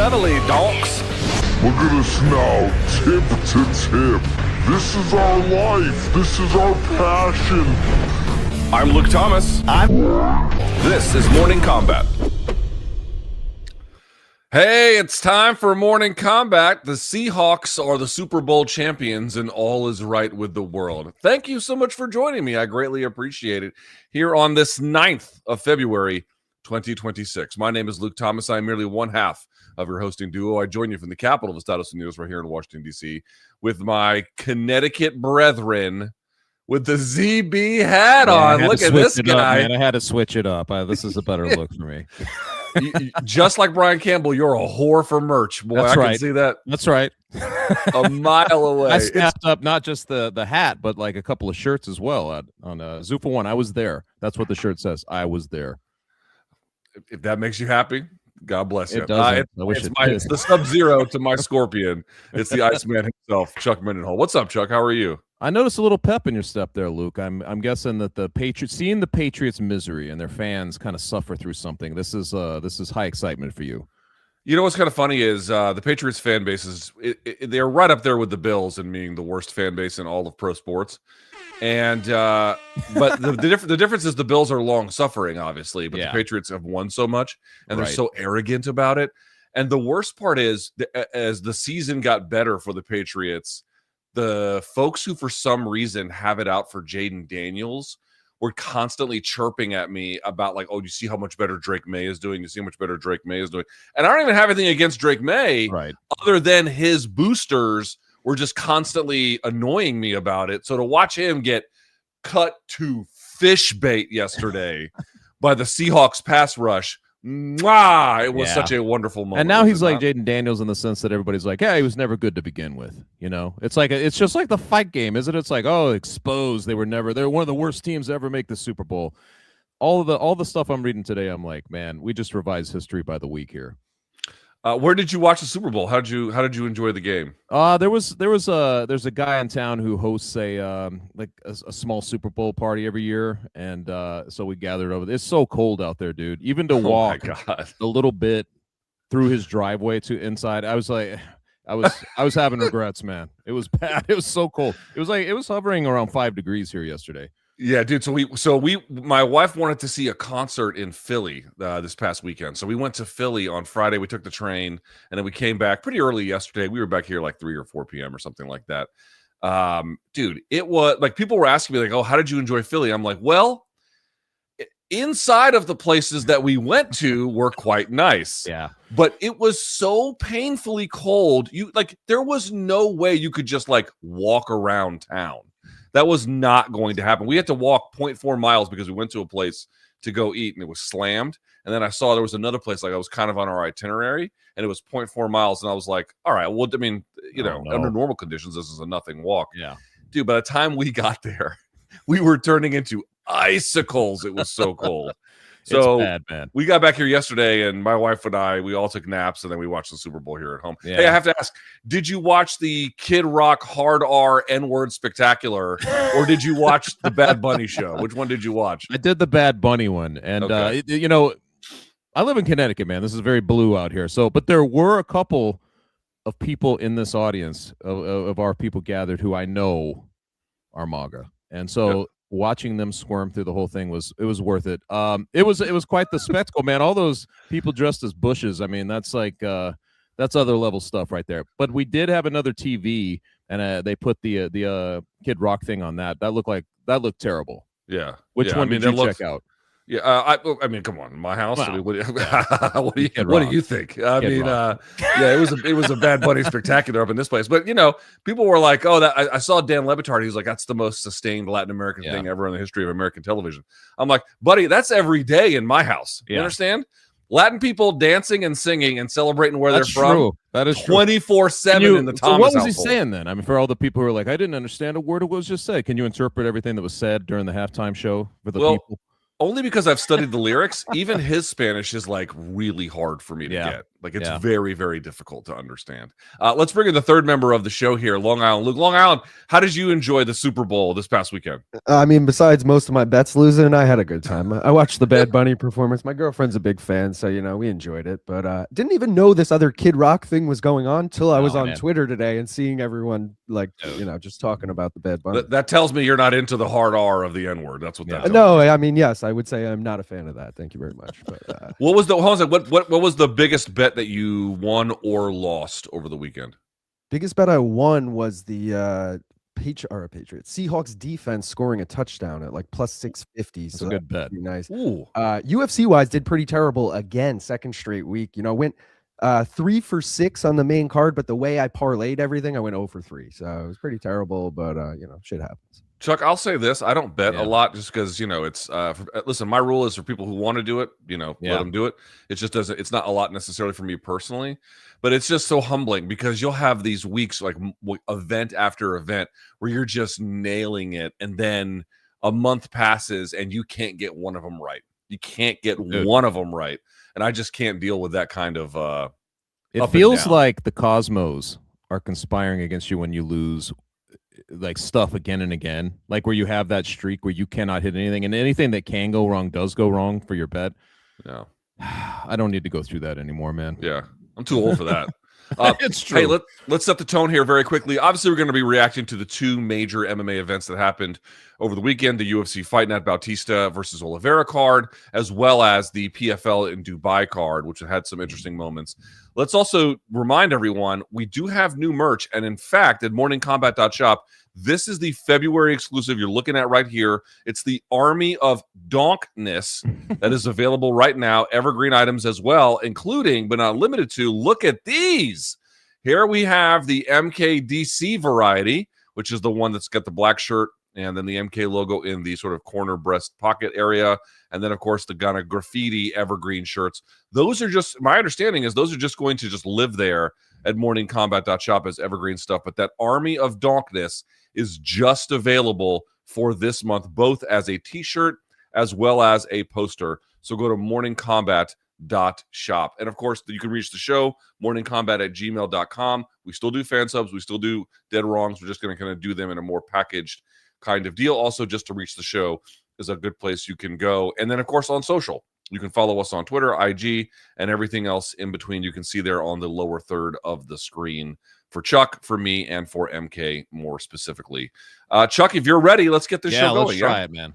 steadily, donks. Look at us now, tip to tip. This is our life. This is our passion. I'm Luke Thomas. This is Morning Kombat. Hey, it's time for Morning Kombat. The Seahawks are the Super Bowl champions and all is right with the world. Thank you so much for joining me. I greatly appreciate it. Here on this 9th of February, 2026. My name is Luke Thomas. I am merely one half of your hosting duo. I join you from the capital of the Estados Unidos right here in Washington, D.C. with my Connecticut brethren with the ZB hat on. Look at this guy. I had to switch it up. This is a better look for me. Just like Brian Campbell, you're a whore for merch. Boy, That's I right. can see that. That's right. A mile away. I snapped up not just the hat, but like a couple of shirts as well on Zuffa One. I was there. That's what the shirt says. I was there. If that makes you happy, God bless you. It doesn't. It's the Sub-Zero to my Scorpion. It's the Iceman himself, Chuck Mindenhall. What's up, Chuck? How are you? I noticed a little pep in your step there, Luke. I'm guessing that seeing the Patriots' misery and their fans kind of suffer through something. This is high excitement for you. You know what's kind of funny is the Patriots fan base they're right up there with the Bills in being the worst fan base in all of pro sports. And but the difference is the Bills are long suffering, obviously, but the Patriots have won so much and they're so arrogant about it. And the worst part is as the season got better for the Patriots, the folks who for some reason have it out for Jaden Daniels were constantly chirping at me about like, oh, you see how much better Drake May is doing? You see how much better Drake May is doing? And I don't even have anything against Drake May, other than his boosters were just constantly annoying me about it. So to watch him get cut to fish bait yesterday by the Seahawks pass rush, it was such a wonderful moment. And now he's like Jaden Daniels in the sense that everybody's like, he was never good to begin with. You know, it's like it's just like the fight game, isn't it? It's like, oh, exposed. They're one of the worst teams to ever make the Super Bowl. All the stuff I'm reading today, I'm like, man, we just revised history by the week here. Where did you watch the Super Bowl? How did you enjoy the game? There's a guy in town who hosts a small Super Bowl party every year, and so we gathered over there. It's so cold out there, dude. Even to walk a little bit through his driveway to inside, I was like, I was having regrets, man. It was bad. It was so cold. It was hovering around 5 degrees here yesterday. Yeah, dude. So my wife wanted to see a concert in Philly this past weekend. So we went to Philly on Friday. We took the train and then we came back pretty early yesterday. We were back here like 3 or 4 p.m. or something like that. Dude, it was like people were asking me like, oh, how did you enjoy Philly? I'm like, well, inside of the places that we went to were quite nice. Yeah. But it was so painfully cold. There was no way you could just like walk around town. That was not going to happen. We had to walk 0.4 miles because we went to a place to go eat and it was slammed. And then I saw there was another place like I was kind of on our itinerary and it was 0.4 miles. And I was like, all right, well, I mean, under normal conditions, this is a nothing walk. Yeah. Dude, by the time we got there, we were turning into icicles. It was so cold. So it's bad, man. We got back here yesterday and my wife and I, we all took naps and then we watched the Super Bowl here at home. Yeah. Hey, I have to ask, did you watch the Kid Rock Hard R N-word spectacular or did you watch the Bad Bunny show? Which one did you watch? I did the Bad Bunny one. And, I live in Connecticut, man. This is very blue out here. But there were a couple of people in this audience of our people gathered who I know are MAGA. And so watching them squirm through the whole thing was worth it. It was quite the spectacle, man. All those people dressed as bushes. I mean, that's like that's other level stuff right there. But we did have another TV, and they put the Kid Rock thing on that. That looked terrible. Yeah. Which one did you check out? Yeah, I mean, come on, my house. Wow. I mean, what do you think? I mean, it was a Bad Bunny spectacular up in this place. But people were like, "Oh, I saw Dan Le Batard. He's like, that's the most sustained Latin American thing ever in the history of American television." I'm like, buddy, that's every day in my house. You understand? Latin people dancing and singing and celebrating where they're from. That is 24/7 in the Thomas So what was household. he saying then? I mean, for all the people who are like, I didn't understand a word of what was just said. Can you interpret everything that was said during the halftime show for the people? Only because I've studied the lyrics. Even his Spanish is like really hard for me to get. Like, it's very, very difficult to understand. Let's bring in the third member of the show here, Long Island. Luke, Long Island, how did you enjoy the Super Bowl this past weekend? I mean, besides most of my bets losing, I had a good time. I watched the Bad Bunny performance. My girlfriend's a big fan, so, we enjoyed it. But didn't even know this other Kid Rock thing was going on till I was on Twitter today and seeing everyone, just talking about the Bad Bunny. That tells me you're not into the hard R of the N-word. That's what that tells me. No, I mean, yes, I would say I'm not a fan of that. Thank you very much. But what was the biggest bet that you won or lost over the weekend? Biggest bet I won was the Patriots Seahawks defense scoring a touchdown at like plus 650. That's a good bet. Nice. Ooh. UFC wise did pretty terrible again, second straight week. Went 3 for 6 on the main card, but the way I parlayed everything, I went 0 for 3. So it was pretty terrible, but shit happens. Chuck, I'll say this. I don't bet a lot just because, it's listen, my rule is for people who want to do it, let them do it. It just doesn't, it's not a lot necessarily for me personally, but it's just so humbling because you'll have these weeks like event after event where you're just nailing it. And then a month passes and you can't get one of them right. You can't get one of them right. And I just can't deal with that kind of, it feels like the cosmos are conspiring against you when you lose like stuff again and again, like where you have that streak where you cannot hit anything, and anything that can go wrong does go wrong for your bet. Yeah, I don't need to go through that anymore, man. Yeah, I'm too old for that. It's true. Hey, let's set the tone here very quickly. Obviously, we're going to be reacting to the two major MMA events that happened over the weekend, the UFC Fight Night Bautista versus Oliveira card, as well as the PFL in Dubai card, which had some interesting moments. Let's also remind everyone, we do have new merch. And in fact, at morningcombat.shop, this is the February exclusive you're looking at right here. It's the Army of Donkness that is available right now. Evergreen items as well, including, but not limited to, look at these. Here we have the MKDC variety, which is the one that's got the black shirt and then the MK logo in the sort of corner breast pocket area. And then, of course, the kind of graffiti evergreen shirts. Those are just, my understanding is those are just going to just live there at morningcombat.shop as evergreen stuff. But that Army of Donkness is just available for this month, both as a t-shirt as well as a poster. So go to morningcombat.shop. And of course, you can reach the show, morningcombat@gmail.com. We still do fan subs. We still do dead wrongs. We're just going to kind of do them in a more packaged kind of deal. Also, just to reach the show is a good place you can go. And then, of course, on social, you can follow us on Twitter, IG, and everything else in between. You can see there on the lower third of the screen for Chuck, for me, and for MK more specifically. Chuck, if you're ready, let's get this show going. Let's try it, man.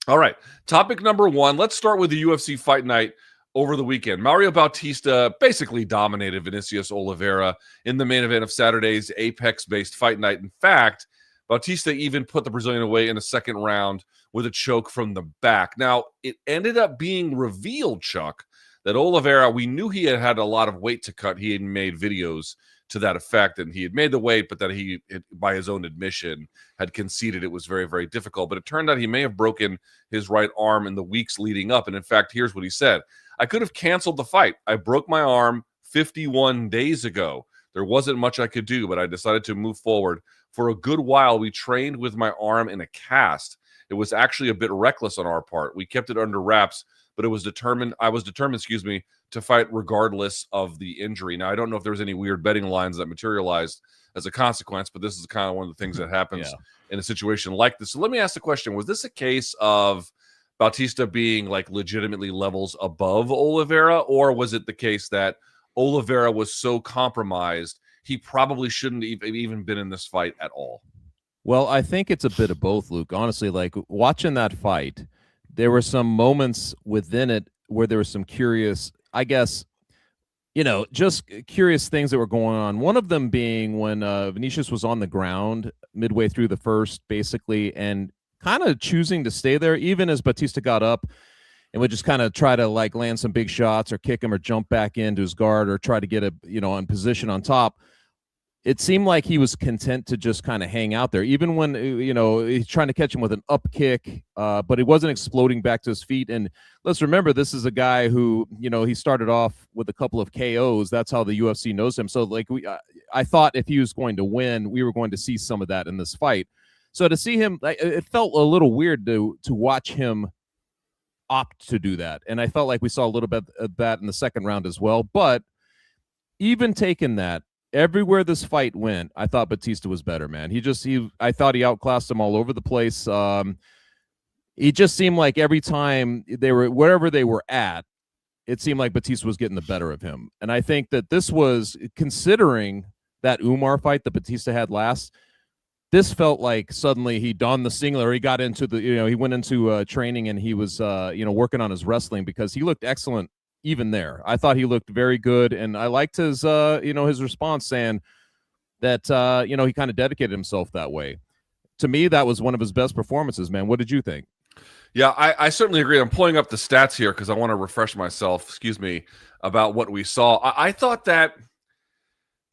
All right. Topic number one. Let's start with the UFC Fight Night over the weekend. Mario Bautista basically dominated Vinicius Oliveira in the main event of Saturday's Apex-based Fight Night. In fact, Bautista even put the Brazilian away in the second round with a choke from the back. Now, it ended up being revealed, Chuck, that Oliveira, we knew he had a lot of weight to cut. He had made videos to that effect, and he had made the weight, but that he, by his own admission, had conceded it was very, very difficult. But it turned out he may have broken his right arm in the weeks leading up. And in fact, here's what he said. I could have canceled the fight. I broke my arm 51 days ago. There wasn't much I could do, but I decided to move forward. For a good while, we trained with my arm in a cast. It was actually a bit reckless on our part. We kept it under wraps, but I was determined, to fight regardless of the injury. Now, I don't know if there was any weird betting lines that materialized as a consequence, but this is kind of one of the things that happens in a situation like this. So let me ask the question, was this a case of Bautista being like legitimately levels above Oliveira, or was it the case that Oliveira was so compromised he probably shouldn't have even been in this fight at all? Well, I think it's a bit of both, Luke. Honestly, like watching that fight, there were some moments within it where there was some curious, I guess, just curious things that were going on. One of them being when Vinicius was on the ground midway through the first, basically, and kind of choosing to stay there, even as Bautista got up and would just kind of try to like land some big shots or kick him or jump back into his guard or try to get in position on top. It seemed like he was content to just kind of hang out there, even when, he's trying to catch him with an up kick, but he wasn't exploding back to his feet. And let's remember, this is a guy who, he started off with a couple of KOs. That's how the UFC knows him. So like I thought if he was going to win, we were going to see some of that in this fight. So to see him, it felt a little weird to watch him opt to do that. And I felt like we saw a little bit of that in the second round as well. But even taking that, everywhere this fight went, I thought Bautista was better, man. I thought he outclassed him all over the place. He just seemed like every time they were, wherever they were at, it seemed like Bautista was getting the better of him. And I think that this was, considering that Umar fight that Bautista had last, this felt like suddenly he donned the singlet, or he got into the, he went into training and he was, working on his wrestling, because he looked excellent even there. I thought he looked very good. And I liked his, his response saying that, he kind of dedicated himself that way. To me, that was one of his best performances, man. What did you think? Yeah, I certainly agree. I'm pulling up the stats here because I want to refresh myself, about what we saw. I thought that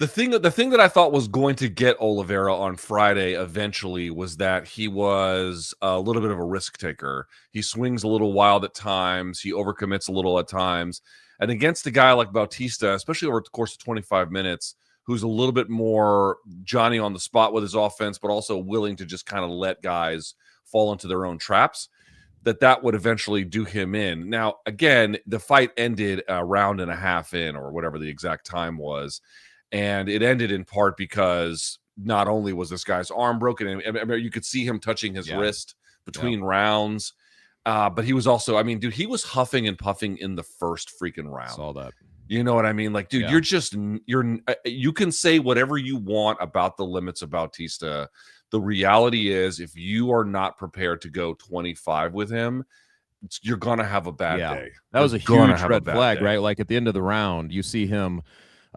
the thing that I thought was going to get Oliveira on Friday eventually was that he was a little bit of a risk taker. He swings a little wild at times. He overcommits a little at times. And against a guy like Bautista, especially over the course of 25 minutes, who's a little bit more Johnny on the spot with his offense, but also willing to just kind of let guys fall into their own traps, that would eventually do him in. Now, again, the fight ended a round and a half in, or whatever the exact time was. And it ended in part because not only was this guy's arm broken, and you could see him touching his wrist between rounds, but he was also, he was huffing and puffing in the first freaking round. Saw that. You know what I mean? Like, dude, you can say whatever you want about the limits of Bautista. The reality is, if you are not prepared to go 25 with him, you're going to have a bad day. That was a huge red flag, right? Like at the end of the round, you see him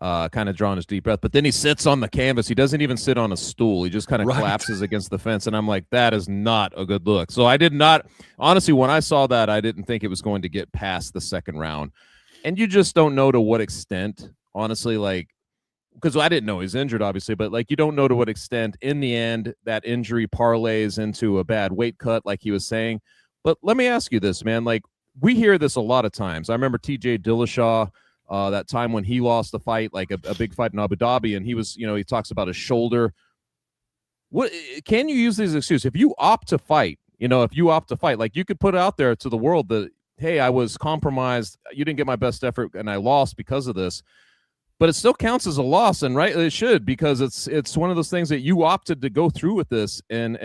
kind of drawing his deep breath, but then he sits on the canvas. He doesn't even sit on a stool. He just kind of collapses against the fence. And I'm like, that is not a good look. So I did not, honestly, when I saw that, I didn't think it was going to get past the second round. And you just don't know to what extent, honestly, like, because I didn't know he's injured, obviously, but like, you don't know to what extent in the end that injury parlays into a bad weight cut, like he was saying. But let me ask you this, man. Like, we hear this a lot of times. I remember TJ Dillashaw, that time when he lost the fight, like a big fight in Abu Dhabi, and he was, he talks about his shoulder. What can you use these excuses? If you opt to fight, like, you could put out there to the world that, hey, I was compromised. You didn't get my best effort and I lost because of this. But it still counts as a loss, and rightly it should, because it's one of those things that you opted to go through with this and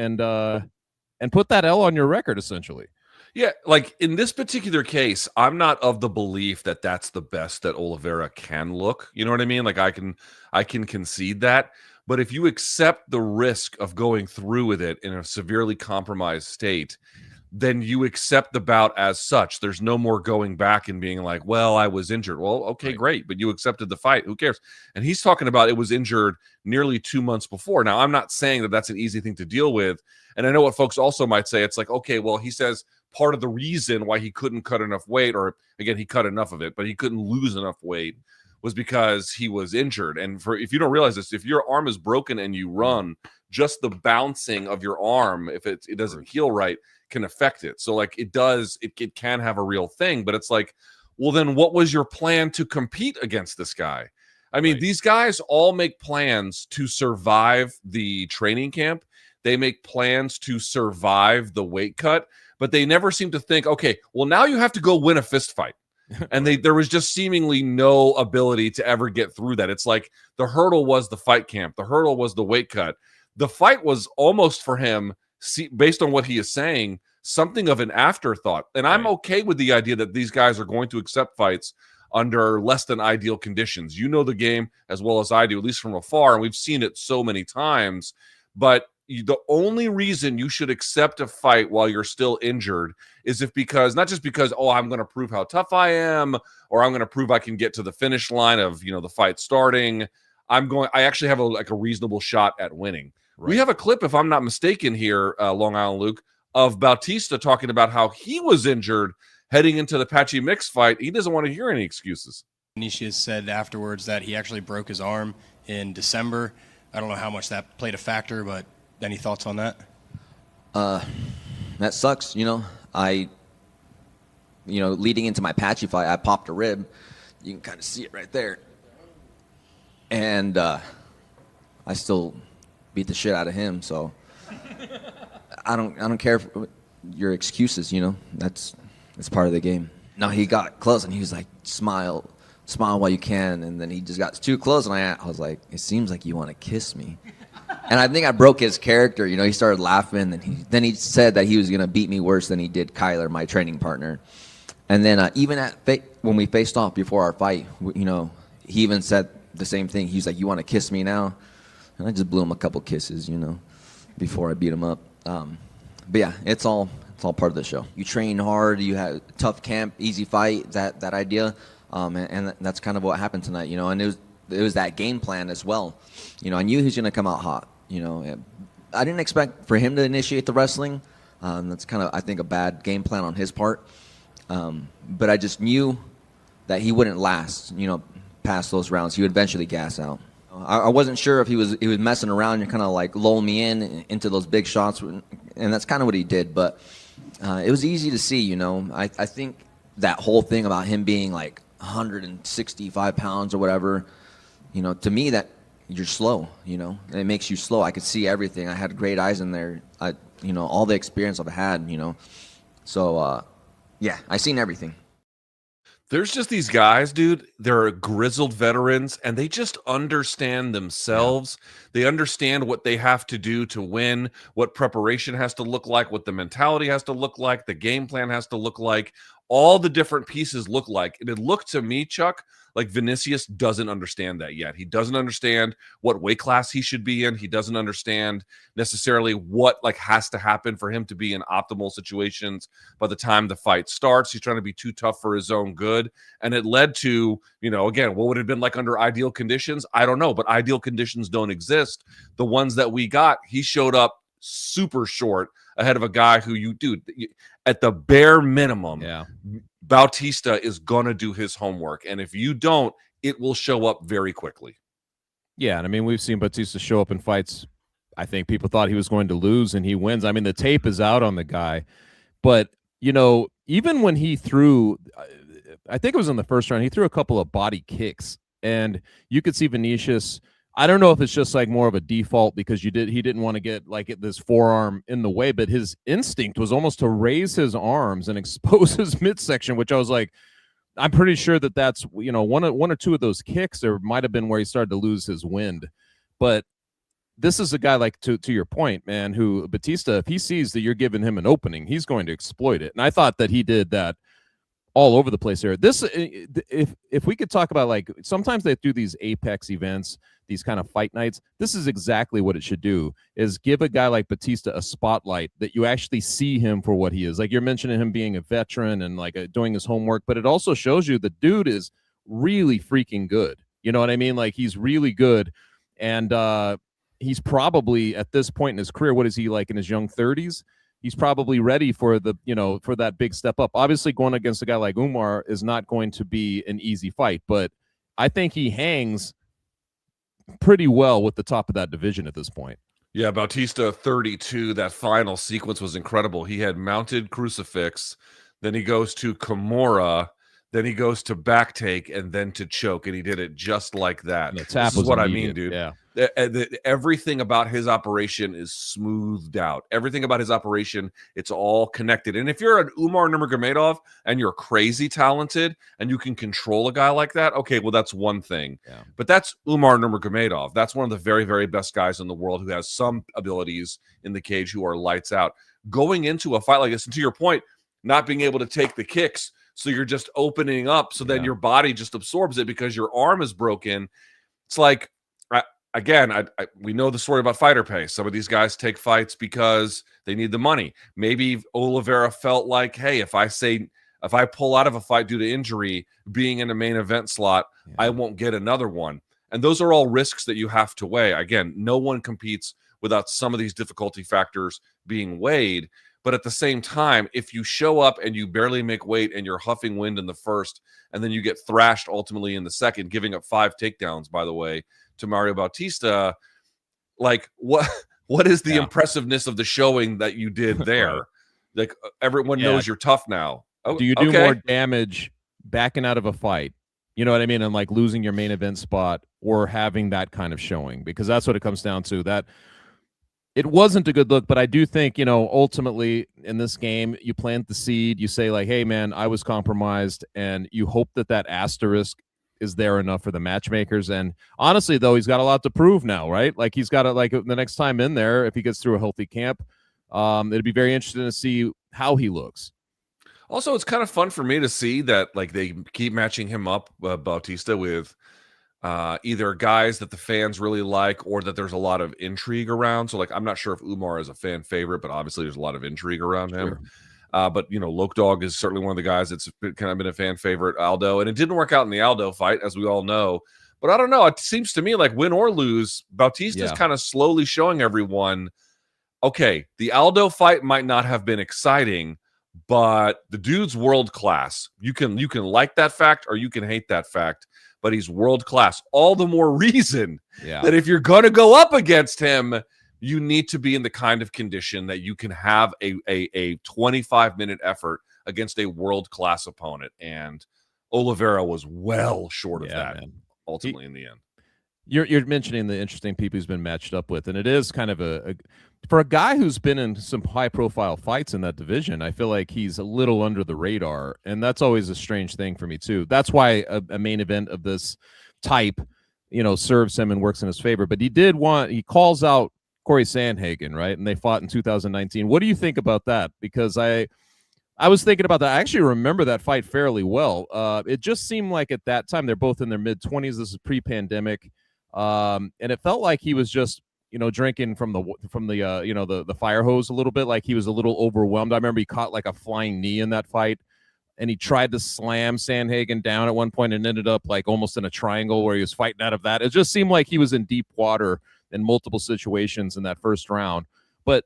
put that L on your record, essentially. Yeah, like in this particular case, I'm not of the belief that that's the best that Oliveira can look. You know what I mean? Like, I can concede that. But if you accept the risk of going through with it in a severely compromised state, then you accept the bout as such. There's no more going back and being like, well, I was injured. Well, okay, great. But you accepted the fight. Who cares? And he's talking about it was injured nearly 2 months before. Now, I'm not saying that that's an easy thing to deal with. And I know what folks also might say. It's like, okay, well, he says part of the reason why he couldn't cut enough weight, or again, he cut enough of it, but he couldn't lose enough weight, was because he was injured. And if you don't realize this, if your arm is broken and you run, just the bouncing of your arm, if it doesn't heal right, can affect it. So like it can have a real thing, but it's like, well, then what was your plan to compete against this guy? I mean, these guys all make plans to survive the training camp. They make plans to survive the weight cut, but they never seem to think, okay, well, now you have to go win a fist fight. And there was just seemingly no ability to ever get through that. It's like the hurdle was the fight camp. The hurdle was the weight cut. The fight was almost for him, based on what he is saying, something of an afterthought. And I'm okay with the idea that these guys are going to accept fights under less than ideal conditions. You know the game as well as I do, at least from afar, and we've seen it so many times. But the only reason you should accept a fight while you're still injured is not just because, oh, I'm going to prove how tough I am, or I'm going to prove I can get to the finish line of, the fight starting. I actually have a reasonable shot at winning. Right. We have a clip, if I'm not mistaken here, Long Island Luke, of Bautista talking about how he was injured heading into the Patchy Mix fight. He doesn't want to hear any excuses. Vinicius said afterwards that he actually broke his arm in December. I don't know how much that played a factor, but any thoughts on that? That sucks. Leading into my Patchy fight, I popped a rib. You can kind of see it right there. And I still beat the shit out of him, so I don't care for your excuses, That's part of the game. No, he got close and he was like, smile, smile while you can. And then he just got too close, and I was like, it seems like you want to kiss me. And I think I broke his character. You know, he started laughing, and then he said that he was going to beat me worse than he did Kyler, my training partner. And then even when we faced off before our fight, you know, he even said the same thing. He was like, you want to kiss me now? And I just blew him a couple kisses, you know, before I beat him up. But yeah, it's all part of the show. You train hard, you have tough camp, easy fight, that idea. And that's kind of what happened tonight, you know, and it was that game plan as well. You know, I knew he was going to come out hot, you know. I didn't expect for him to initiate the wrestling. That's kind of, I think, a bad game plan on his part. But I just knew that he wouldn't last, you know, past those rounds. He would eventually gas out. I wasn't sure if he was messing around and kind of like lull me into those big shots, and that's kind of what he did. But it was easy to see, you know. I think that whole thing about him being like 165 pounds or whatever, you know, to me that you're slow, you know. It makes you slow. I could see everything. I had great eyes in there. You know, all the experience I've had, you know. So yeah, I seen everything. There's just these guys, dude. They're grizzled veterans, and they just understand themselves. Yeah. They understand what they have to do to win, what preparation has to look like, what the mentality has to look like, the game plan has to look like, all the different pieces look like. And it looked to me, Chuck, like Vinicius doesn't understand that yet. He doesn't understand what weight class he should be in. He doesn't understand necessarily what like has to happen for him to be in optimal situations by the time the fight starts. He's trying to be too tough for his own good. And it led to, you know, again, what would it have been like under ideal conditions? I don't know, but ideal conditions don't exist. The ones that we got, he showed up super short ahead of a guy who at the bare minimum, Bautista is going to do his homework. And if you don't, it will show up very quickly. Yeah, and I mean, we've seen Bautista show up in fights. I think people thought he was going to lose, and he wins. I mean, the tape is out on the guy. But, you know, even when he threw, I think it was in the first round, he threw a couple of body kicks. And you could see Vinicius, I don't know if it's just like more of a default because he didn't want to get like this forearm in the way, but his instinct was almost to raise his arms and expose his midsection, which I was like, I'm pretty sure that's, you know, one or two of those kicks, there might have been where he started to lose his wind. But this is a guy, like, to your point, man, who Bautista, if he sees that you're giving him an opening, he's going to exploit it. And I thought that he did that all over the place here. This, if we could talk about, like, sometimes they do these Apex events, these kind of fight nights. This is exactly what it should do, is give a guy like Bautista a spotlight that you actually see him for what he is. Like, you're mentioning him being a veteran and like doing his homework, but it also shows you the dude is really freaking good. You know what I mean? Like, he's really good. And he's probably at this point in his career, what is he, like in his young 30s? He's probably ready for the, you know, for that big step up. Obviously, going against a guy like Umar is not going to be an easy fight, but I think he hangs pretty well with the top of that division at this point. Yeah, Bautista 32, that final sequence was incredible. He had mounted crucifix, then he goes to Kimura, then he goes to back take, and then to choke, and he did it just like that. And the tap this is what immediate. I mean, dude. Yeah. Everything about his operation is smoothed out. Everything about his operation, it's all connected. And if you're an Umar Nurmagomedov and you're crazy talented and you can control a guy like that, okay, well, that's one thing. Yeah. But that's Umar Nurmagomedov. That's one of the very, very best guys in the world who has some abilities in the cage, who are lights out. Going into a fight like this, and to your point, not being able to take the kicks, so you're just opening up, so then your body just absorbs it because your arm is broken. It's like, we know the story about fighter pay. Some of these guys take fights because they need the money. Maybe Oliveira felt like, hey, if I pull out of a fight due to injury, being in a main event slot, I won't get another one. And those are all risks that you have to weigh. Again, no one competes without some of these difficulty factors being weighed. But at the same time, if you show up and you barely make weight and you're huffing wind in the first, and then you get thrashed ultimately in the second, giving up 5 takedowns, by the way, to Mario Bautista, like, what is the impressiveness of the showing that you did there? Right. Like, everyone knows you're tough now. Oh, do you do more damage backing out of a fight? You know what I mean? And like losing your main event spot, or having that kind of showing, because that's what it comes down to. That it wasn't a good look, but I do think, you know, ultimately in this game, you plant the seed, you say like, hey man, I was compromised, and you hope that asterisk is there enough for the matchmakers. And honestly, though, he's got a lot to prove now, right? Like he's got to, like, the next time in there, if he gets through a healthy camp, it'd be very interesting to see how he looks. Also, it's kind of fun for me to see that, like, they keep matching him up, Bautista, with either guys that the fans really like or that there's a lot of intrigue around. So, like, I'm not sure if Umar is a fan favorite, but obviously there's a lot of intrigue around him. But, you know, Loke Dog is certainly one of the guys that's kind of been a fan favorite, Aldo. And it didn't work out in the Aldo fight, as we all know. But I don't know. It seems to me like win or lose, Bautista is kind of slowly showing everyone, okay, the Aldo fight might not have been exciting, but the dude's world class. You can like that fact or you can hate that fact, but he's world class. All the more reason that if you're going to go up against him, you need to be in the kind of condition that you can have a 25-minute effort against a world class opponent. And Oliveira was well short of that, ultimately, in the end. You're mentioning the interesting people he's been matched up with, and it is kind of for a guy who's been in some high-profile fights in that division, I feel like he's a little under the radar, and that's always a strange thing for me too. That's why a main event of this type, you know, serves him and works in his favor. But he calls out Corey Sandhagen, right? And they fought in 2019. What do you think about that? Because I was thinking about that. I actually remember that fight fairly well. It just seemed like at that time they're both in their mid-20s. This is pre-pandemic. And it felt like he was just, you know, drinking from the you know, the fire hose a little bit, like he was a little overwhelmed. I remember he caught like a flying knee in that fight, and he tried to slam Sandhagen down at one point and ended up like almost in a triangle where he was fighting out of that. It just seemed like he was in deep water in multiple situations in that first round. But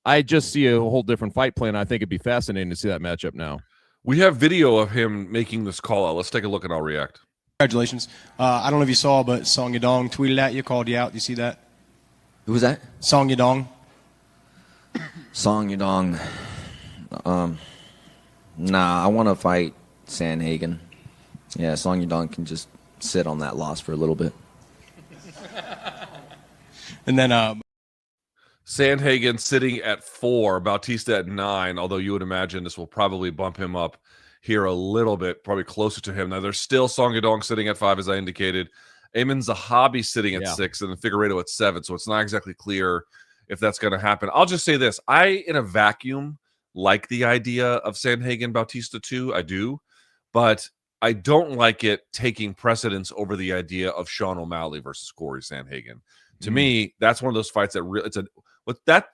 I just see a whole different fight plan. I think it'd be fascinating to see that matchup now. We have video of him making this call out. Let's take a look and I'll react. Congratulations. I don't know if you saw, but Song Yadong tweeted at you, called you out. You see that? Who was that? Song Yadong. Song Yadong. Nah, I want to fight Sandhagen. Yeah, Song Yadong can just sit on that loss for a little bit. And then Sandhagen sitting at 4, Bautista at 9, although you would imagine this will probably bump him up here a little bit, probably closer to him. Now, there's still Song Yadong sitting at 5, as I indicated. Ayman Zahabi sitting at 6, and then Figueiredo at 7, so it's not exactly clear if that's going to happen. I'll just say this. I, in a vacuum, like the idea of Sandhagen Bautista too. I do. But I don't like it taking precedence over the idea of Sean O'Malley versus Corey Sandhagen. To me, that's one of those fights that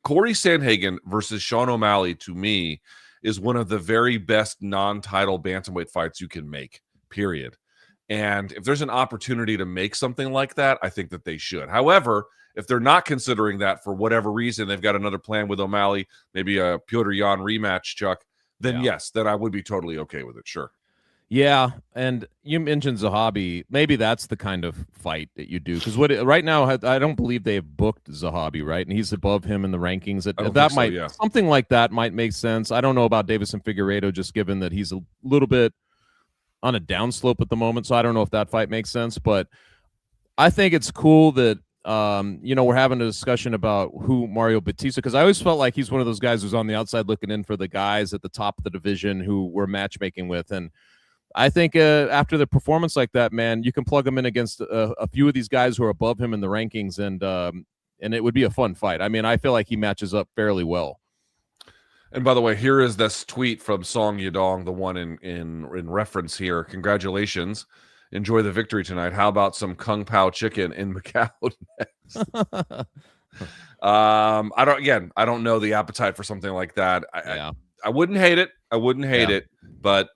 Corey Sandhagen versus Sean O'Malley, to me, is one of the very best non-title bantamweight fights you can make, period. And if there's an opportunity to make something like that, I think that they should. However, if they're not considering that for whatever reason, they've got another plan with O'Malley, maybe a Petr Yan rematch, Chuck, then yes, then I would be totally okay with it, sure. Yeah, and you mentioned Zahabi. Maybe that's the kind of fight that you do. Because right now, I don't believe they have booked Zahabi, right? And he's above him in the rankings. Something like that might make sense. I don't know about Davis and Figueiredo, just given that he's a little bit on a downslope at the moment. So I don't know if that fight makes sense. But I think it's cool that we're having a discussion about who Mario Bautista, because I always felt like he's one of those guys who's on the outside looking in for the guys at the top of the division who we're matchmaking with. And I think after the performance like that, man, you can plug him in against a few of these guys who are above him in the rankings, and it would be a fun fight. I mean, I feel like he matches up fairly well. And by the way, here is this tweet from Song Yadong, the one in reference here. Congratulations. Enjoy the victory tonight. How about some Kung Pao chicken in Macau next? I don't know the appetite for something like that. I wouldn't hate it. I wouldn't hate it, but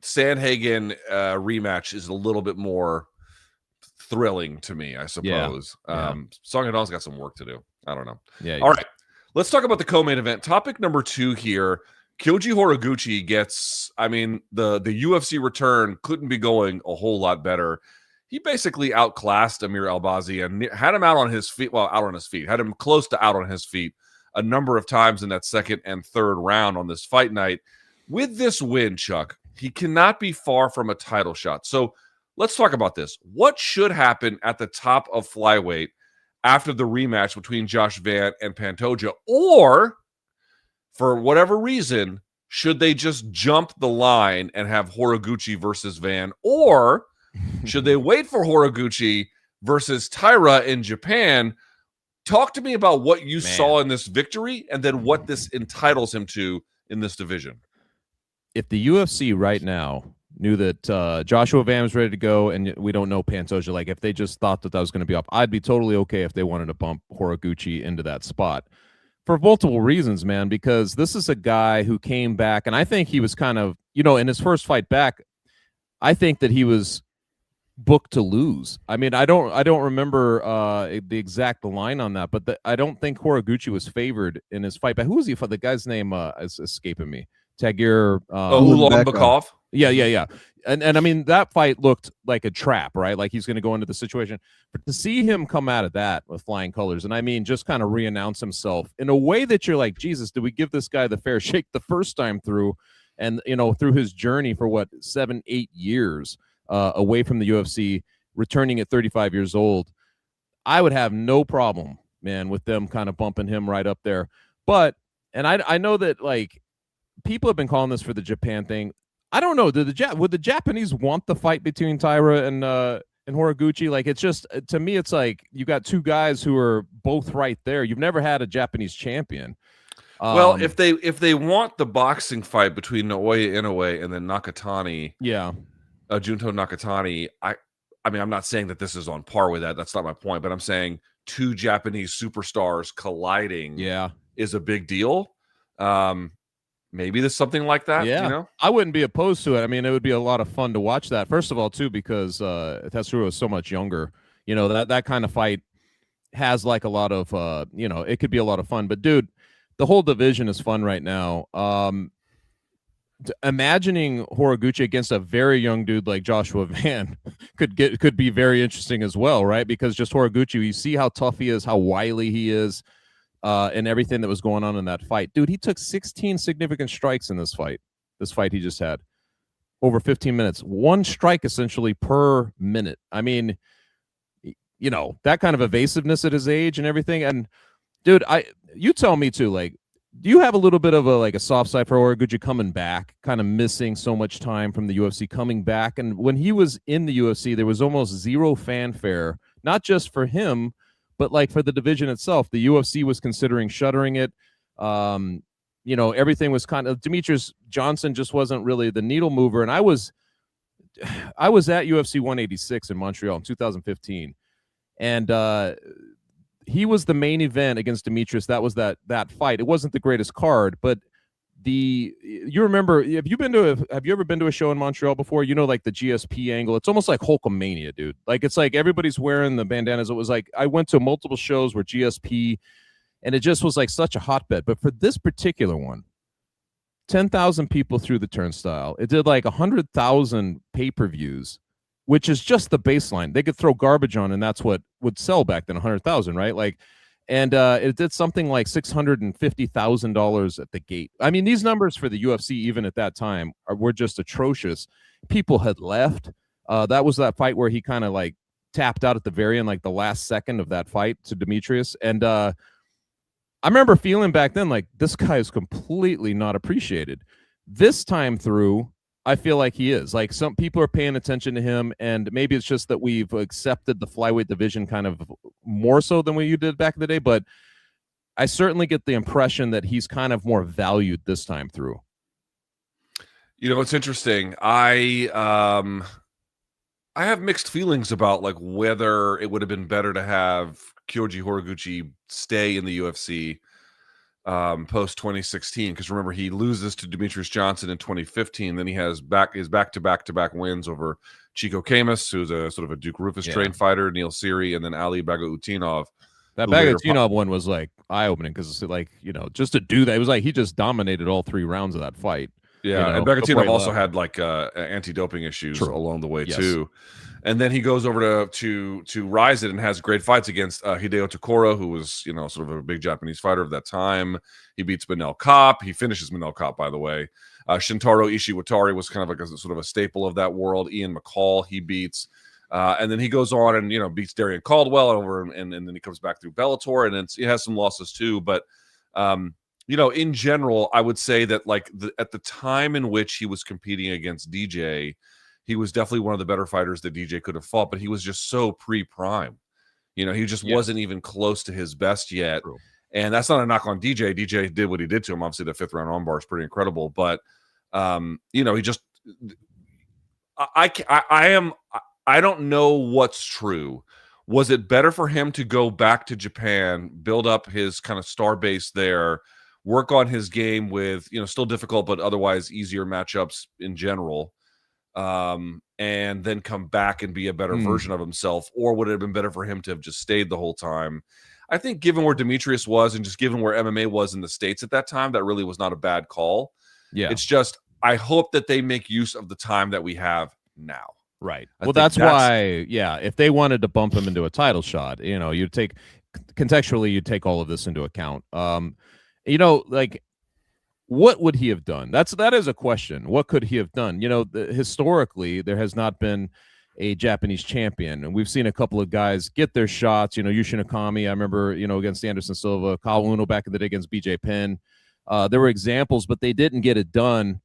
Sandhagen rematch is a little bit more thrilling to me, I suppose. Song Yadong's got some work to do. I don't know. All right. Let's talk about the co-main event. Topic number 2 here. Kyoji Horiguchi gets, the UFC return couldn't be going a whole lot better. He basically outclassed Amir Albazi and had him out on his feet. Well, out on his feet. Had him close to out on his feet a number of times in that second and third round on this fight night. With this win, Chuck, he cannot be far from a title shot. So let's talk about this. What should happen at the top of flyweight after the rematch between Josh Van and Pantoja? Or, for whatever reason, should they just jump the line and have Horiguchi versus Van, or should they wait for Horiguchi versus Taira in Japan? Talk to me about what you saw in this victory and then what this entitles him to in this division. If the UFC right now knew that Joshua Van was ready to go and we don't know Pantoja, like if they just thought that was going to be up, I'd be totally okay if they wanted to bump Horiguchi into that spot for multiple reasons, man, because this is a guy who came back, and I think he was kind of, in his first fight back, I think that he was booked to lose. I mean, I don't remember the exact line on that, but I don't think Horiguchi was favored in his fight back. Who was he? The guy's name is escaping me. Tagir Ulanbekov. Yeah. And I mean, that fight looked like a trap, right? Like he's going to go into the situation. But to see him come out of that with flying colors, and I mean, just kind of re-announce himself in a way that you're like, Jesus, did we give this guy the fair shake the first time through? And, through his journey for 7-8 years away from the UFC, returning at 35 years old, I would have no problem, man, with them kind of bumping him right up there. But, and I know that, like, people have been calling this for the Japan thing. I don't know. Would the Japanese want the fight between Taira and Horiguchi? Like, it's just, to me, it's like you got two guys who are both right there. You've never had a Japanese champion. Well, if they want the boxing fight between Naoya Inoue and then Nakatani, Junto Nakatani, I mean, I'm not saying that this is on par with that. That's not my point. But I'm saying two Japanese superstars colliding, is a big deal. Maybe there's something like that. Yeah, I wouldn't be opposed to it. I mean, it would be a lot of fun to watch that. First of all, too, because Tatsuro is so much younger. That kind of fight has like a lot of it could be a lot of fun. But dude, the whole division is fun right now. Imagining Horiguchi against a very young dude like Joshua Van could be very interesting as well, right? Because just Horiguchi, you see how tough he is, how wily he is. And everything that was going on in that fight. Dude, he took 16 significant strikes in this fight he just had. Over 15 minutes. One strike essentially per minute. I mean, that kind of evasiveness at his age and everything. And, dude, you tell me too, like, do you have a little bit of a soft side for Horiguchi coming back, kind of missing so much time from the UFC, coming back? And when he was in the UFC, there was almost zero fanfare, not just for him, but like for the division itself. The UFC was considering shuttering it. Everything was kind of, Demetrius Johnson just wasn't really the needle mover. And I was at UFC 186 in Montreal in 2015. And he was the main event against Demetrius. That was that fight. It wasn't the greatest card, but you remember, have you ever been to a show in Montreal before? Like the GSP angle, it's almost like Hulkamania, dude. Like, it's like everybody's wearing the bandanas. It was like, I went to multiple shows where GSP, and it just was like such a hotbed. But for this particular one, 10,000 people through the turnstile. It did like 100,000 pay-per-views, which is just the baseline. They could throw garbage on, and that's what would sell back then, 100,000, right? Like, and it did something like $650,000 at the gate. I mean, these numbers for the UFC, even at that time, were just atrocious. People had left. That was that fight where he kind of like tapped out at the very end, like the last second of that fight to Demetrius. And I remember feeling back then like, this guy is completely not appreciated. This time through, I feel like he is. Like, some people are paying attention to him, and maybe it's just that we've accepted the flyweight division kind of more so than you did back in the day, but I certainly get the impression that he's kind of more valued this time through. It's interesting. I have mixed feelings about like whether it would have been better to have Kyoji Horiguchi stay in the UFC post 2016, because remember, he loses to Demetrius Johnson in 2015. Then he has back-to-back wins over Chico Camus, who's a sort of a Duke Rufus trained fighter, Neil Seery, and then Ali Bagautinov. That Bagautinov one was like eye-opening, because it's like, just to do that, it was like he just dominated all 3 rounds of that fight. Yeah, and Bagautinov also had like anti-doping issues along the way too. And then he goes over to Rise It and has great fights against Hideo Takura, who was, sort of a big Japanese fighter of that time. He beats Manel Kape. He finishes Manel Kape, by the way. Shintaro Ishiwatari was kind of like a sort of a staple of that world. Ian McCall he beats. And then he goes on and, beats Darian Caldwell over, and then he comes back through Bellator, and then he has some losses too. But in general, I would say that like at the time in which he was competing against DJ, he was definitely one of the better fighters that DJ could have fought, but he was just so pre-prime. He just wasn't even close to his best yet. True. And that's not a knock on DJ. DJ did what he did to him. Obviously, the 5th round armbar is pretty incredible, but he just I don't know what's true. Was it better for him to go back to Japan, build up his kind of star base there, work on his game with, still difficult, but otherwise easier matchups in general, and then come back and be a better version of himself? Or would it have been better for him to have just stayed the whole time? I think given where Demetrius was and just given where MMA was in the States at that time, that really was not a bad call. Yeah. It's just, I hope that they make use of the time that we have now. Right. Well, that's why, if they wanted to bump him into a title shot, you'd take all of this into account. Like, what would he have done? That is a question. What could he have done? Historically, there has not been a Japanese champion, and we've seen a couple of guys get their shots. Yushin Okami, I remember, against Anderson Silva, Kyle Uno back in the day against BJ Penn. There were examples, but they didn't get it done.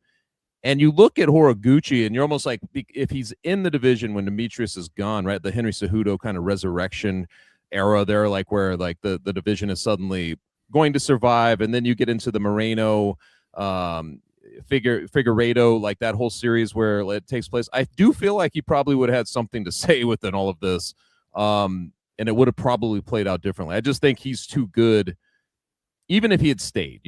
And you look at Horiguchi, and you're almost like, if he's in the division when Demetrius is gone, right? The Henry Cejudo kind of resurrection era there, like where like the division is suddenly going to survive, and then you get into the Moreno, Figueiredo, like that whole series where it takes place. I do feel like he probably would have had something to say within all of this, and it would have probably played out differently. I just think he's too good. Even if he had stayed,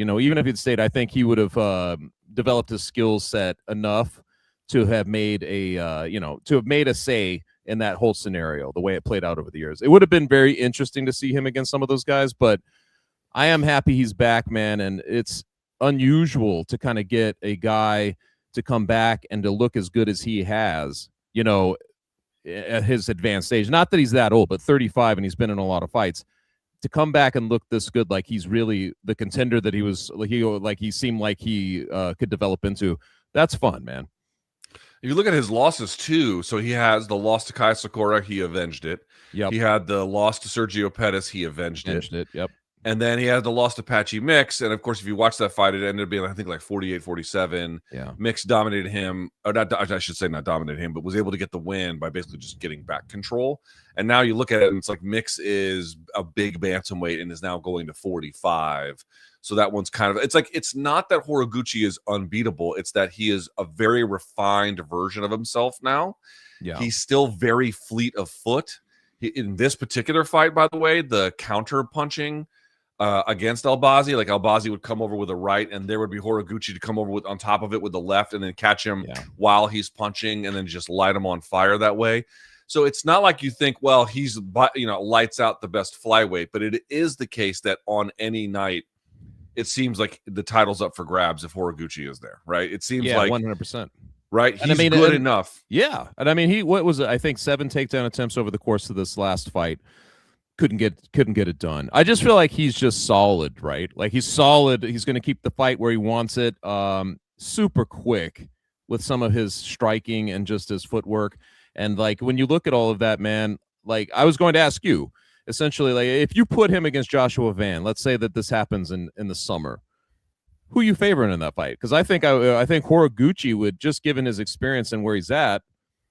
I think he would have developed his skill set enough to have made a say in that whole scenario, the way it played out over the years. It would have been very interesting to see him against some of those guys, but I am happy he's back, man. And it's unusual to kind of get a guy to come back and to look as good as he has, at his advanced stage. Not that he's that old, but 35, and he's been in a lot of fights. To come back and look this good, like he's really the contender that he seemed like he could develop into. That's fun, man. If you look at his losses too, so he has the loss to Kai Sakura, he avenged it. Yep. He had the loss to Sergio Pettis, he avenged it. Yep. And then he had the loss to Patchy Mix. And of course, if you watch that fight, it ended up being, I think, like 48-47. Yeah. Mix dominated him, or not, I should say not dominated him, but was able to get the win by basically just getting back control. And now you look at it and it's like Mix is a big bantamweight and is now going to 45. So that one's kind of, it's like, it's not that Horiguchi is unbeatable. It's that he is a very refined version of himself now. Yeah. He's still very fleet of foot. In this particular fight, by the way, the counter punching against Albazi, like Albazi would come over with a right, and there would be Horiguchi to come over with on top of it with the left, and then catch him while he's punching, and then just light him on fire that way. So it's not like you think, well, he's lights out the best flyweight, but it is the case that on any night, it seems like the title's up for grabs if Horiguchi is there, right? It seems like 100%. Right, he's good enough. Yeah, and I mean, what was it? I think 7 takedown attempts over the course of this last fight. Couldn't get it done. I just feel like he's just solid, right? Like he's solid. He's going to keep the fight where he wants it. Super quick with some of his striking and just his footwork. And like when you look at all of that, man, like I was going to ask you, essentially, like if you put him against Joshua Van, let's say that this happens in the summer, who are you favoring in that fight? Because I think Horiguchi would, just given his experience and where he's at,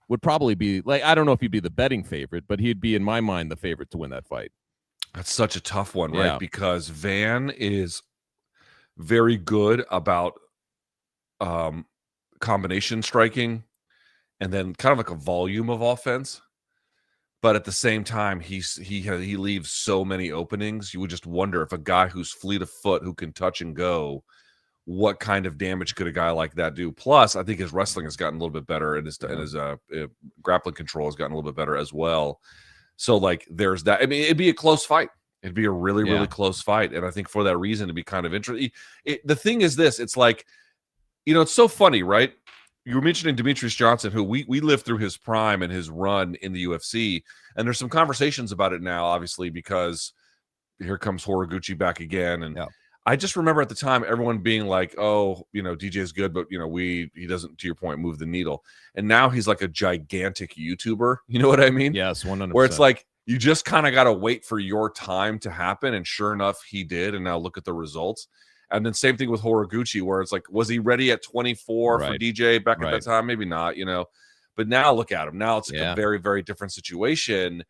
would probably be, like, I don't know if he'd be the betting favorite, but he'd be, in my mind, the favorite to win that fight. That's such a tough one, right? Because Van is very good about combination striking and then kind of like a volume of offense. But at the same time, he leaves so many openings. You would just wonder if a guy who's fleet of foot, who can touch and go, what kind of damage could a guy like that do? Plus, I think his wrestling has gotten a little bit better, and his grappling control has gotten a little bit better as well. So, like, there's that. I mean, it'd be a close fight. It'd be a really, really close fight. And I think for that reason, it'd be kind of interesting. The thing is this. It's like, it's so funny, right? You were mentioning Demetrius Johnson, who we lived through his prime and his run in the UFC. And there's some conversations about it now, obviously, because here comes Horiguchi back again. And I just remember at the time everyone being like, oh, DJ is good, but he doesn't, to your point, move the needle. And now he's like a gigantic YouTuber. You know what I mean? Yes, 100%. Where it's like you just kind of got to wait for your time to happen. And sure enough, he did. And now look at the results. And then same thing with Horiguchi, where it's like, was he ready at 24 for DJ back at that time? Maybe not, But now look at him. Now it's like a very, very different situation.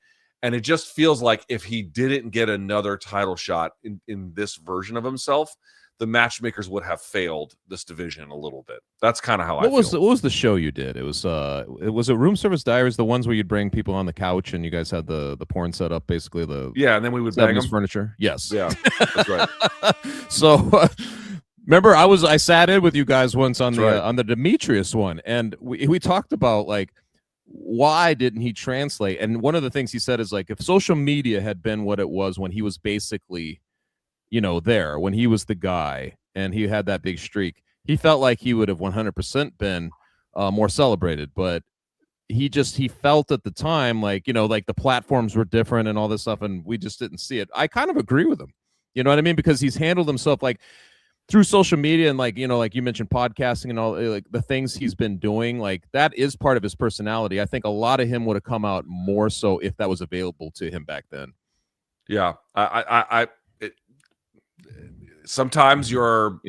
And it just feels like if he didn't get another title shot in this version of himself, the matchmakers would have failed this division a little bit. That's kind of how I feel. What was the show you did? It was Room Service Diaries, the ones where you'd bring people on the couch and you guys had the porn set up, basically and then we would bang them. Furniture. Yes. Yeah, that's right. So remember, I sat in with you guys once on the Demetrius one, and we talked about like, why didn't he translate? And one of the things he said is like, if social media had been what it was when he was basically, there, when he was the guy and he had that big streak, he felt like he would have 100% been more celebrated. But he felt at the time like, like the platforms were different and all this stuff, and we just didn't see it. I kind of agree with him. You know what I mean? Because he's handled himself like through social media and like, like you mentioned podcasting and all, like the things he's been doing, like that is part of his personality. I think a lot of him would have come out more so if that was available to him back then. Yeah. Sometimes you're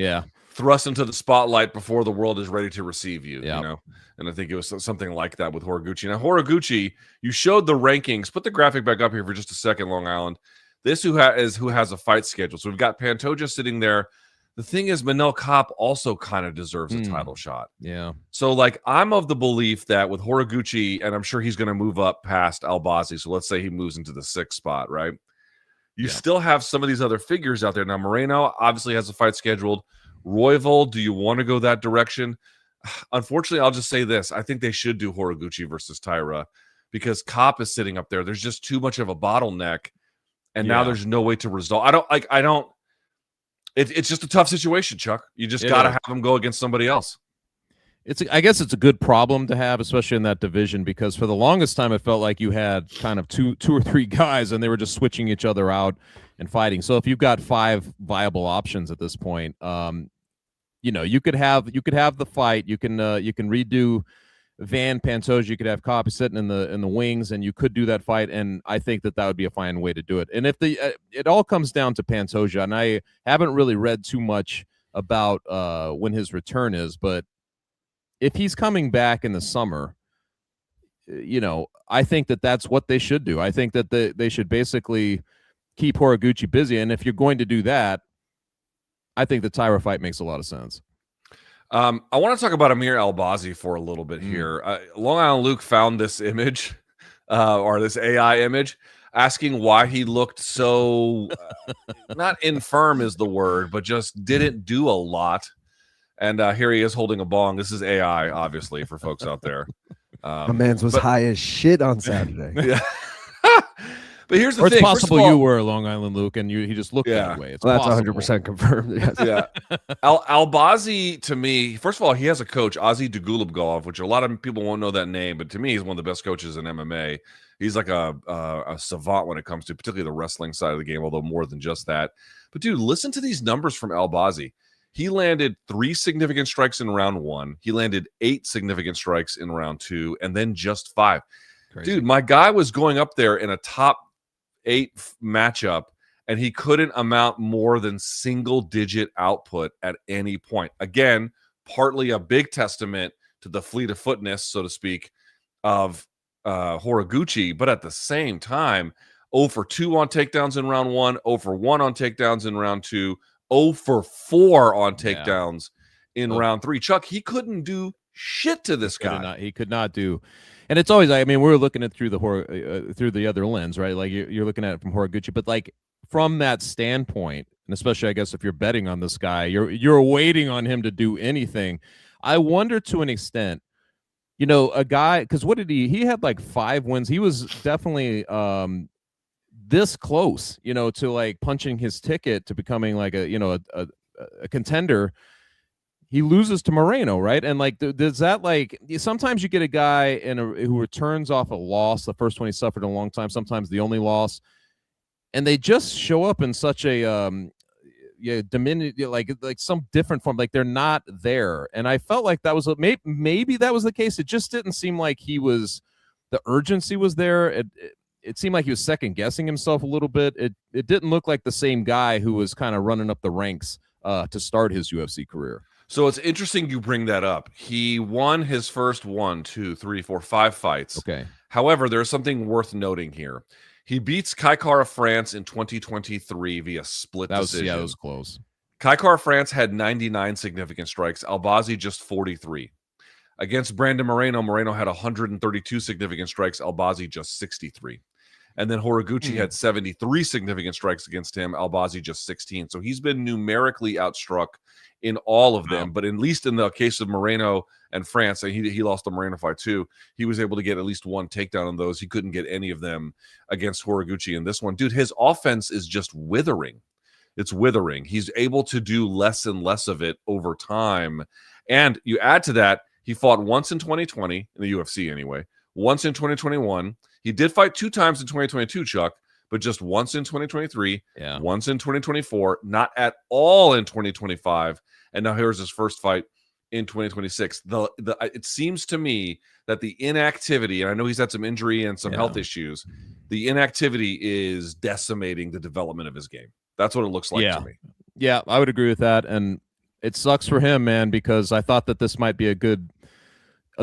thrust into the spotlight before the world is ready to receive you, And I think it was something like that with Horiguchi. Now, Horiguchi, you showed the rankings. Put the graphic back up here for just a second, Long Island. This who has a fight schedule. So we've got Pantoja sitting there. The thing is, Manel Kape also kind of deserves a title shot. Yeah. So, like, I'm of the belief that with Horiguchi, and I'm sure he's going to move up past Albazi. So let's say he moves into the 6th spot, right? You still have some of these other figures out there. Now, Moreno obviously has a fight scheduled. Royval, do you want to go that direction? Unfortunately, I'll just say this. I think they should do Horiguchi versus Taira because Kape is sitting up there. There's just too much of a bottleneck, and now there's no way to resolve. It's just a tough situation, Chuck. You just got to have him go against somebody else. I guess it's a good problem to have, especially in that division, because for the longest time it felt like you had kind of two or three guys and they were just switching each other out and fighting. So if you've got 5 viable options at this point, you could have the fight. You can redo Van Pantoja. You could have Kape sitting in the wings, and you could do that fight. And I think that would be a fine way to do it. And if it all comes down to Pantoja, and I haven't really read too much about when his return is, but if he's coming back in the summer, I think that's what they should do. I think that they should basically keep Horiguchi busy. And if you're going to do that, I think the Taira fight makes a lot of sense. I want to talk about Amir Albazi for a little bit here. Long Island Luke found this image, or this AI image, asking why he looked so, not infirm is the word, but just didn't do a lot. And here he is holding a bong. This is AI, obviously, for folks out there. My man's was high as shit on Saturday. Yeah. But here's the thing. It's possible you were Long Island Luke, and he just looked that way. That's 100% confirmed. Yes. Yeah. Albazi, to me, first of all, he has a coach, Ozzy Dugulubgov, which a lot of people won't know that name, but to me, he's one of the best coaches in MMA. He's like a savant when it comes to particularly the wrestling side of the game, although more than just that. But dude, listen to these numbers from Albazi. He landed 3 significant strikes in round 1. He landed 8 significant strikes in round 2, and then just 5. Crazy. Dude, my guy was going up there in a top 8 matchup, and he couldn't amount more than single-digit output at any point. Again, partly a big testament to the fleet of footness, so to speak, of Horiguchi, but at the same time, 0 for 2 on takedowns in round 1, 0 for 1 on takedowns in round 2, 0 for 4 on takedowns in round 3. Chuck, he couldn't do shit to this guy. He could not do. And it's always, I mean, we're looking at through the other lens, right? Like you're looking at it from Horiguchi, but like from that standpoint, and especially I guess if you're betting on this guy, you're waiting on him to do anything. I wonder to an extent, a guy, because what did he had like 5 wins. He was definitely this close, to like punching his ticket to becoming like a contender. He loses to Moreno, right? And like, does that like sometimes you get a guy who returns off a loss, the first one he suffered in a long time, sometimes the only loss, and they just show up in such a like some different form, like they're not there. And I felt like that was maybe that was the case. It just didn't seem like the urgency was there. It seemed like he was second guessing himself a little bit. It didn't look like the same guy who was kind of running up the ranks to start his UFC career. So it's interesting you bring that up. He won his first 5 fights. Okay. However, there's something worth noting here. He beats Kai Kara France in 2023 via split decision. Yeah, that was close. Kai Kara France had 99 significant strikes. Albazi just 43. Against Brandon Moreno, Moreno had 132 significant strikes. Albazi just 63. And then Horiguchi had 73 significant strikes against him. Albazi just 16. So he's been numerically outstruck in all of them. But at least in the case of Moreno and France, and he lost the Moreno fight too, he was able to get at least one takedown on those. He couldn't get any of them against Horiguchi in this one. Dude, his offense is just withering. It's withering. He's able to do less and less of it over time. And you add to that, he fought once in 2020, in the UFC anyway, once in 2021. He did fight 2 times in 2022, Chuck, but just once in 2023, once in 2024, not at all in 2025. And now here's his first fight in 2026. It seems to me that the inactivity, and I know he's had some injury and some health issues, the inactivity is decimating the development of his game. That's what it looks like to me. Yeah, I would agree with that. And it sucks for him, man, because I thought that this might be a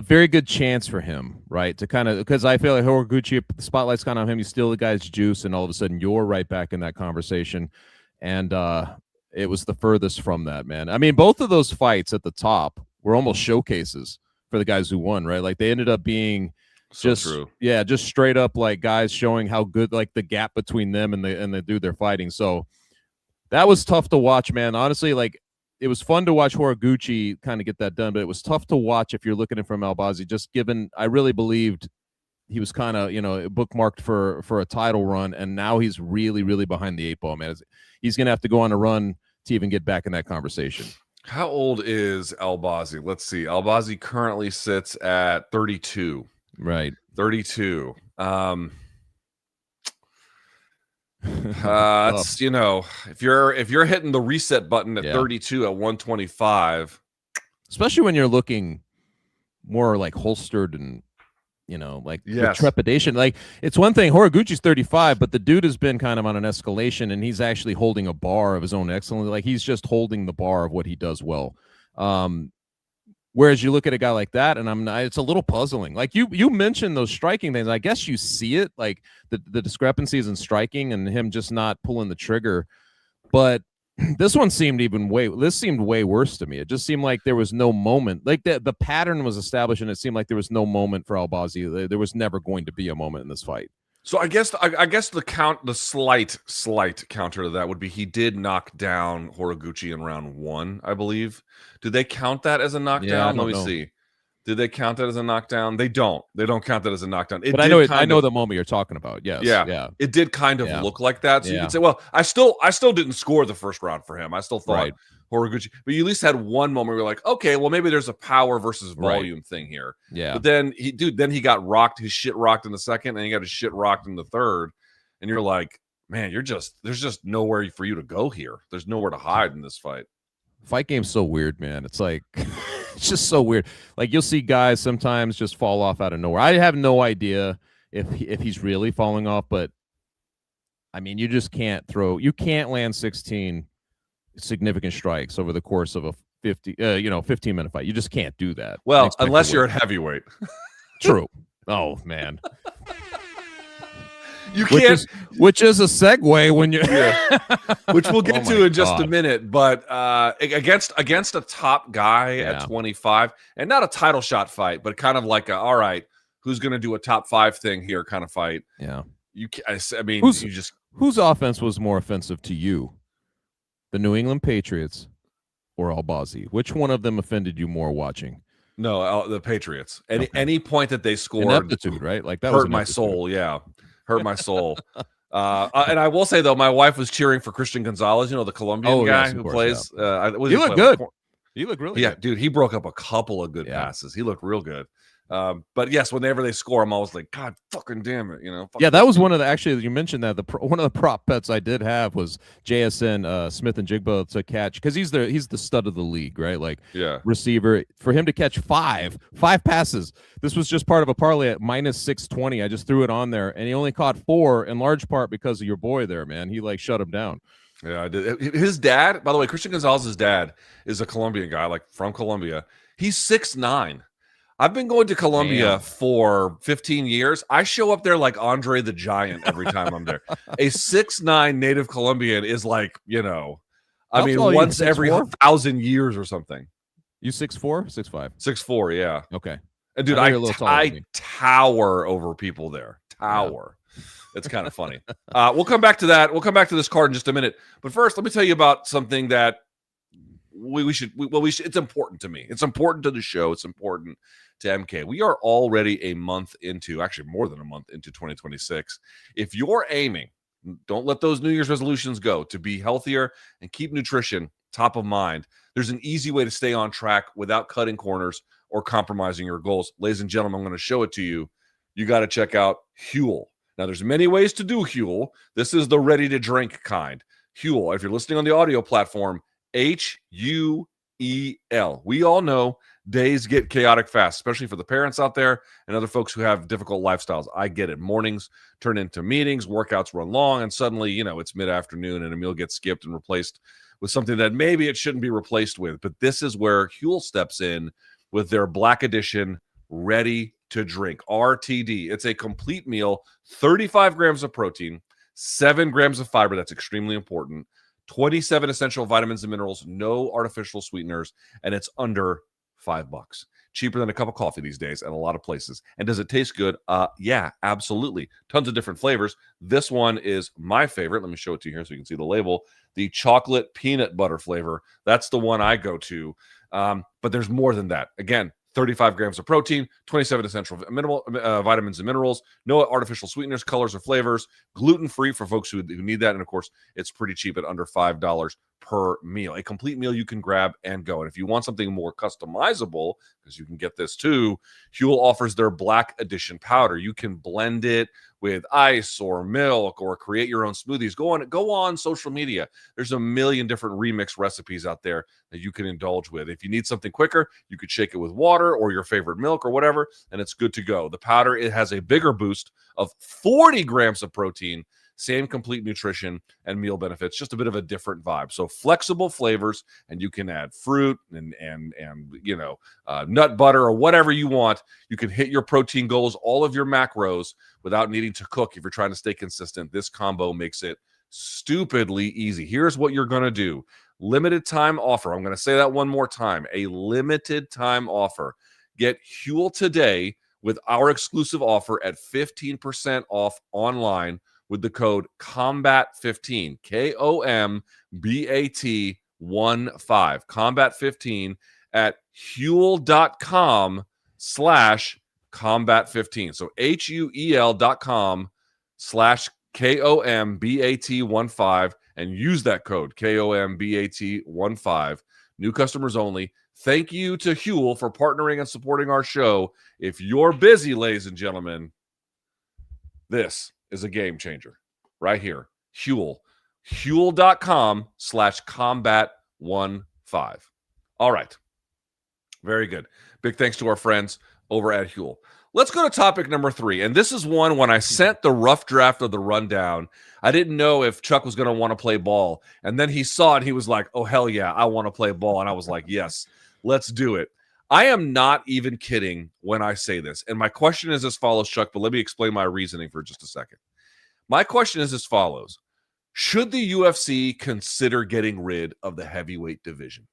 very good chance for him, right? To kind of, because I feel like Horiguchi, the spotlight's kind of on him. You steal the guy's juice, and all of a sudden you're right back in that conversation. And it was the furthest from that, man. I mean, both of those fights at the top were almost showcases for the guys who won, right? Like they ended up being just straight up like guys showing how good, like the gap between them and the dude they're fighting. So that was tough to watch, man. Honestly, like it was fun to watch Horiguchi kind of get that done, but it was tough to watch if you're looking at from Albazi, just given I really believed he was kind of, bookmarked for a title run, and now he's really, really behind the 8 ball, man. He's going to have to go on a run to even get back in that conversation. How old is Albazi? Let's see. Albazi currently sits at 32. Right. 32. It's if you're hitting the reset button at 32 at 125, especially when you're looking more like holstered and with trepidation. Like it's one thing, Horiguchi's 35, but the dude has been kind of on an escalation, and he's actually holding a bar of his own excellence. Like he's just holding the bar of what he does well. Whereas you look at a guy like that, and it's a little puzzling. Like you mentioned those striking things. I guess you see it, like the discrepancies in striking and him just not pulling the trigger. But this one seemed way worse to me. It just seemed like there was no moment. Like the pattern was established, and it seemed like there was no moment for Albazi. There was never going to be a moment in this fight. So I guess the slight counter to that would be he did knock down Horiguchi in round 1, I believe. Do they count that as a knockdown? Let me see. Did they count that as a knockdown? They don't. They don't count that as a knockdown. But I know the moment you're talking about. Yes. Yeah. It did kind of look like that. So you could say, well, I still didn't score the first round for him. I still thought Horiguchi, but you at least had one moment where you're like, okay, well, maybe there's a power versus volume thing here. Yeah. But then he got rocked, his shit rocked in the second, and he got his shit rocked in the third. And you're like, man, there's just nowhere for you to go here. There's nowhere to hide in this fight. Fight game's so weird, man. It's like it's just so weird. Like you'll see guys sometimes just fall off out of nowhere. I have no idea if he's really falling off, but I mean, you just can't land 16 significant strikes over the course of a 15-minute fight. You just can't do that. Well, unless you're at heavyweight. True. Oh man. You can't, which is a segue when you're which we'll get to in just a minute. But against a top guy at 25, and not a title shot fight, but kind of like all right, who's going to do a top 5 thing here kind of fight. Yeah, whose offense was more offensive to you, the New England Patriots or Albazi? Which one of them offended you more watching? No, the Patriots. Any point that they scored, ineptitude, right? Like that hurt my soul. Yeah. Hurt my soul. And I will say, though, my wife was cheering for Christian Gonzalez, the Colombian guy who plays. Yeah. He looked good. He looked really good. Yeah, dude, he broke up a couple of good passes. He looked real good. But yes, whenever they score, I'm always like, God fucking damn it, that was one of the, actually, you mentioned that one of the prop bets I did have was JSN Smith and Jigba to catch, because he's the stud of the league, right? Like receiver, for him to catch five passes. This was just part of a parlay at -620. I just threw it on there, and he only caught 4, in large part because of your boy there, man. He shut him down. Yeah, I did. His dad, by the way, Christian Gonzalez's dad is a Colombian guy, like from Colombia. He's 6'9". I've been going to Colombia for 15 years. I show up there like Andre the Giant every time I'm there. A 6'9" native Colombian is like, I mean, once every 1,000 years or something. You 6'4", 6'5"? 6'4", yeah. Okay. And dude, I tower over people there. Tower. Yeah. It's kind of funny. We'll come back to that. We'll come back to this card in just a minute. But first, let me tell you about something that we should. It's important to me. It's important to the show. It's important to MK. We are already a month into, actually more than a month into 2026. If you're aiming, don't let those New Year's resolutions go, to be healthier and keep nutrition top of mind, there's an easy way to stay on track without cutting corners or compromising your goals. Ladies and gentlemen, I'm going to show it to you. You got to check out Huel. Now, there's many ways to do Huel. This is the ready-to-drink kind. Huel, if you're listening on the audio platform, Huel. We all know days get chaotic fast, especially for the parents out there and other folks who have difficult lifestyles. I get it. Mornings turn into meetings, workouts run long, and suddenly, it's mid-afternoon and a meal gets skipped and replaced with something that maybe it shouldn't be replaced with. But this is where Huel steps in with their Black Edition ready to drink, RTD. It's a complete meal, 35 grams of protein, 7 grams of fiber. That's extremely important. 27 essential vitamins and minerals, no artificial sweeteners, and it's under $5. Cheaper than a cup of coffee these days at a lot of places. And does it taste good? Yeah, absolutely. Tons of different flavors. This one is my favorite. Let me show it to you here so you can see the label. The chocolate peanut butter flavor. That's the one I go to. But there's more than that. Again, 35 grams of protein, 27 essential vitamins and minerals, no artificial sweeteners, colors, or flavors, gluten-free for folks who need that. And, of course, it's pretty cheap at under $5 per meal. A complete meal you can grab and go. And if you want something more customizable, because you can get this too, Huel offers their Black Edition powder. You can blend it with ice or milk or create your own smoothies. Go on social media. There's a million different remix recipes out there that you can indulge with. If you need something quicker, you could shake it with water or your favorite milk or whatever, and it's good to go. The powder, it has a bigger boost of 40 grams of protein, same complete nutrition and meal benefits, just a bit of a different vibe. So flexible flavors, and you can add fruit and nut butter or whatever you want. You can hit your protein goals, all of your macros, without needing to cook. If you're trying to stay consistent, this combo makes it stupidly easy. Here's what you're going to do. Limited time offer. I'm going to say that one more time. A limited time offer. Get Huel today with our exclusive offer at 15% off online with the code COMBAT15, KOMBAT15, COMBAT15 at Huel.com/COMBAT15. So HUEL.com/KOMBAT15 and use that code KOMBAT15. New customers only. Thank you to Huel for partnering and supporting our show. If you're busy, ladies and gentlemen, this is a game changer right here. Huel. Huel.com/combat15. All right. Very good. Big thanks to our friends over at Huel. Let's go to topic number 3. And this is one, when I sent the rough draft of the rundown, I didn't know if Chuck was going to want to play ball. And then he saw it. He was like, oh, hell yeah, I want to play ball. And I was like, yes, let's do it. I am not even kidding when I say this. And my question is as follows, Chuck, but let me explain my reasoning for just a second. My question is as follows. Should the UFC consider getting rid of the heavyweight division?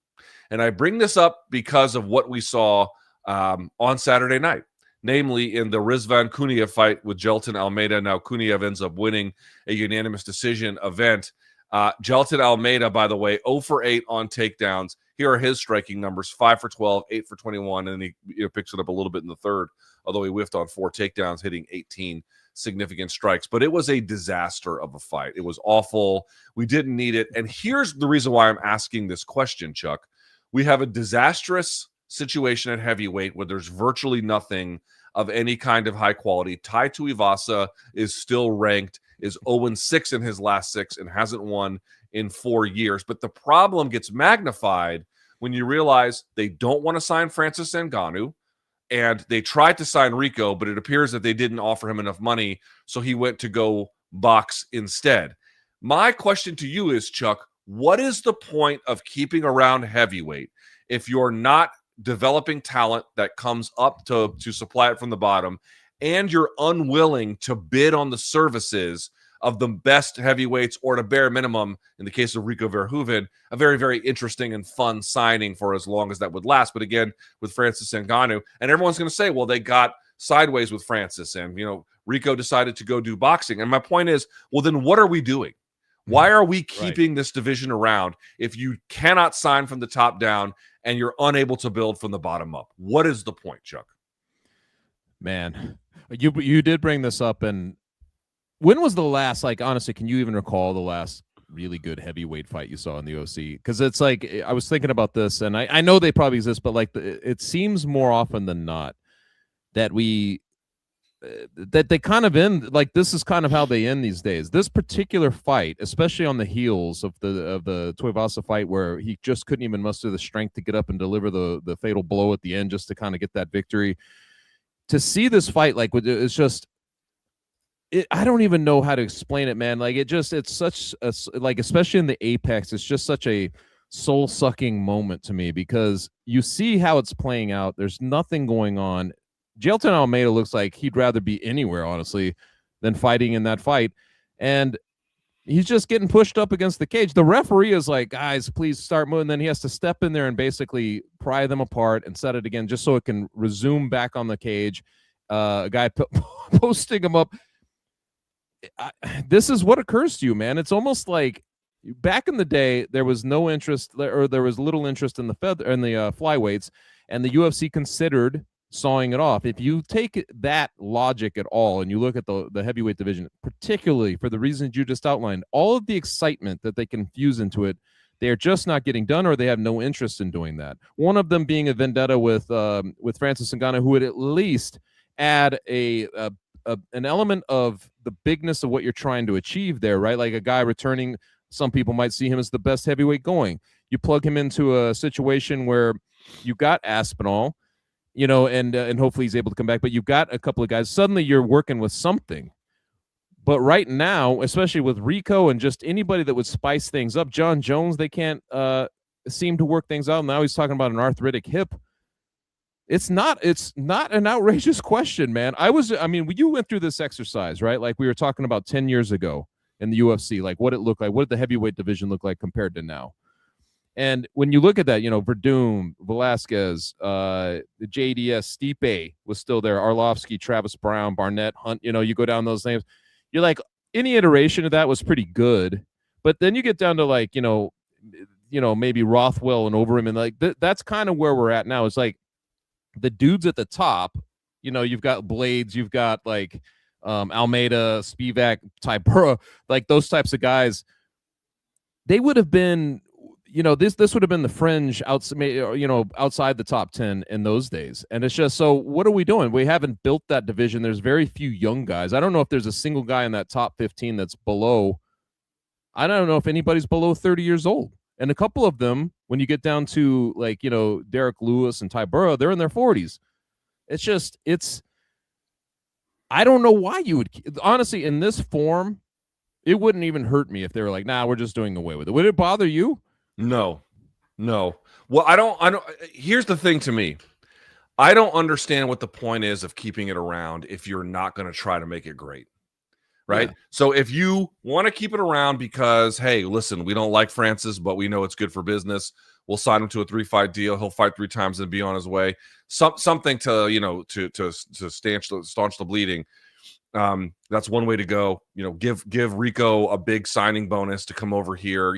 And I bring this up because of what we saw on Saturday night, namely in the Rizvan Kuniev fight with Jelton Almeida. Now, Kuniev ends up winning a unanimous decision event. Jelton Almeida, by the way, 0 for 8 on takedowns. Here are his striking numbers: 5 for 12, 8 for 21, and he picks it up a little bit in the third, although he whiffed on 4 takedowns, hitting 18 significant strikes. But it was a disaster of a fight. It was awful. We didn't need it. And here's the reason why I'm asking this question, Chuck. We have a disastrous situation at heavyweight where there's virtually nothing of any kind of high quality. Tai Tuivasa is still ranked, is 0-6 in his last 6 and hasn't won in 4 years. But the problem gets magnified when you realize they don't want to sign Francis Ngannou, and they tried to sign Rico, but it appears that they didn't offer him enough money, so he went to go box instead. My question to you is, Chuck, what is the point of keeping around heavyweight if you're not developing talent that comes up to supply it from the bottom, and you're unwilling to bid on the services of the best heavyweights, or to bare minimum, in the case of Rico Verhoeven, a very, very interesting and fun signing for as long as that would last. But again, with Francis Ngannou, and everyone's going to say, well, they got sideways with Francis, and Rico decided to go do boxing. And my point is, well, then what are we doing? Why are we keeping this division around if you cannot sign from the top down and you're unable to build from the bottom up? What is the point, Chuck? Man, you did bring this up, and when was the last, like, honestly, can you even recall the last really good heavyweight fight you saw in the UFC? Because it's like, I was thinking about this, and I know they probably exist, but like it seems more often than not that that they kind of end, like, this is kind of how they end these days. This particular fight, especially on the heels of the Tuivasa fight, where he just couldn't even muster the strength to get up and deliver the fatal blow at the end just to kind of get that victory. To see this fight, like, it's just, I don't even know how to explain it, man. Like, it's such a, like, especially in the apex, it's just such a soul-sucking moment to me, because you see how it's playing out. There's nothing going on. Jailton Almeida looks like he'd rather be anywhere, honestly, than fighting in that fight. And he's just getting pushed up against the cage. The referee is like, guys, please start moving. Then he has to step in there and basically pry them apart and set it again just so it can resume back on the cage. A guy posting him up. This is what occurs to you, man. It's almost like back in the day, there was no interest, or there was little interest in the flyweights, and the UFC considered sawing it off. If you take that logic at all and you look at the heavyweight division, particularly for the reasons you just outlined, all of the excitement that they can fuse into it, they are just not getting done, or they have no interest in doing that. One of them being a vendetta with Francis Ngannou, who would at least add an element of the bigness of what you're trying to achieve there, right? Like a guy returning, some people might see him as the best heavyweight going. You plug him into a situation where you got Aspinall, and hopefully he's able to come back, but you've got a couple of guys. Suddenly you're working with something. But right now, especially with Rico and just anybody that would spice things up, John Jones, they can't seem to work things out. Now he's talking about an arthritic hip. It's not an outrageous question, man. You went through this exercise, right? Like we were talking about 10 years ago in the UFC, like what it looked like, what did the heavyweight division look like compared to now? And when you look at that, Verdum, Velasquez, the JDS, Stipe was still there, Arlovsky, Travis Brown, Barnett, Hunt, you go down those names. You're like, any iteration of that was pretty good. But then you get down to like, maybe Rothwell and Overeem, and like that's kind of where we're at now. It's like the dudes at the top, you've got Blades, you've got like Almeida, Spivak, Tybura, like those types of guys. They would have been, this would have been the fringe outside the top 10 in those days. And it's just, so what are we doing? We haven't built that division. There's very few young guys. I don't know if there's a single guy in that top 15 that's below. I don't know if anybody's below 30 years old. And a couple of them, when you get down to like, Derek Lewis and Tybura, they're in their 40s. It's just, I don't know why you would, honestly, in this form, it wouldn't even hurt me if they were like, nah, we're just doing away with it. Would it bother you? No. Well, I don't. Here's the thing to me. I don't understand what the point is of keeping it around if you're not going to try to make it great. Right. Yeah. So if you want to keep it around because, hey, listen, we don't like Francis, but we know it's good for business. We'll sign him to a 3-fight deal. He'll fight 3 times and be on his way. Something to, to staunch the bleeding. That's one way to go. Give Rico a big signing bonus to come over here.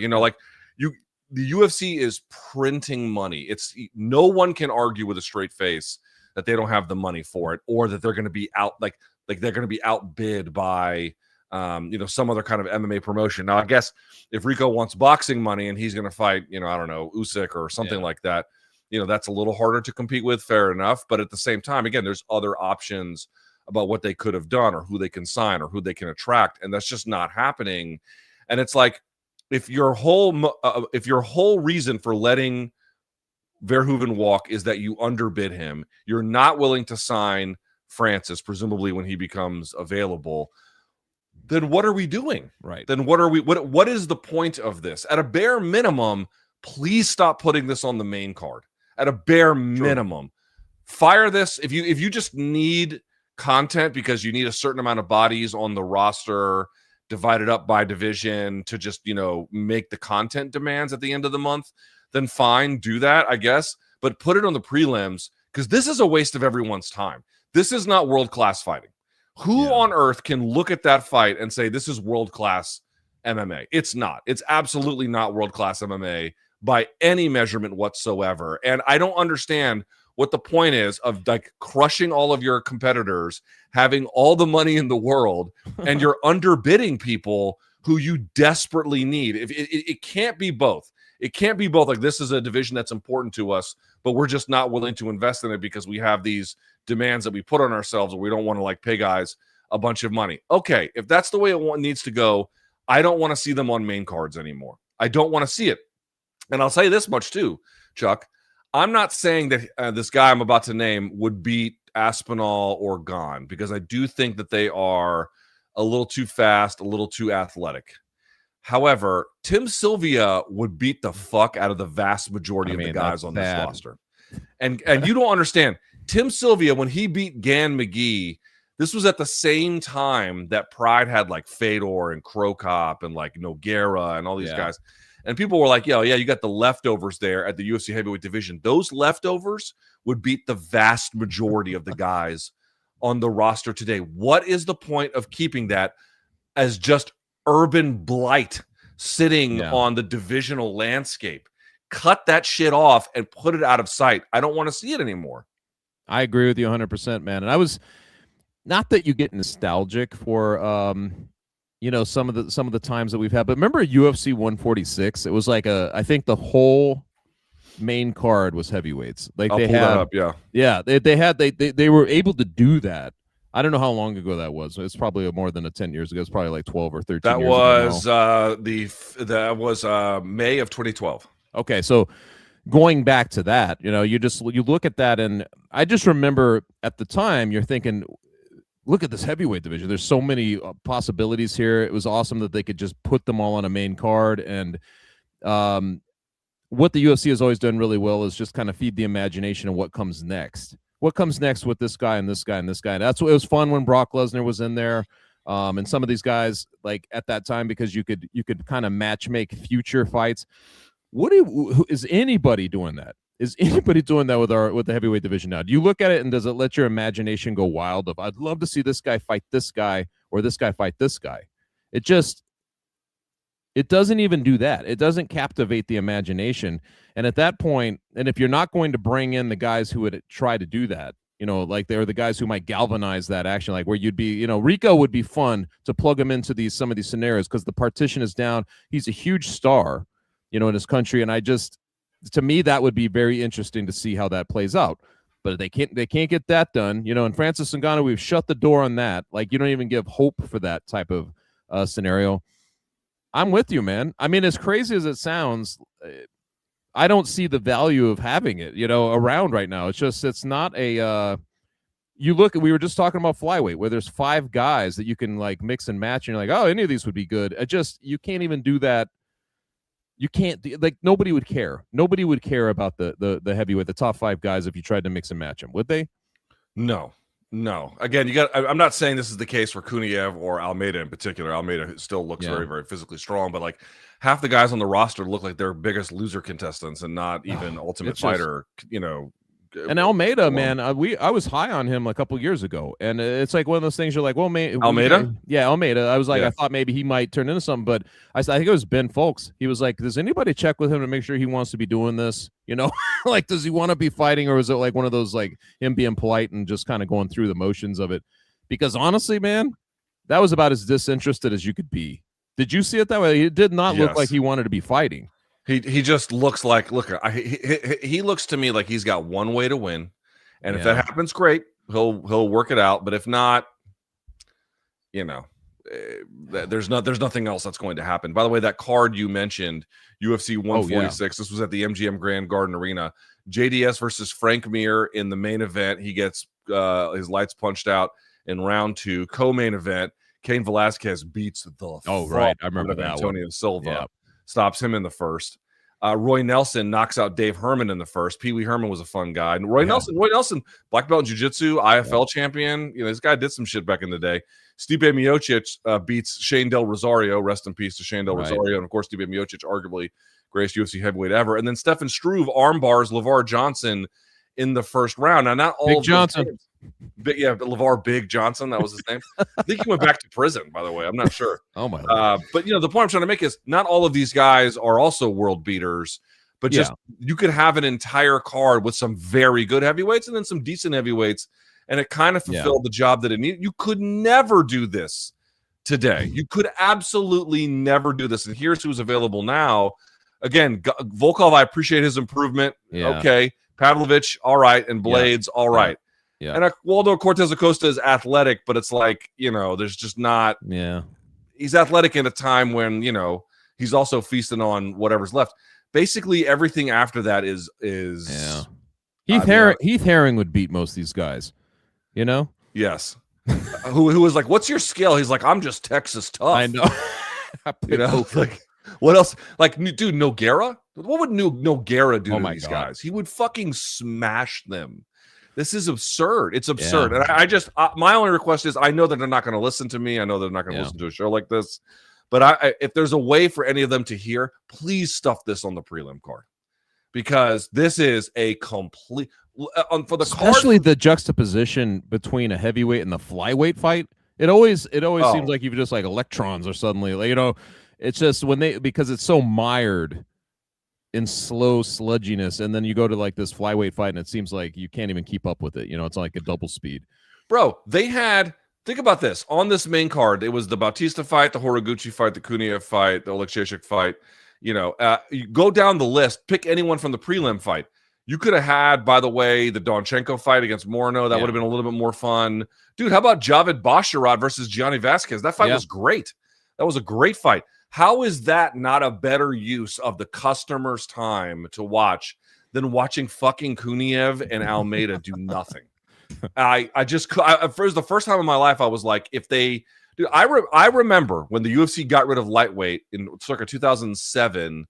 The UFC is printing money. It's no one can argue with a straight face that they don't have the money for it, or that they're going to be out like they're going to be outbid by some other kind of MMA promotion. Now, I guess if Rico wants boxing money and he's going to fight, I don't know, Usyk or something like that, that's a little harder to compete with. Fair enough, but at the same time, again, there's other options about what they could have done or who they can sign or who they can attract, and that's just not happening. And it's like, if your whole reason for letting Verhoeven walk is that you underbid him, you're not willing to sign Francis, presumably when he becomes available, then what are we doing? Right. Then what is the point of this? At a bare minimum, please stop putting this on the main card. At a bare minimum, fire this. If you just need content because you need a certain amount of bodies on the roster divided up by division to just, make the content demands at the end of the month, then fine, do that, I guess. But put it on the prelims, because this is a waste of everyone's time. This is not world-class fighting. Who on earth can look at that fight and say this is world-class MMA? It's not. It's absolutely not world-class MMA by any measurement whatsoever. And I don't understand what the point is of like crushing all of your competitors, having all the money in the world, and you're underbidding people who you desperately need. It can't be both. It can't be both. Like, this is a division that's important to us, but we're just not willing to invest in it because we have these demands that we put on ourselves, and we don't want to like pay guys a bunch of money. Okay, if that's the way it needs to go, I don't want to see them on main cards anymore. I don't want to see it. And I'll say this much too, Chuck. I'm not saying that this guy I'm about to name would beat Aspinall or Gane, because I do think that they are a little too fast, a little too athletic. However, Tim Sylvia would beat the fuck out of the vast majority of the guys on this roster. And you don't understand. Tim Sylvia, when he beat Gan McGee, this was at the same time that Pride had like Fedor and Krokop and like Nogueira and all these guys. And people were like, yeah, you got the leftovers there at the UFC heavyweight division. Those leftovers would beat the vast majority of the guys on the roster today. What is the point of keeping that as just urban blight sitting on the divisional landscape? Cut that shit off and put it out of sight. I don't want to see it anymore. I agree with you 100%, man. And I was, not that you get nostalgic for some of the times that we've had, but remember UFC 146? It was like I think the whole main card was heavyweights. Like I'll pull that up, they were able to do that. I don't know how long ago that was. It's probably more than 10 years ago. It's probably like 12 or 13 that years was, ago. That was May of 2012. Okay, so going back to that, you look at that, and I just remember at the time you're thinking, look at this heavyweight division. There's so many possibilities here. It was awesome that they could just put them all on a main card. And what the UFC has always done really well is just kind of feed the imagination of what comes next. What comes next with this guy and this guy and this guy. That's what it was fun when Brock Lesnar was in there. And some of these guys, like at that time, because you could kind of match make future fights. Is anybody doing that? Is anybody doing that with the heavyweight division now? Do you look at it and does it let your imagination go wild of, I'd love to see this guy fight this guy or this guy fight this guy? It doesn't even do that. It doesn't captivate the imagination. And at that point, and if you're not going to bring in the guys who would try to do that, like they're the guys who might galvanize that action, like where you'd be, Rico would be fun to plug him into some of these scenarios because the partition is down. He's a huge star, in his country. And to me, that would be very interesting to see how that plays out. But they can't get that done. And Francis Ngannou, we've shut the door on that. Like, you don't even give hope for that type of scenario. I'm with you, man. I mean, as crazy as it sounds, I don't see the value of having it, around right now. It's not a we were just talking about flyweight, where there's 5 guys that you can like mix and match, and you're like, oh, any of these would be good. You can't even do that. You can't, like, nobody would care. Nobody would care about the heavyweight, the top 5 guys, if you tried to mix and match them, would they? No. Again, I'm not saying this is the case for Kuniev or Almeida in particular. Almeida still looks very, very physically strong, but like half the guys on the roster look like their biggest loser contestants and not even Ultimate Fighter, And Almeida, man, I was high on him a couple years ago, and it's like one of those things you're like, well, Almeida? Yeah, Almeida. I was like, I thought maybe he might turn into something, but I think it was Ben Folks. He was like, does anybody check with him to make sure he wants to be doing this? Like, does he want to be fighting, or is it like one of those, like, him being polite and just kind of going through the motions of it? Because honestly, man, that was about as disinterested as you could be. Did you see it that way? It did not look like he wanted to be fighting. He just looks like, he looks to me like he's got one way to win, and if that happens, great, he'll work it out. But if not, there's nothing else that's going to happen. By the way, that card you mentioned, UFC 146, this was at the MGM Grand Garden Arena. JDS versus Frank Mir in the main event. He gets his lights punched out in round 2. Co-main event, Cain Velasquez beats the right, I remember out of that Antonio Silva, Yeah. stops him in the first. Roy Nelson knocks out Dave Herman in the first. Pee Wee Herman was a fun guy. And Roy Nelson, black belt in jiu-jitsu, IFL champion. You know, this guy did some shit back in the day. Stipe Miocic beats Shane Del Rosario. Rest in peace to Shane Del Rosario. And of course, Stipe Miocic, arguably greatest UFC heavyweight ever. And then Stefan Struve armbars LeVar Johnson in the first round. Now, not all Big of Johnson. Games, LeVar Big Johnson, that was his name. I think he went back to prison, by the way. I'm not sure. Oh my Lord. But the point I'm trying to make is not all of these guys are also world beaters, but just you could have an entire card with some very good heavyweights and then some decent heavyweights, and it kind of fulfilled the job that it needed. You could never do this today. You could absolutely never do this. And here's who's available now. Again, Volkov, I appreciate his improvement. Yeah. Okay. Pavlovich, all right. And Blades, all right. Yeah. And Waldo Cortez Acosta is athletic, but it's like, there's just not. Yeah. He's athletic in a time when, he's also feasting on whatever's left. Basically, everything after that is Heath Herring would beat most of these guys, Yes. who was like, what's your skill? He's like, I'm just Texas tough. I know. Like, what else? Like, dude, Nogueira? What would Nogueira do to these guys? He would fucking smash them. This is absurd. It's absurd. Yeah. And my only request is, I know that they're not going to listen to me. I know they're not going to listen to a show like this. But if there's a way for any of them to hear, please stuff this on the prelim card. Because this is a complete... for the especially the juxtaposition between a heavyweight and the flyweight fight. It always seems like you've just like electrons are suddenly, like, it's just because it's so mired in slow sludginess, and then you go to like this flyweight fight and it seems like you can't even keep up with it. It's like a double speed. Bro, think about this. On this main card, it was the Bautista fight, the Horiguchi fight, the Kuniev fight, the Oleksiejczuk fight. You go down the list, pick anyone from the prelim fight. You could have had, by the way, the Donchenko fight against Moreno. That would have been a little bit more fun. Dude, how about Javid Basharat versus Gianni Vasquez? That fight was great. That was a great fight. How is that not a better use of the customer's time to watch than watching fucking Kuniev and Almeida do nothing? For the first time in my life, I was like, I remember when the UFC got rid of lightweight in circa 2007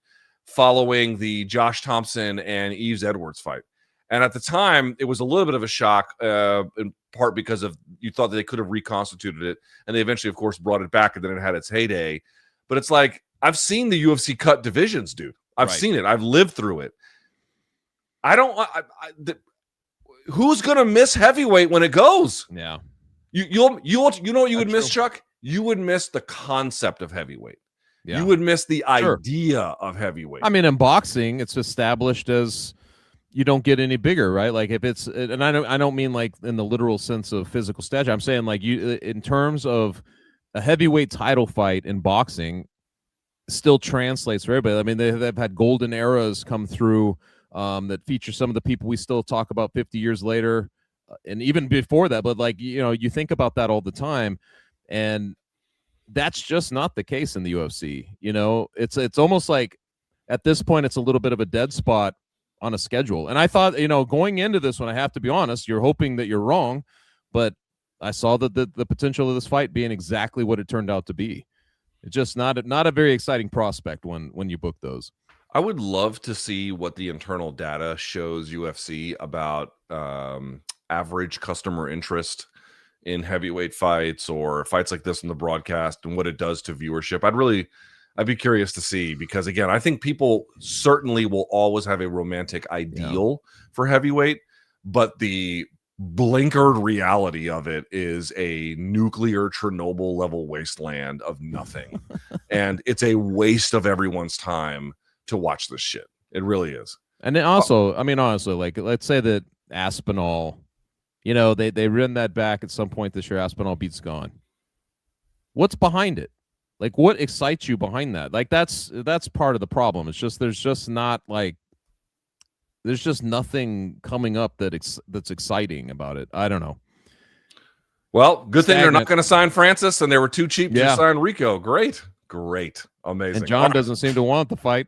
following the Josh Thompson and Yves Edwards fight. And at the time, it was a little bit of a shock, in part because you thought that they could have reconstituted it. And they eventually, of course, brought it back, and then it had its heyday. But it's like, I've seen the UFC cut divisions, dude. I've seen it. I've lived through it. Who's going to miss heavyweight when it goes? Yeah. You know what you would miss, Chuck? You would miss the concept of heavyweight. Yeah. You would miss the idea of heavyweight. I mean, in boxing, it's established as you don't get any bigger, right? Like if it's, and I don't mean like in the literal sense of physical stature. I'm saying like in terms of a heavyweight title fight in boxing still translates for everybody. I mean, they've had golden eras come through that feature some of the people we still talk about 50 years later. And even before that, but like, you think about that all the time, and that's just not the case in the UFC. It's almost like at this point, it's a little bit of a dead spot on a schedule. And I thought, going into this one, I have to be honest, you're hoping that you're wrong, but I saw that the potential of this fight being exactly what it turned out to be. It's just not a very exciting prospect when you book those. I would love to see what the internal data shows UFC about average customer interest in heavyweight fights or fights like this in the broadcast and what it does to viewership. I'd be curious to see, because again, I think people certainly will always have a romantic ideal for heavyweight, but the blinkered reality of it is a nuclear Chernobyl level wasteland of nothing. And it's a waste of everyone's time to watch this shit. It really is. And then also, I mean, honestly, like let's say that Aspinall, they run that back at some point this year. Aspinall beats Gone. What's behind it? Like, what excites you behind that? Like, that's part of the problem. It's just there's just nothing coming up that's exciting about it. I don't know. Well, good thing they're not going to sign Francis, and they were too cheap to sign Rico. Great, amazing. And John doesn't seem to want the fight,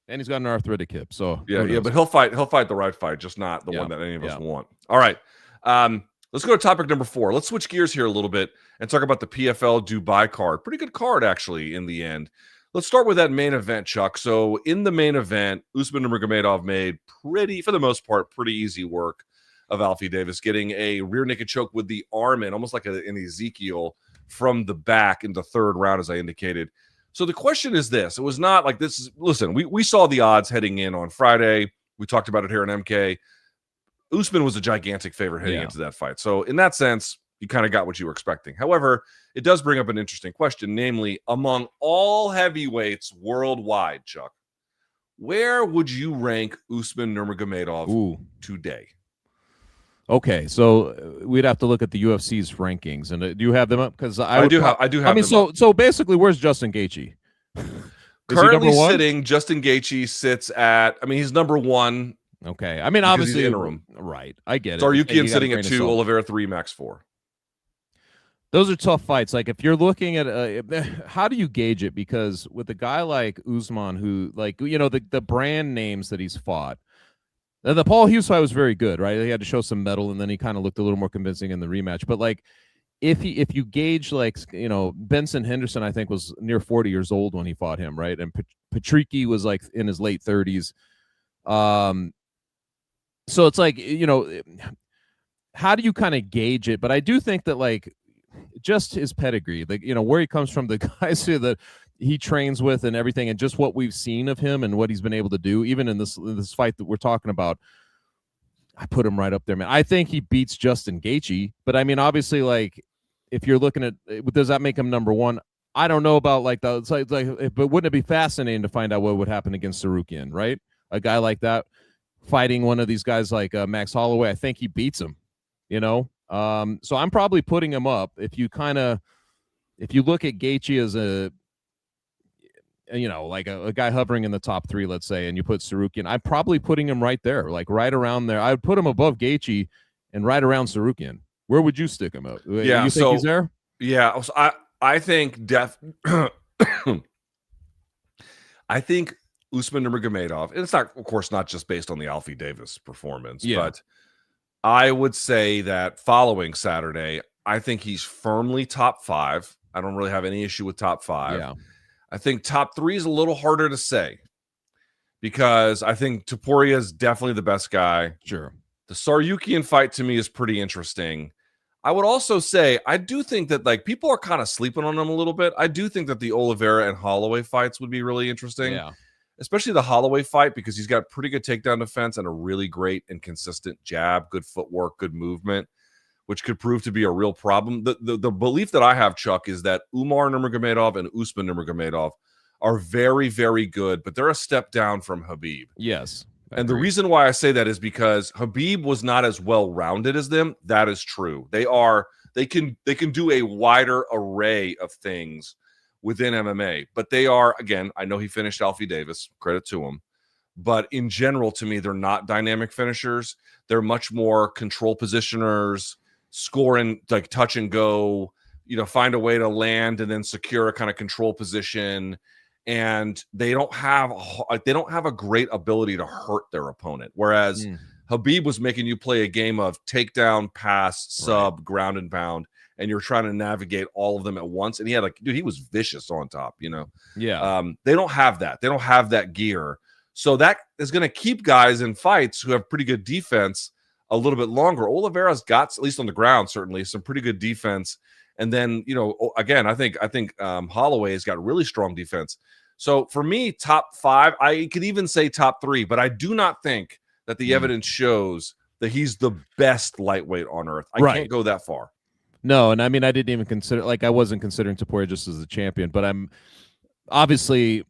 and he's got an arthritic hip. So yeah, but he'll fight the right fight, just not the one that any of us want. All right. Let's go to topic number 4. Let's switch gears here a little bit and talk about the PFL Dubai card. Pretty good card, actually, in the end. Let's start with that main event, Chuck. So in the main event, Usman Nurmagomedov made for the most part, pretty easy work of Alfie Davis, getting a rear naked choke with the arm in, almost like an Ezekiel from the back in the third round, as I indicated. So the question is this. It was not like this. Listen, we saw the odds heading in on Friday. We talked about it here in MK. Usman was a gigantic favorite heading into that fight. So in that sense, you kind of got what you were expecting. However, it does bring up an interesting question, namely, among all heavyweights worldwide, Chuck, where would you rank Usman Nurmagomedov today? Okay, so we'd have to look at the UFC's rankings, and do you have them up? Because I do have. I mean, so basically, where's Justin Gaethje? Currently sitting, Justin Gaethje sits at. I mean, he's number 1. Okay, I mean, obviously, interim. Right? I get it. Tsarukyan sitting at 2, Oliveira 3, Max 4. Those are tough fights. Like, if you're looking at how do you gauge it? Because with a guy like Usman, who, like, you know, the brand names that he's fought. The Paul Hughes fight was very good, right? He had to show some mettle, and then he kind of looked a little more convincing in the rematch. But like, if you gauge, like, you know, Benson Henderson, I think was near 40 years old when he fought him, right? And Patricky was like in his late 30s. So it's like, you know, how do you kind of gauge it? But I do think that, like, just his pedigree, like, you know, where he comes from, the guys here that he trains with and everything, and just what we've seen of him and what he's been able to do, even in this fight that we're talking about, I put him right up there, man. I think he beats Justin Gaethje, but I mean, obviously, like, if you're looking at, does that make him number 1? I don't know about like the, it's like, but wouldn't it be fascinating to find out what would happen against Tsarukyan, right? A guy like that fighting one of these guys like Max Holloway, I think he beats him, you know? So I'm probably putting him up. If you look at Gaethje as a, you know, like a guy hovering in the top 3, let's say, and you put Tsarukyan, I'm probably putting him right there, like right around there. I would put him above Gaethje and right around Tsarukyan. Where would you stick him up? Yeah, you think he's there? Yeah, so I think I think Usman Nurmagomedov, and it's not, of course, not just based on the Alfie Davis performance, but I would say that following Saturday, I think he's firmly top 5. I don't really have any issue with top 5. Yeah. I think top 3 is a little harder to say because I think Topuria is definitely the best guy. Sure. The Tsarukyan fight to me is pretty interesting. I would also say I do think that, like, people are kind of sleeping on him a little bit. I do think that the Oliveira and Holloway fights would be really interesting. Yeah. Especially the Holloway fight, because he's got pretty good takedown defense and a really great and consistent jab, good footwork, good movement, which could prove to be a real problem. The belief that I have, Chuck, is that Umar Nurmagomedov and Usman Nurmagomedov are very, very good, but they're a step down from Khabib. Yes. And the reason why I say that is because Khabib was not as well-rounded as them. That is true. They can do a wider array of things within MMA, but they are, again, I know he finished Alfie Davis, credit to him, but in general, to me, they're not dynamic finishers. They're much more control positioners, scoring, like touch and go, you know, find a way to land and then secure a kind of control position. And they don't have a great ability to hurt their opponent. Whereas Khabib was making you play a game of takedown, pass, sub, ground and pound, and you're trying to navigate all of them at once. And he had, like, dude, he was vicious on top, you know? Yeah. They don't have that. They don't have that gear. So that is going to keep guys in fights who have pretty good defense a little bit longer. Oliveira's got, at least on the ground, certainly some pretty good defense. And then, you know, again, I think Holloway's got really strong defense. So for me, top 5, I could even say top 3, but I do not think that the evidence shows that he's the best lightweight on earth. I can't go that far. No, and I mean, I didn't even consider, like, I wasn't considering Topuria just as a champion, but I'm obviously,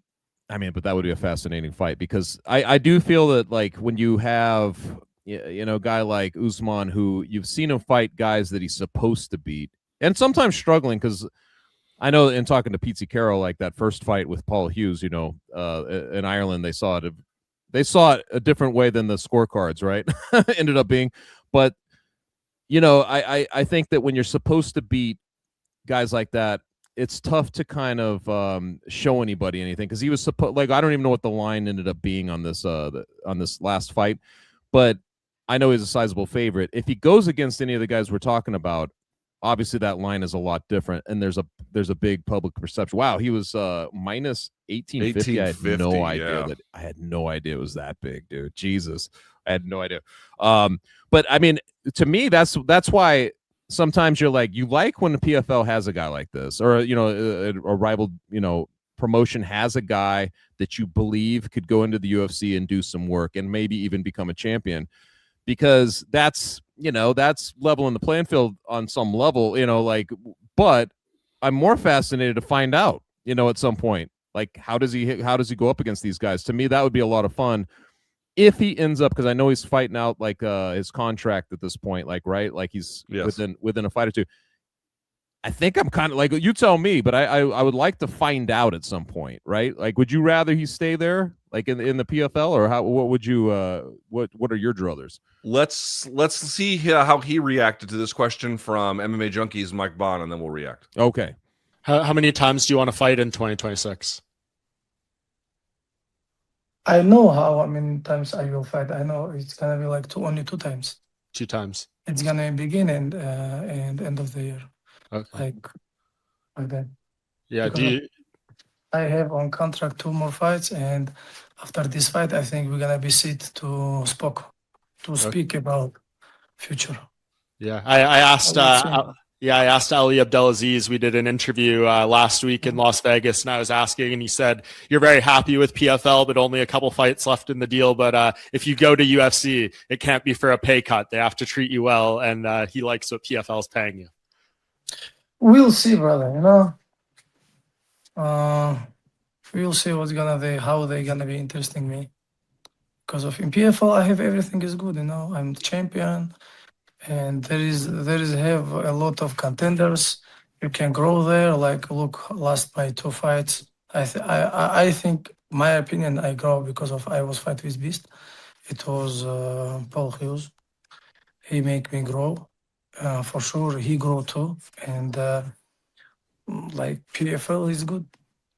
I mean, but that would be a fascinating fight because I do feel that, like, when you have, you know, a guy like Usman, who you've seen him fight guys that he's supposed to beat, and sometimes struggling, because I know in talking to Pete Carroll, like that first fight with Paul Hughes, you know, in Ireland, they saw it a different way than the scorecards, right? Ended up being, but you know, I think that when you're supposed to beat guys like that, it's tough to kind of show anybody anything, because he was supposed, like, I don't even know what the line ended up being on this last fight, but I know he's a sizable favorite. If he goes against any of the guys we're talking about, obviously that line is a lot different, and there's a big public perception. Wow, he was minus 1850. I had no idea that. I had no idea it was that big, dude. Jesus, I had no idea. But I mean, to me, that's why sometimes you like when the PFL has a guy like this, or a rival promotion has a guy that you believe could go into the UFC and do some work and maybe even become a champion, because that's leveling the playing field on some level, but I'm more fascinated to find out, at some point, like, how does he go up against these guys? To me, that would be a lot of fun if he ends up, because I know he's fighting out like his contract at this point, like, right? Like he's within a fight or two. I think I'm kind of like, you tell me, but I would like to find out at some point, right? Like, would you rather he stay there, like in the PFL, or what would you what are your druthers? Let's see how he reacted to this question from MMA Junkies Mike Bond, and then we'll react. Okay. How many times do you want to fight in 2026? I know how many times I will fight. I know it's gonna be like only 2 times. 2 times. It's gonna begin and end of the year. Okay. Like that. Yeah. Because I have on contract 2 more fights, and after this fight, I think we're gonna be sit to speak about future. Yeah, I asked. I asked Ali Abdelaziz. We did an interview last week in Las Vegas, and I was asking, and he said, "You're very happy with PFL, but only a couple fights left in the deal. But if you go to UFC, it can't be for a pay cut. They have to treat you well, and he likes what PFL is paying you." We'll see, brother. We'll see how they're gonna be interesting me. Because in PFL, I have everything is good. I'm champion. And there is have a lot of contenders. You can grow there. Like, look, last my 2 fights, I think, my opinion, I grow because of I was fight with Beast. It was Paul Hughes. He make me grow. For sure, he grow too. And like PFL is good.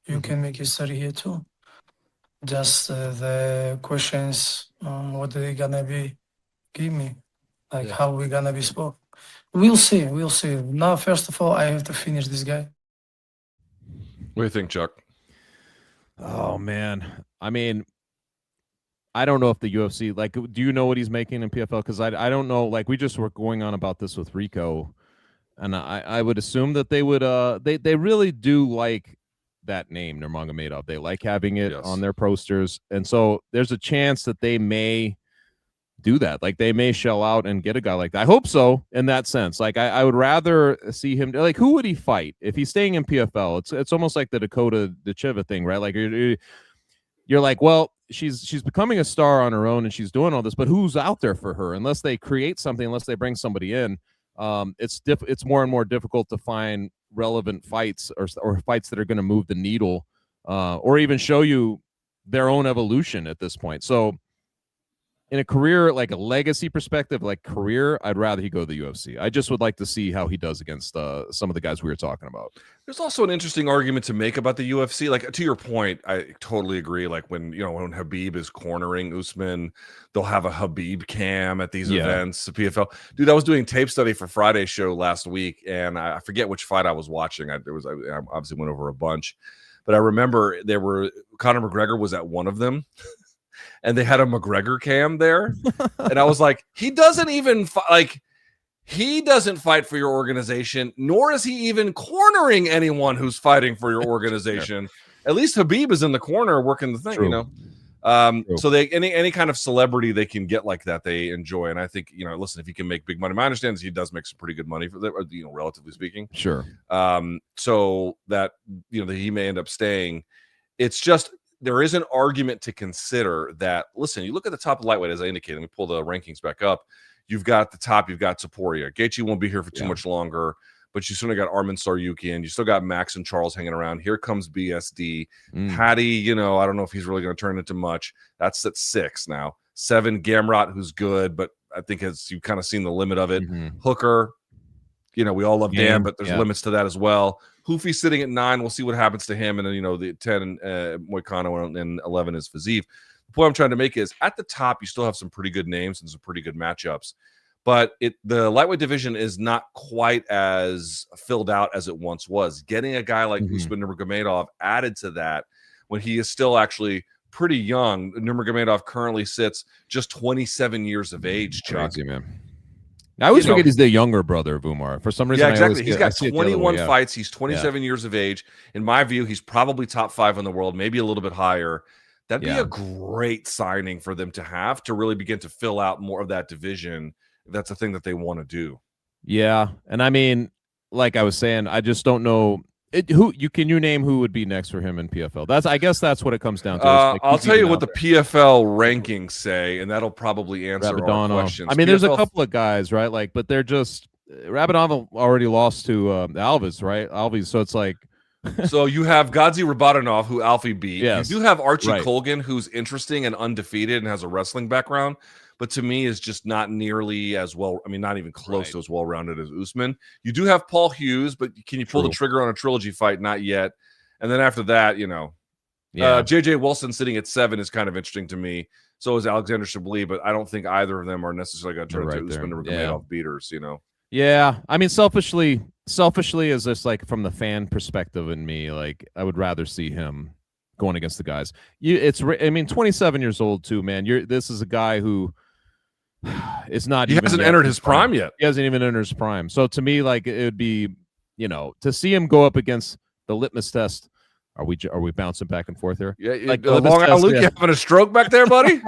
You can make history here too. Just the questions, what are they gonna be? Give me. Like, how we gonna be spoke. We'll see. Now, first of all, I have to finish this guy. What do you think, Chuck? Oh, man. I mean, I don't know if the UFC, like, do you know what he's making in PFL? Because I don't know. Like, we just were going on about this with Rico, and I would assume that they would they really do like that name, Nurmagomedov. They like having it on their posters, and so there's a chance that they may do that. Like, they may shell out and get a guy like that. I hope so, in that sense. Like, I would rather see him, like, who would he fight if he's staying in PFL? It's almost like the Dakota Dechiva thing, right? Like, you're like, well, she's becoming a star on her own and she's doing all this, but who's out there for her? Unless they create something, unless they bring somebody in, it's more and more difficult to find relevant fights or fights that are going to move the needle, or even show you their own evolution at this point. So in a career, like a legacy perspective, like career, I'd rather he go to the UFC. I just would like to see how he does against some of the guys we were talking about. There's also an interesting argument to make about the UFC. Like, to your point, I totally agree. Like, when Khabib is cornering Usman, they'll have a Khabib cam at these events. The PFL, dude, I was doing tape study for Friday's show last week, and I forget which fight I was watching. I obviously went over a bunch, but I remember Conor McGregor was at one of them. And they had a McGregor cam there, and I was like, he doesn't fight for your organization, nor is he even cornering anyone who's fighting for your organization. At least Khabib is in the corner working the thing, True. So they any kind of celebrity they can get like that, they enjoy. And I think, listen, if he can make big money, my understanding is he does make some pretty good money for that, relatively speaking. Sure. So that that he may end up staying. It's just, there is an argument to consider that, listen, you look at the top of lightweight, as I indicated, let me pull the rankings back up. You've got the top, you've got Topuria. Gaethje won't be here for too much longer, but you still got Arman Tsarukyan. You still got Max and Charles hanging around. Here comes BSD. Patty, I don't know if he's really going to turn into much. That's at 6 now. 7, Gamrot, who's good, but I think you've kind of seen the limit of it. Hooker, we all love Dan, but there's limits to that as well. Hoofy's sitting at 9. We'll see what happens to him. And then, the 10, Moicano, and 11 is Fiziev. The point I'm trying to make is at the top, you still have some pretty good names and some pretty good matchups. But the lightweight division is not quite as filled out as it once was. Getting a guy like Usman Nurmagomedov added to that when he is still actually pretty young. Nurmagomedov currently sits just 27 years of age. Crazy, man. I always forget he's the younger brother of Umar. For some reason, yeah, exactly. He's got 21 fights. He's 27 Yeah. years of age. In my view, he's probably top 5 in the world, maybe a little bit higher. That'd be a great signing for them to have to really begin to fill out more of that division. That's a thing that they want to do. Yeah, and I mean, like I was saying, I just don't know can you name who would be next for him in PFL? I guess that's what it comes down to. I'll tell you what the PFL rankings say, and that'll probably answer our questions. I mean, there's a couple of guys, right? Like, but they're just Rabadonov already lost to Alves, right? Alves, so it's like. So you have Gadzi Rabadanov, who Alfie beat. Yes. You do have Archie Colgan, who's interesting and undefeated and has a wrestling background, but to me is just not nearly as well. I mean, not even close to as well-rounded as Usman. You do have Paul Hughes, but can you pull the trigger on a trilogy fight? Not yet. And then after that, JJ Wilson sitting at 7 is kind of interesting to me. So is Alexander Chablis, but I don't think either of them are necessarily going to turn into Usman Nurmagomedov beaters, Yeah, I mean, selfishly is just like from the fan perspective in me, like I would rather see him going against the guys. I mean, 27 years old too, man. This is a guy who is not. He hasn't entered his prime yet. He hasn't even entered his prime. So to me, like it would be, to see him go up against the litmus test. Are we bouncing back and forth here? Yeah, like Long Island Luke, you having a stroke back there, buddy?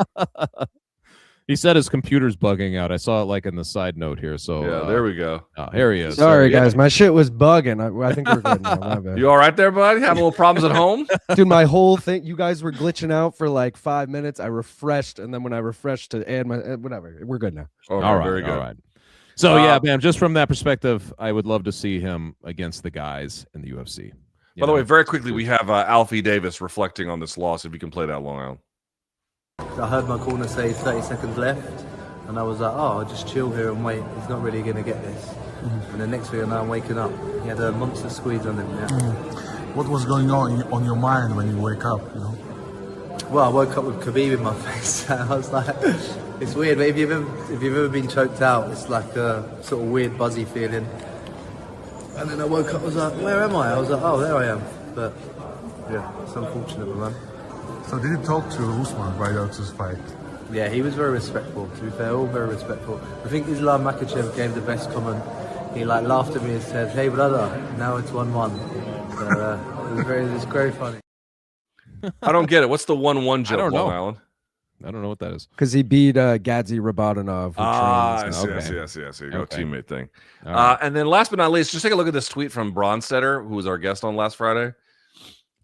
He said his computer's bugging out. I saw it like in the side note here. So yeah, there we go. Here he is. Sorry, guys, my shit was bugging. I think we're good now. My bad. You all right there, buddy? Having little problems at home? Dude, my whole thing. You guys were glitching out for like 5 minutes. I refreshed, and then when I refreshed to add my whatever, we're good now. Okay, all right, very good. All right. So yeah, man, just from that perspective, I would love to see him against the guys in the UFC. By the way, very quickly, we have Alfie Davis reflecting on this loss. If you can play that Long Island. I heard my corner say 30 seconds left, and I was like, I'll just chill here and wait. He's not really going to get this. And the next thing I know, I'm waking up. He had a monster squeeze on him. What was going on your mind when you wake up? Well, I woke up with Khabib in my face. I was like, it's weird. But if you've ever been choked out, it's like a sort of weird buzzy feeling. And then I woke up, I was like, where am I? I was like, oh, there I am. But yeah, it's unfortunate, man. So did you talk to Usman right after this fight? Yeah, he was very respectful, to be fair, all very respectful. I think Islam Makhachev gave the best comment. He laughed at me and said, hey brother, now it's 1-1. So it was very funny. I don't get it. What's the 1-1 joke, I don't know. Long Island? I don't know what that is. Because he beat Gadzi Rabadanov. Yes. Here you go, teammate thing. And then last but not least, just take a look at this tweet from Bronstetter, who was our guest on last Friday.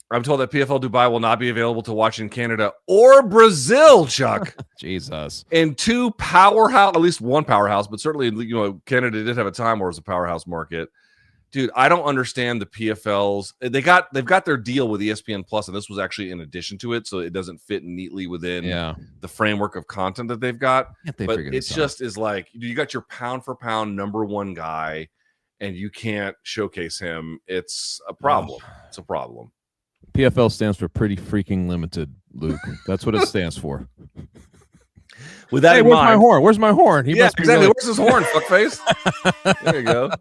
I'm told that PFL Dubai will not be available to watch in Canada or Brazil, Chuck. Jesus. And two powerhouse, at least one powerhouse, but certainly, Canada did have a time where it was a powerhouse market. Dude, I don't understand the PFLs. They've got their deal with ESPN Plus, and this was actually in addition to it, so it doesn't fit neatly within the framework of content that they've got. But it just is like, you got your pound for pound number one guy, and you can't showcase him. It's a problem. It's a problem. PFL stands for pretty freaking limited, Luke. That's what it stands for. With that in where's mind, my horn? Where's my horn? He must exactly. Where's his horn, fuckface? There you go.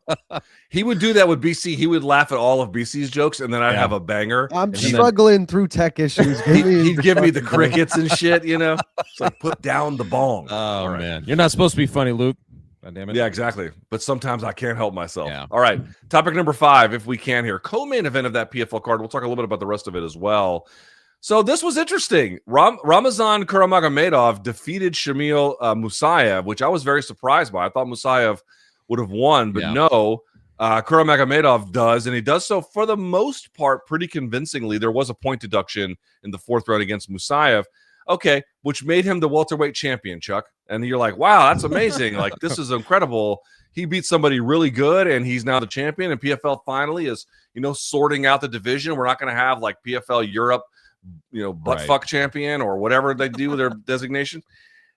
He would do that with BC. He would laugh at all of BC's jokes, and then I'd have a banger. I'm struggling through tech issues. He'd give me the crickets and shit, It's like, put down the bong. Oh, man. You're not supposed to be funny, Luke. God damn it. Yeah, exactly. But sometimes I can't help myself. Yeah. All right. Topic number 5, if we can here. Co-main event of that PFL card. We'll talk a little bit about the rest of it as well. So this was interesting. Ramazan Kuramagomedov defeated Shamil Musayev, which I was very surprised by. I thought Musayev would have won, but no. Kuramagomedov does, and he does so for the most part pretty convincingly. There was a point deduction in the 4th round against Musayev. Okay, which made him the welterweight champion, Chuck. And you're like, wow, that's amazing. Like, this is incredible. He beat somebody really good, and he's now the champion. And PFL finally is, sorting out the division. We're not going to have like PFL Europe, butt fuck champion or whatever they do with their designation.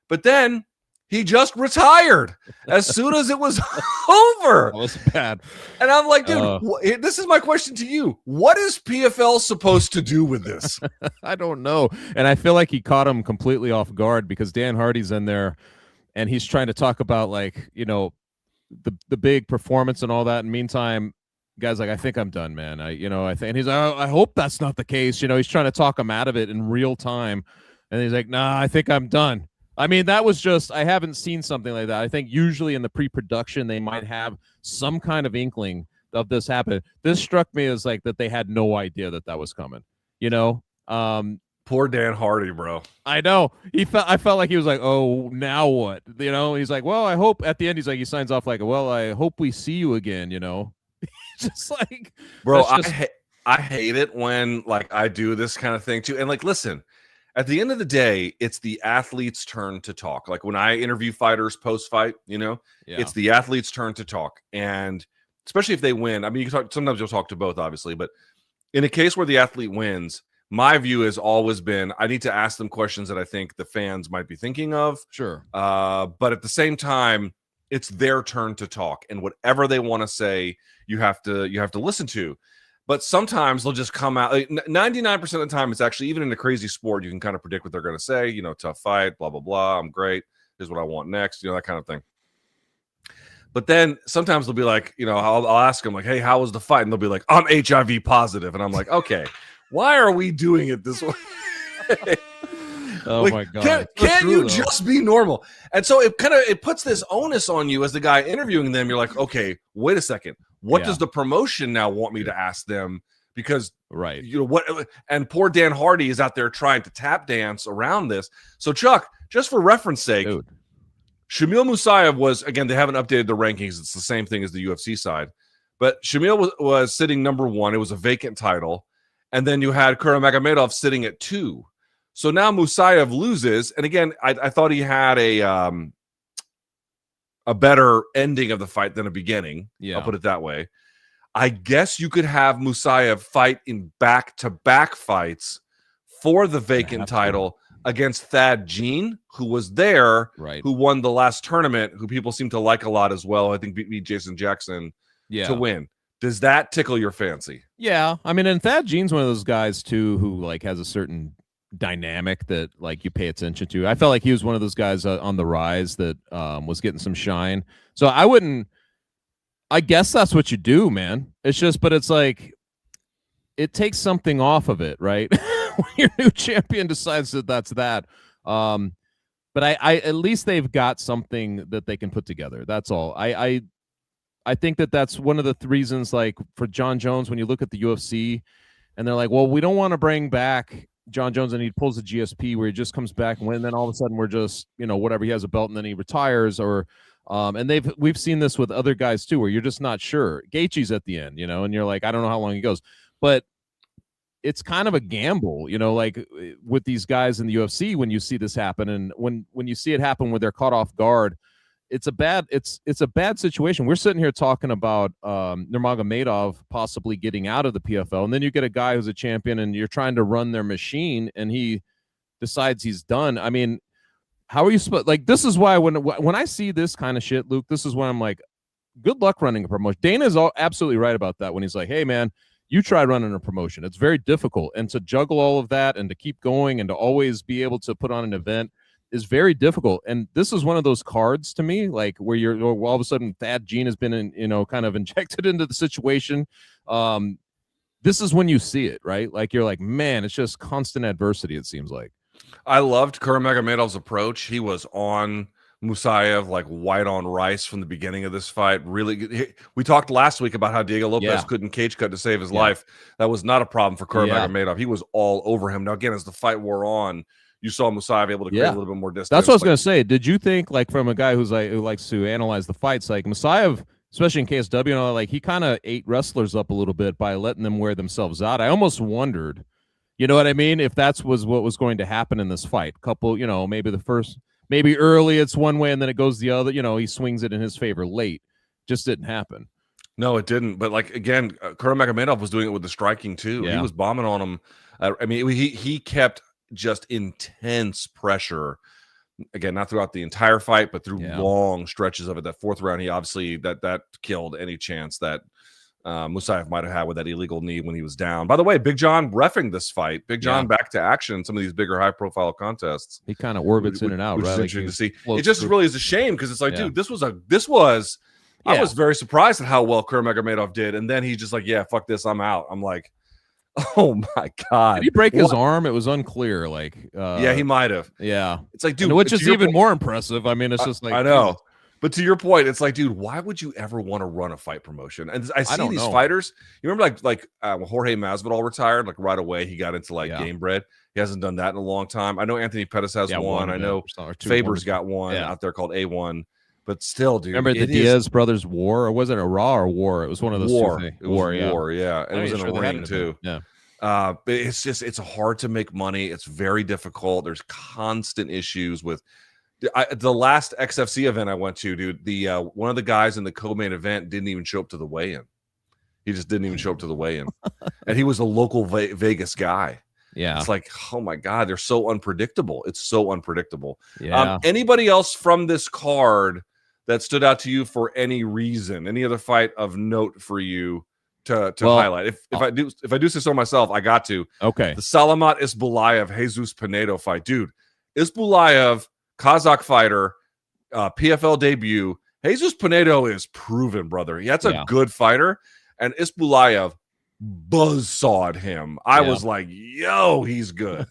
But then He just retired as soon as it was over. That was bad. And I'm like, dude, this is my question to you. What is PFL supposed to do with this? I don't know. And I feel like he caught him completely off guard because Dan Hardy's in there and he's trying to talk about like, you know, the big performance and all that. And meantime, guy's like, I think I'm done, man. I think, and he's like, I hope that's not the case. You know, he's trying to talk him out of it in real time. And he's like, nah, I think I'm done. I mean, that was just, I haven't seen something like that. I think usually in the pre-production, they might have some kind of inkling of this happening. This struck me as like that they had no idea that was coming, you know? Poor Dan Hardy, bro. I know. I felt like he was like, oh, now what? You know, he's like, well, I hope at the end, he's like, he signs off like, well, I hope we see you again, you know? Just like, bro, I hate it when like I do this kind of thing too. And like, listen, at the end of the day, it's the athlete's turn to talk. Like when I interview fighters post-fight, you know, it's the athlete's turn to talk. And especially if they win, I mean, you can talk, sometimes you'll talk to both, obviously, but in a case where the athlete wins, my view has always been I need to ask them questions that I think the fans might be thinking of. Sure. But at the same time, it's their turn to talk, and whatever they want to say, you have to listen to. But sometimes they'll just come out. 99% of the time, it's actually, even in a crazy sport, you can kind of predict what they're going to say. You know, tough fight, blah, blah, blah. I'm great. Here's what I want next. You know, that kind of thing. But then sometimes they'll be like, you know, I'll ask them like, hey, how was the fight? And they'll be like, I'm HIV positive. And I'm like, okay, why are we doing it this way? Oh like, my God. Can't you just be normal? And so it puts this onus on you as the guy interviewing them. You're like, okay, wait a second. What does the promotion now want me to ask them? Because you know what? And poor Dan Hardy is out there trying to tap dance around this. So Chuck, just for reference sake, Shamil Musayev was, again, they haven't updated the rankings. It's the same thing as the UFC side, but Shamil was sitting number 1. It was a vacant title. And then you had Nurmagomedov sitting at 2. So now Musayev loses. And again, I thought he had a better ending of the fight than a beginning. Yeah. I'll put it that way. I guess you could have Musayev fight in back-to-back fights for the vacant title against Thad Jean, who was there, who won the last tournament, who people seem to like a lot as well. I think beat Jason Jackson to win. Does that tickle your fancy? Yeah. I mean, and Thad Jean's one of those guys, too, who like has a certain dynamic that like you pay attention to. I felt like he was one of those guys on the rise that was getting some shine. So I guess that's what you do, man. It's just, but it's like, it takes something off of it, right? When your new champion decides that that's that. But I at least they've got something that they can put together. That's all. I think that's one of the reasons, like for John Jones, when you look at the UFC and they're like, well, we don't want to bring back John Jones, and he pulls a GSP where he just comes back and win. Then all of a sudden we're just, you know, whatever, he has a belt and then he retires, or and we've seen this with other guys too, where you're just not sure. Gaethje's at the end, you know, and you're like, I don't know how long he goes, but it's kind of a gamble, you know, like with these guys in the UFC when you see this happen, and when you see it happen when they're caught off guard, it's a bad situation. We're sitting here talking about Nurmagomedov possibly getting out of the PFL, and then you get a guy who's a champion, and you're trying to run their machine, and he decides he's done. I mean, how are you supposed? Like, this is why when I see this kind of shit, Luke, this is when I'm like, good luck running a promotion. Dana's absolutely right about that when he's like, hey man, you try running a promotion. It's very difficult, and to juggle all of that and to keep going and to always be able to put on an event is very difficult. And this is one of those cards to me, like where you're all of a sudden Thad Jean has been kind of injected into the situation. This is when you see it, right? Like you're like, man, it's just constant adversity, it seems like. I loved Nurmagomedov's approach. He was on Musayev like white on rice from the beginning of this fight. Really, we talked last week about how Diego Lopez couldn't cage cut to save his life. That was not a problem for Nurmagomedov. He was all over him. Now again, as the fight wore on, you saw Musayev able to create a little bit more distance. That's what I was going to say. Did you think, like, from a guy who likes to analyze the fights, like Musayev, especially in KSW, you know, like he kind of ate wrestlers up a little bit by letting them wear themselves out. I almost wondered, you know what I mean, if was what was going to happen in this fight. Couple, you know, maybe early it's one way and then it goes the other. You know, he swings it in his favor late. Just didn't happen. No, it didn't. But like again, Nurmagomedov was doing it with the striking too. He was bombing on him. I mean, he kept just intense pressure Again, not throughout the entire fight, but through long stretches of it. That fourth round, he obviously that killed any chance that Musayev might have had with that illegal knee when he was down. By the way, Big John reffing this fight. Big John back to action in some of these bigger high-profile contests. He kind of orbits in and out, which right? is interesting to see. It just really is a shame because it's like, dude, this was. Yeah. I was very surprised at how well Nurmagomedov did, and then he's just like, yeah, fuck this, I'm out. I'm like, oh my god, did he break his arm? It was unclear. Like, yeah, he might have. Yeah, it's like, dude, which is even more impressive. I mean, it's just like, I know. But to your point, it's like, dude, why would you ever want to run a fight promotion? And I see these fighters. You remember, like Jorge Masvidal retired, like right away. He got into like game bread. He hasn't done that in a long time. I know Anthony Pettis has one. I know Faber's got one out there called A1. But still, dude. Remember the Diaz brothers war, or was it a Raw or War? It was one of those war. Two things. It was war, yeah. And it was in a ring too. Yeah. But it's hard to make money. It's very difficult. There's constant issues with. The last XFC event I went to, dude, one of the guys in the co-main event didn't even show up to the weigh-in. He just didn't even show up to the weigh-in. And he was a local Vegas guy. Yeah. It's like, oh my God, they're so unpredictable. It's so unpredictable. Yeah. Anybody else from this card that stood out to you for any reason? Any other fight of note for you to highlight? If I do say so myself, I got to. Okay. The Salamat Isbulaev Jesus Pinedo fight. Dude, Isbulaev, Kazakh fighter, PFL debut. Jesus Pinedo is proven, brother. That's a good fighter. And Isbulaev buzzsawed him. I was like, yo, he's good.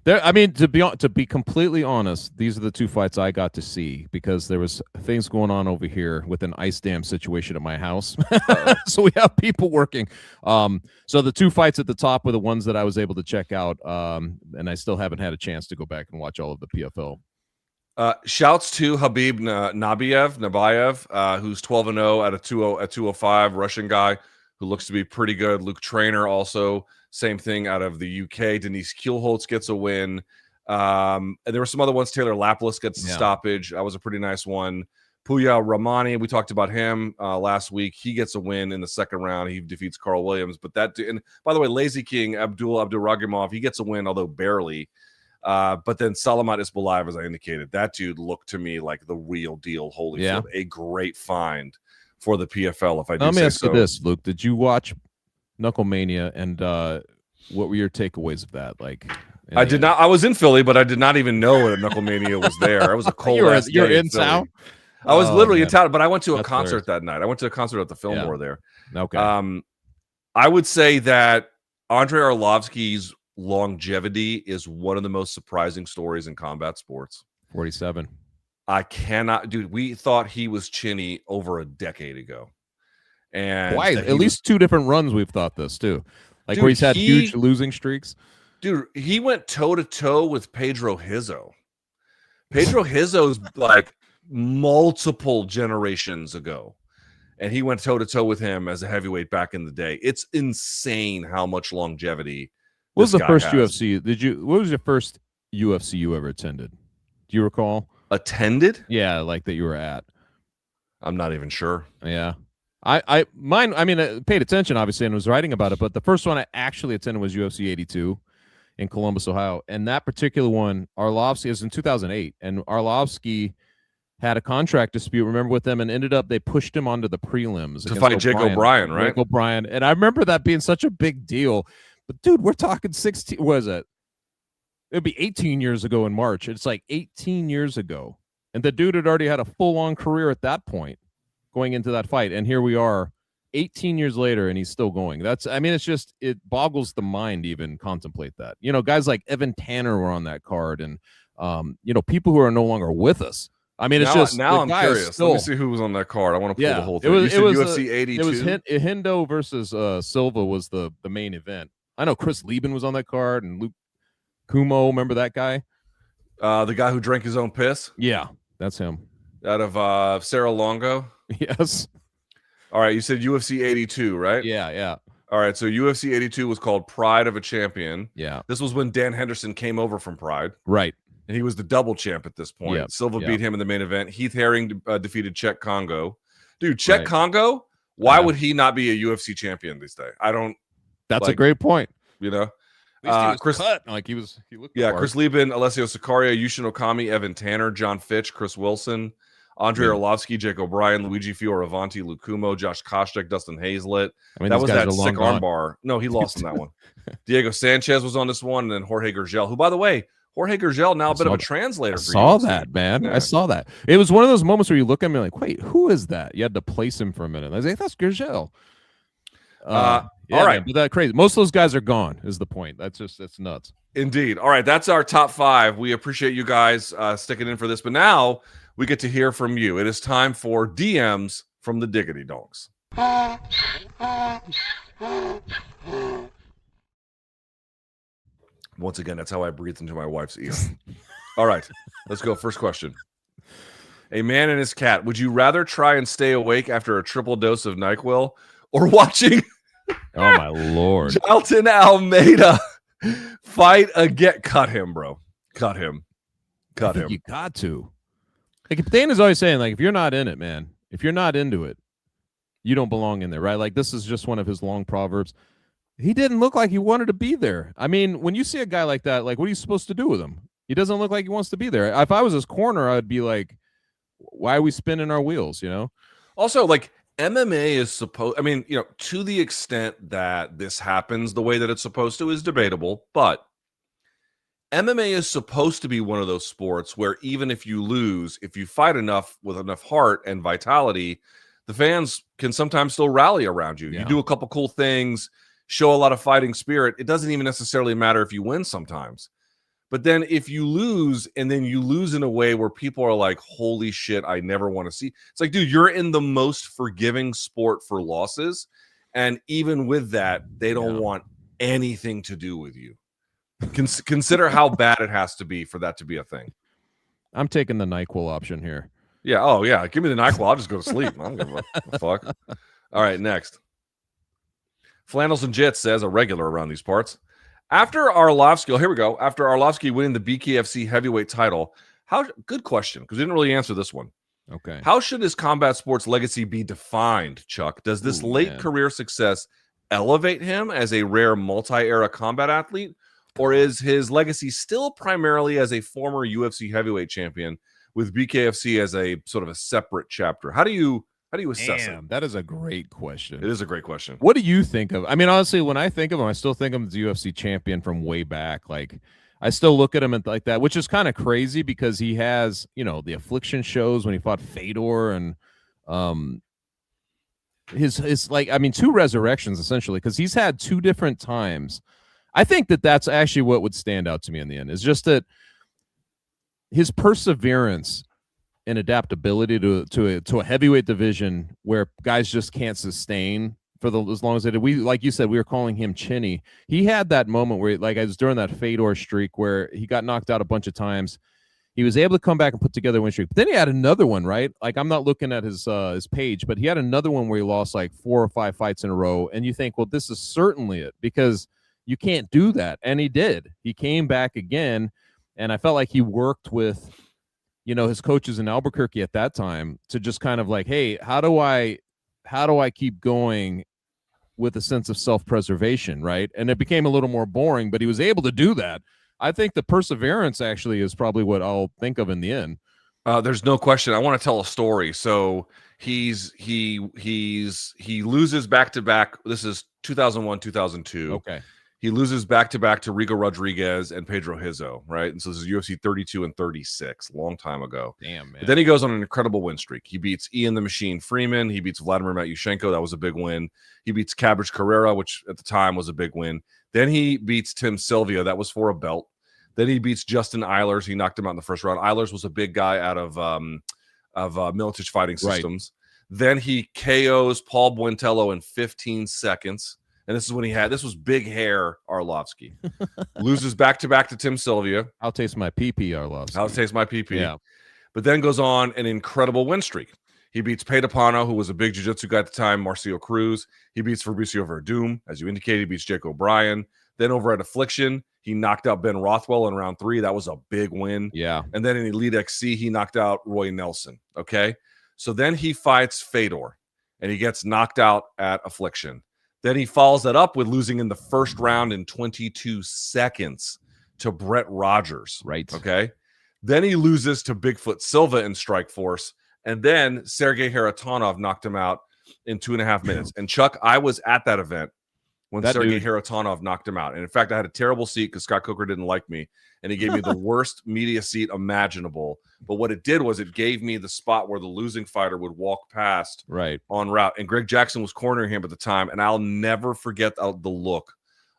I mean, to be completely honest, these are the two fights I got to see because there was things going on over here with an ice dam situation at my house. So we have people working. So the two fights at the top were the ones that I was able to check out. And I still haven't had a chance to go back and watch all of the PFL. Shouts to Habib Nabayev, who's 12-0 at 205, Russian guy who looks to be pretty good. Luke Trainer also. Same thing out of the UK. Denise Kielholtz gets a win. And there were some other ones. Taylor Laplis gets a stoppage. That was a pretty nice one. Puya Ramani, we talked about him last week. He gets a win in the second round. He defeats Carl Williams. And by the way, Lazy King, Abduragimov, he gets a win, although barely. But then Salamat Isbulaev, as I indicated, that dude looked to me like the real deal. Holyfield, a great find for the PFL, if I do Let me ask so. you this, Luke. Did you watch Knucklemania, and what were your takeaways of that? Like, I did not. I was in Philly, but I did not even know that Knucklemania was there. I was a cold. You're in town. I was literally in town, but I went to a concert that night. I went to a concert at the Fillmore there. Okay. I would say that Andrei Arlovsky's longevity is one of the most surprising stories in combat sports. 47. I cannot, dude. We thought he was chinny over a decade ago. And why? At least two different runs we've thought this too. Like, dude, where he's had huge losing streaks. Dude, he went toe-to-toe with Pedro Hizzo. Pedro Hizzo's like multiple generations ago. And he went toe-to-toe with him as a heavyweight back in the day. It's insane how much longevity. What was the first UFC? What was your first UFC you ever attended? Do you recall? Attended? Yeah, like that you were at. I'm not even sure. Yeah. I paid attention, obviously, and was writing about it, but the first one I actually attended was UFC 82 in Columbus, Ohio. And that particular one, Arlovsky, is in 2008, and Arlovsky had a contract dispute, remember, with them, and ended up, they pushed him onto the prelims to fight Jake O'Brien, right? Jake O'Brien. And I remember that being such a big deal. But, dude, we're talking 16, what is it? It'd be 18 years ago in March. It's like 18 years ago. And the dude had already had a full-on career at that point going into that fight. And here we are 18 years later, and he's still going. It boggles the mind to even contemplate that. You know, guys like Evan Tanner were on that card, and, people who are no longer with us. I mean, it's just now I'm curious. Let me see who was on that card. I want to pull the whole thing. It was UFC 82. It was Hendo versus Silva was the main event. I know Chris Lieben was on that card, and Luke Kumo. Remember that guy? The guy who drank his own piss? Yeah, that's him. Out of Cerro Longo? Yes. All right, you said UFC 82, right? Yeah. All right, so UFC 82 was called Pride of a Champion. Yeah. This was when Dan Henderson came over from Pride. Right. And he was the double champ at this point. Yep. Silva beat him in the main event. Heath Herring defeated Czech Congo. Dude, Czech Congo, why would he not be a UFC champion these days? I don't. That's a great point. You know? Chris cut. Like he looked. Yeah, Chris Lieben, Alessio Sicaria, Yushin Okami, Evan Tanner, John Fitch, Chris Wilson, Andre Arlovsky, Jake O'Brien, Luigi Fioravanti, Lucumo, Josh Koscheck, Dustin Hazlett. I mean, that was that sick gone. armbar. No, he lost in that one. Diego Sanchez was on this one, and then Jorge Gurgel, who, by the way, Jorge Gurgel now a bit of a translator. I saw that, man. Yeah. I saw that. It was one of those moments where you look at me like, wait, who is that? You had to place him for a minute. I was like, that's Gurgel. All right, man, but that crazy. Most of those guys are gone. Is the point? That's nuts. Indeed. All right, that's our top 5. We appreciate you guys sticking in for this, but now we get to hear from you. It is time for DMs from the Diggity Donks. Once again, that's how I breathe into my wife's ear. All right, let's go. First question. A man and his cat. Would you rather try and stay awake after a triple dose of NyQuil or watching oh my Lord, Jalton Almeida fight again? Cut him, bro. Cut him. Cut him. You got to. Like Dana's always saying, like, if you're not in it, man, if you're not into it, you don't belong in there, right? Like, this is just one of his long proverbs. He didn't look like he wanted to be there. I mean, when you see a guy like that, like, what are you supposed to do with him? He doesn't look like he wants to be there. If I was his corner, I'd be like, why are we spinning our wheels, you know? Also, like, MMA is supposed, I mean, you know, to the extent that this happens the way that it's supposed to is debatable, but MMA is supposed to be one of those sports where even if you lose, if you fight enough with enough heart and vitality, the fans can sometimes still rally around you. Yeah. You do a couple cool things, show a lot of fighting spirit. It doesn't even necessarily matter if you win sometimes. But then if you lose, and then you lose in a way where people are like, holy shit, I never want to see. It's like, dude, you're in the most forgiving sport for losses. And even with that, they don't want anything to do with you. Consider how bad it has to be for that to be a thing. I'm taking the NyQuil option here. Yeah. Oh, yeah. Give me the NyQuil. I'll just go to sleep. I don't give a fuck. All right. Next. Flannels and Jits says, a regular around these parts. After Arlovsky, here we go. After Arlovsky winning the BKFC heavyweight title, good question, because we didn't really answer this one. Okay. How should his combat sports legacy be defined, Chuck? Does this late career success elevate him as a rare multi-era combat athlete? Or is his legacy still primarily as a former UFC heavyweight champion with BKFC as a sort of a separate chapter? How do you assess it? That is a great question. It is a great question. What do you think of? I mean, honestly, when I think of him, I still think of him as the UFC champion from way back. Like, I still look at him like that, which is kind of crazy because he has, you know, the Affliction shows when he fought Fedor and his like, I mean, 2 resurrections essentially, because he's had 2 different times. I think that's actually what would stand out to me in the end, is just that his perseverance and adaptability to a heavyweight division where guys just can't sustain for as long as they did. We, like you said, we were calling him Chinny. He had that moment where, like, I was during that Fedor streak where he got knocked out a bunch of times. He was able to come back and put together a win streak. But then he had another one, right? Like, I'm not looking at his page, but he had another one where he lost like 4 or 5 fights in a row. And you think, well, this is certainly it, because you can't do that. And he did. He came back again. And I felt like he worked with, you know, his coaches in Albuquerque at that time to just kind of like, hey, how do I keep going with a sense of self-preservation, right? And it became a little more boring, but he was able to do that. I think the perseverance actually is probably what I'll think of in the end. There's no question. I want to tell a story. So he loses back-to-back. This is 2001, 2002. Okay. He loses back-to-back to Rigo Rodriguez and Pedro Hizzo, right? And so this is UFC 32 and 36, long time ago. Damn, man. But then he goes on an incredible win streak. He beats Ian the Machine Freeman. He beats Vladimir Matyushenko. That was a big win. He beats Cabbage Carrera, which at the time was a big win. Then he beats Tim Sylvia. That was for a belt. Then he beats Justin Eilers. He knocked him out in the first round. Eilers was a big guy out of Militich Fighting Systems. Right. Then he KOs Paul Buentello in 15 seconds. And this is when this was big hair Arlovsky. Loses back-to-back to Tim Sylvia. I'll taste my PP, Arlovsky. I'll taste my PP. Yeah. But then goes on an incredible win streak. He beats Pedapano, who was a big jiu-jitsu guy at the time, Marcio Cruz. He beats Fabricio Verdum, as you indicated. He beats Jake O'Brien. Then over at Affliction, he knocked out Ben Rothwell in round 3. That was a big win. Yeah. And then in Elite XC, he knocked out Roy Nelson. Okay. So then he fights Fedor, and he gets knocked out at Affliction. Then he follows that up with losing in the first round in 22 seconds to Brett Rogers. Right. Okay. Then he loses to Bigfoot Silva in Strikeforce. And then Sergey Haratonov knocked him out in 2.5 minutes. And Chuck, I was at that event when Sergey Haratonov knocked him out. And in fact, I had a terrible seat because Scott Coker didn't like me. And he gave me the worst media seat imaginable. But what it did was it gave me the spot where the losing fighter would walk past en route. And Greg Jackson was cornering him at the time. And I'll never forget the look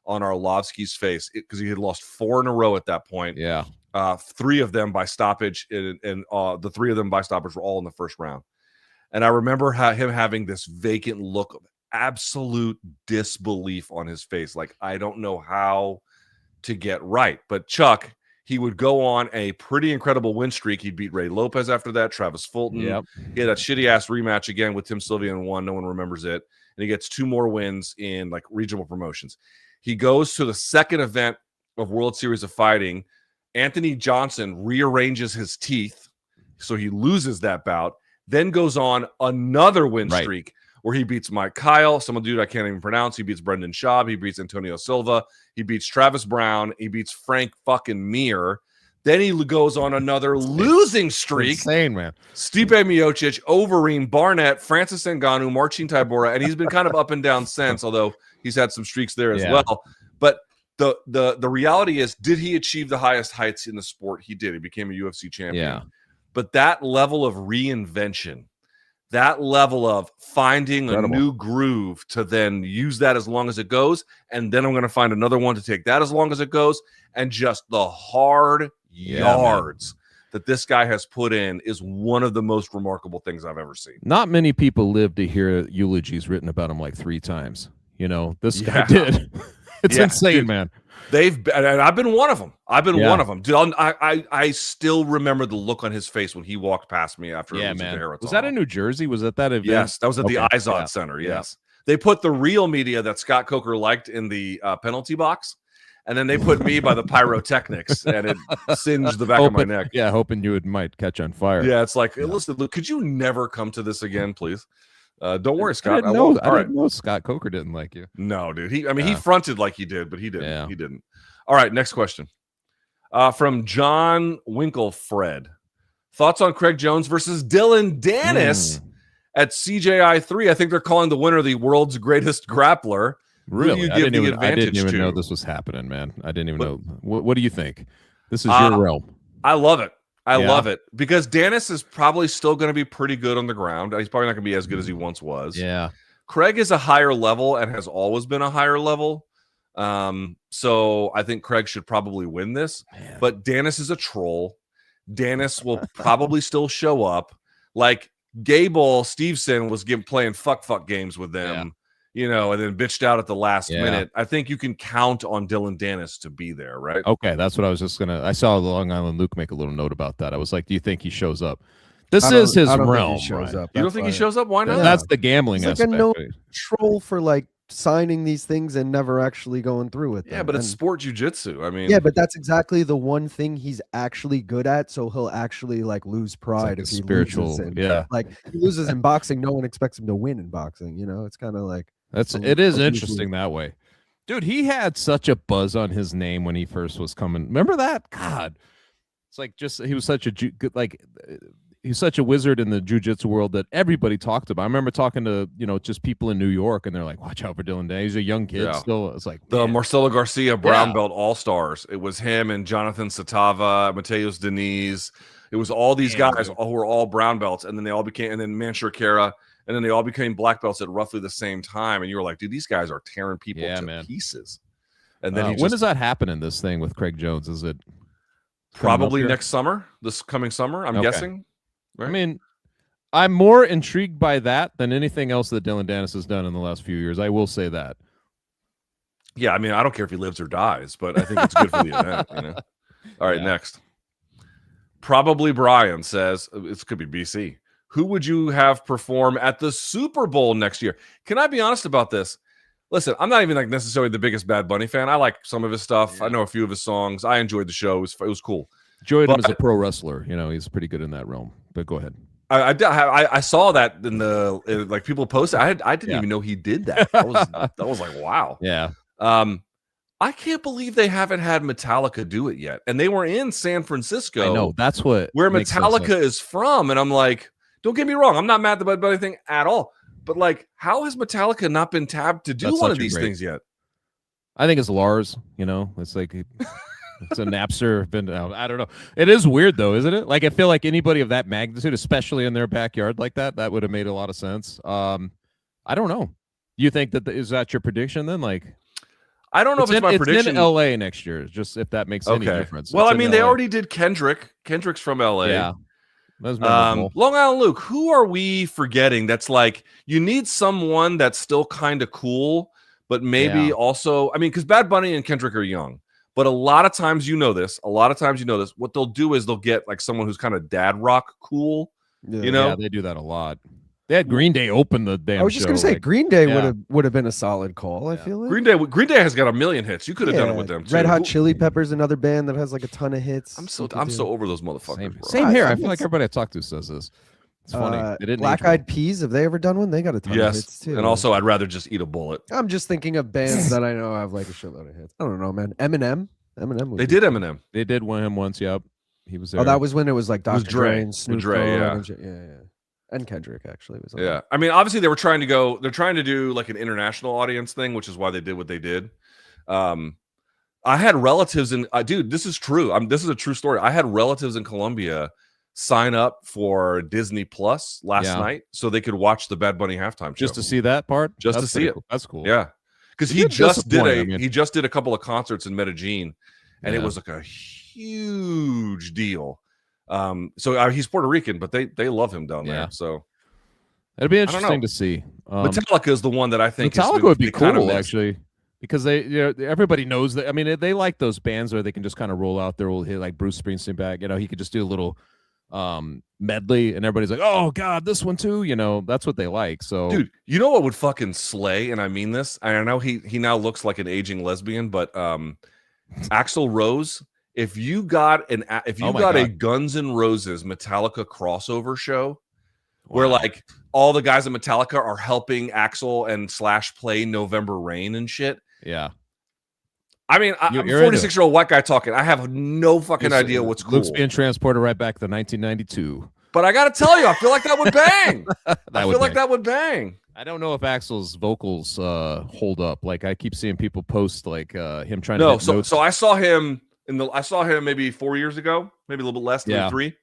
on Arlovsky's face because he had lost 4 in a row at that point. Yeah. 3 of them by stoppage. And the 3 of them by stoppage were all in the first round. And I remember him having this vacant look of absolute disbelief on his face. Like, I don't know how to get right. But Chuck, he would go on a pretty incredible win streak. He'd beat Ray Lopez after that, Travis Fulton. Yep. He had that shitty ass rematch again with Tim Sylvia and won. No one remembers it. And he gets 2 more wins in like regional promotions. He goes to the second event of World Series of Fighting. Anthony Johnson rearranges his teeth, so he loses that bout. Then goes on another win streak where he beats Mike Kyle, some dude I can't even pronounce. He beats Brendan Schaub. He beats Antonio Silva. He beats Travis Brown. He beats Frank fucking Mir. Then he goes on another losing streak. Insane, man. Stipe Miocic, Overeem, Barnett, Francis Ngannou, Marcin Tybura, and he's been kind of up and down since, although he's had some streaks there as well. But the reality is, did he achieve the highest heights in the sport? He did. He became a UFC champion. Yeah. But that level of reinvention, that level of finding a new groove to then use that as long as it goes, and then I'm going to find another one to take that as long as it goes, and just the hard yards that this guy has put in is one of the most remarkable things I've ever seen. Not many people live to hear eulogies written about him like 3 times. You know, this guy did. It's insane, dude, man. And I've been one of them. One of them. Dude, I still remember the look on his face when he walked past me after man. Was that in New Jersey? Was that event? Yes, that was at the Izod Center. Yes. They put the real media that Scott Coker liked in the penalty box, and then they put me by the pyrotechnics, and it singed the back of my neck. Yeah, hoping you might catch on fire. Yeah, it's like, listen, Luke, could you never come to this again, please? Don't worry, Scott. I didn't know Scott Coker didn't like you. No, dude. He fronted like he did, but he didn't. Yeah. He didn't. All right, next question. From John Winklefred. Thoughts on Craig Jones versus Dylan Dennis at CJI 3? I think they're calling the winner the world's greatest grappler. Really? I didn't even know this was happening, man. I didn't even know. What do you think? This is your realm. I love it. I love it because Dennis is probably still going to be pretty good on the ground. He's probably not going to be as good as he once was. Yeah. Craig is a higher level and has always been a higher level. So I think Craig should probably win this. Man. But Dennis is a troll. Dennis will probably still show up. Like Gable Stevenson was playing fuck games with them. You know, and then bitched out at the last minute. I think you can count on Dylan Dennis to be there, right? Okay, that's what I was just gonna. I saw Long Island Luke make a little note about that. I was like, do you think he shows up? This is his realm. Right? You don't think he shows up? Why not? That's the gambling aspect. Like a no troll for like signing these things and never actually going through with them. Yeah, but it's sport jiu-jitsu. I mean, yeah, but that's exactly the one thing he's actually good at. So he'll actually like lose pride if he loses. Like he loses in boxing, no one expects him to win in boxing. You know, it's kind of like. It is interesting that way. Dude, he had such a buzz on his name when he first was coming. Remember that? God. It's like he was such he's such a wizard in the jiu-jitsu world that everybody talked about. I remember talking to, just people in New York and they're like, watch out for Dylan Day. He's a young kid still. It's like the Marcelo Garcia brown belt all-stars. It was him and Jonathan Satava, Mateus Diniz. It was all these guys who were all brown belts, and then they all became, and then Mansour Kara. And then they all became black belts at roughly the same time. And you were like, dude, these guys are tearing people to pieces. And then when does that happen in this thing with Craig Jones? Is it probably next summer, this coming summer, I'm guessing? Right? I mean, I'm more intrigued by that than anything else that Dylan Dennis has done in the last few years. I will say that. Yeah, I mean, I don't care if he lives or dies, but I think it's good for the event. You know? All right, next. Probably Brian says, it could be BC. Who would you have perform at the Super Bowl next year? Can I be honest about this? Listen, I'm not even like necessarily the biggest Bad Bunny fan. I like some of his stuff. Yeah. I know a few of his songs. I enjoyed the show. It was cool. Enjoyed him as a pro wrestler. He's pretty good in that realm. But go ahead. I saw that in the like people posted. I didn't even know he did that. That was like wow. Yeah. I can't believe they haven't had Metallica do it yet, and they were in San Francisco. I know that's where Metallica is from, and I'm like, don't get me wrong, I'm not mad at the Bud Bunny thing at all, but like, how has Metallica not been tabbed to do one of these things yet? I think it's Lars. It's like it's a Napster. I don't know. It is weird though, isn't it? Like I feel like anybody of that magnitude, especially in their backyard like that would have made a lot of sense. I don't know. You think is that your prediction then? Like. I don't know if it's my prediction. It's in LA next year, just if that makes any difference. Well, I mean, they already did Kendrick. Kendrick's from LA. Yeah. Long Island Luke, who are we forgetting? That's like, you need someone that's still kind of cool, but maybe also, I mean, because Bad Bunny and Kendrick are young, but a lot of times what they'll do is they'll get like someone who's kind of dad rock cool. Yeah, they do that a lot. They had Green Day open the damn show. I was just going to say, Green Day would have been a solid call, I feel like. Green Day has got a million hits. You could have done it with them, too. Red Hot Chili Peppers, another band that has like a ton of hits. I'm so over those motherfuckers, bro. Same here. I feel like everybody I talk to says this. It's funny. They didn't Black Eyed Peas, have they ever done one? They got a ton of hits, too. And also, I'd rather just eat a bullet. I'm just thinking of bands that I know have like a shitload of hits. I don't know, man. Eminem? They did Eminem. They did him once, yep. He was there. Oh, that was when it was like Dr. Dre and Snoop Dogg. Yeah. And Kendrick actually was. I mean, obviously they're trying to do like an international audience thing, which is why they did what they did. I had relatives in, dude, this is true. This is a true story. I had relatives in Colombia sign up for Disney Plus last night so they could watch the Bad Bunny halftime show. Just to see that part? Just to see it. Cool. That's cool. Yeah. Because he just did a couple of concerts in Medellin, and it was like a huge deal. So he's Puerto Rican, but they love him down there. So it'd be interesting to see. Metallica is the one that I think Metallica would be cool actually, because everybody knows that. I mean, they like those bands where they can just kind of roll out their old hit, like Bruce Springsteen back. He could just do a little medley, and everybody's like, "Oh God, this one too." That's what they like. So, dude, you know what would fucking slay? And I mean this. I know he now looks like an aging lesbian, but Axl Rose. If you got a Guns N' Roses Metallica crossover show where like all the guys at Metallica are helping Axl and Slash play November Rain and shit. Yeah. I mean, I'm a 46-year-old white guy talking. I have no fucking idea what's cool. Luke's being transported right back to 1992. But I got to tell you, I feel like that would bang. That would bang. I don't know if Axl's vocals hold up. Like I keep seeing people post like him trying to hit notes. So I saw him maybe 4 years ago, maybe a little bit less than 3.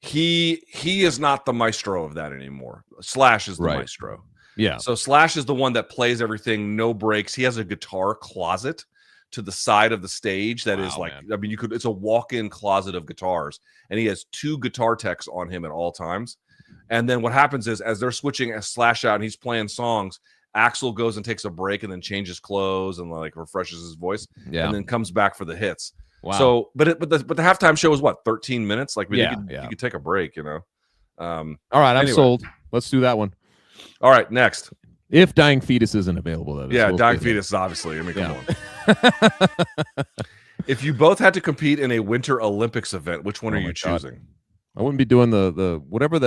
He is not the maestro of that anymore. Slash is the maestro. Yeah. So Slash is the one that plays everything, no breaks. He has a guitar closet to the side of the stage that is like, man. I mean, it's a walk-in closet of guitars, and he has 2 guitar techs on him at all times. And then what happens is, as they're switching Slash out and he's playing songs, Axl goes and takes a break and then changes clothes and like refreshes his voice, and then comes back for the hits. Wow. So, but the halftime show was what, 13 minutes? Like, you could take a break, All right, I'm sold. Let's do that one. All right, next. If Dying Fetus isn't available, that is. Yeah, Dying Fetus, obviously. I mean, come on. If you both had to compete in a Winter Olympics event, which one are you choosing? I wouldn't be doing the whatever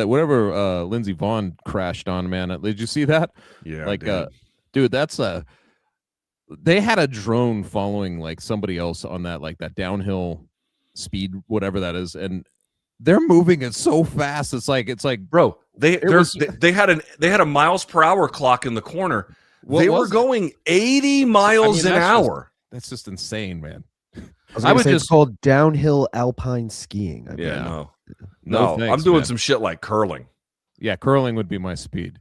Lindsey Vonn crashed on, man. Did you see that? Yeah, like dude, that's they had a drone following like somebody else on that, like that downhill speed, whatever that is, and they're moving it so fast. It's like bro, they had a miles per hour clock in the corner. They were going 80 miles an hour. That's just insane, man. I would just called downhill alpine skiing. No, I'm doing some shit like curling. Yeah, curling would be my speed.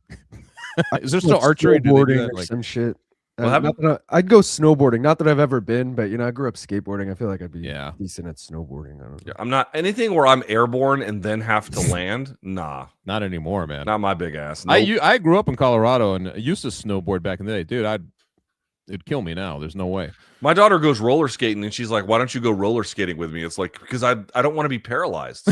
Is there still archery? Snowboarding or some shit? I'd go snowboarding. Not that I've ever been, but I grew up skateboarding. I feel like I'd be decent at snowboarding. I don't know. Yeah, I'm not anything where I'm airborne and then have to land. Nah, not anymore, man. Not my big ass. Nope. I grew up in Colorado and used to snowboard back in the day, dude. It'd kill me now. There's no way. My daughter goes roller skating and she's like, "Why don't you go roller skating with me?" It's like, because I don't want to be paralyzed.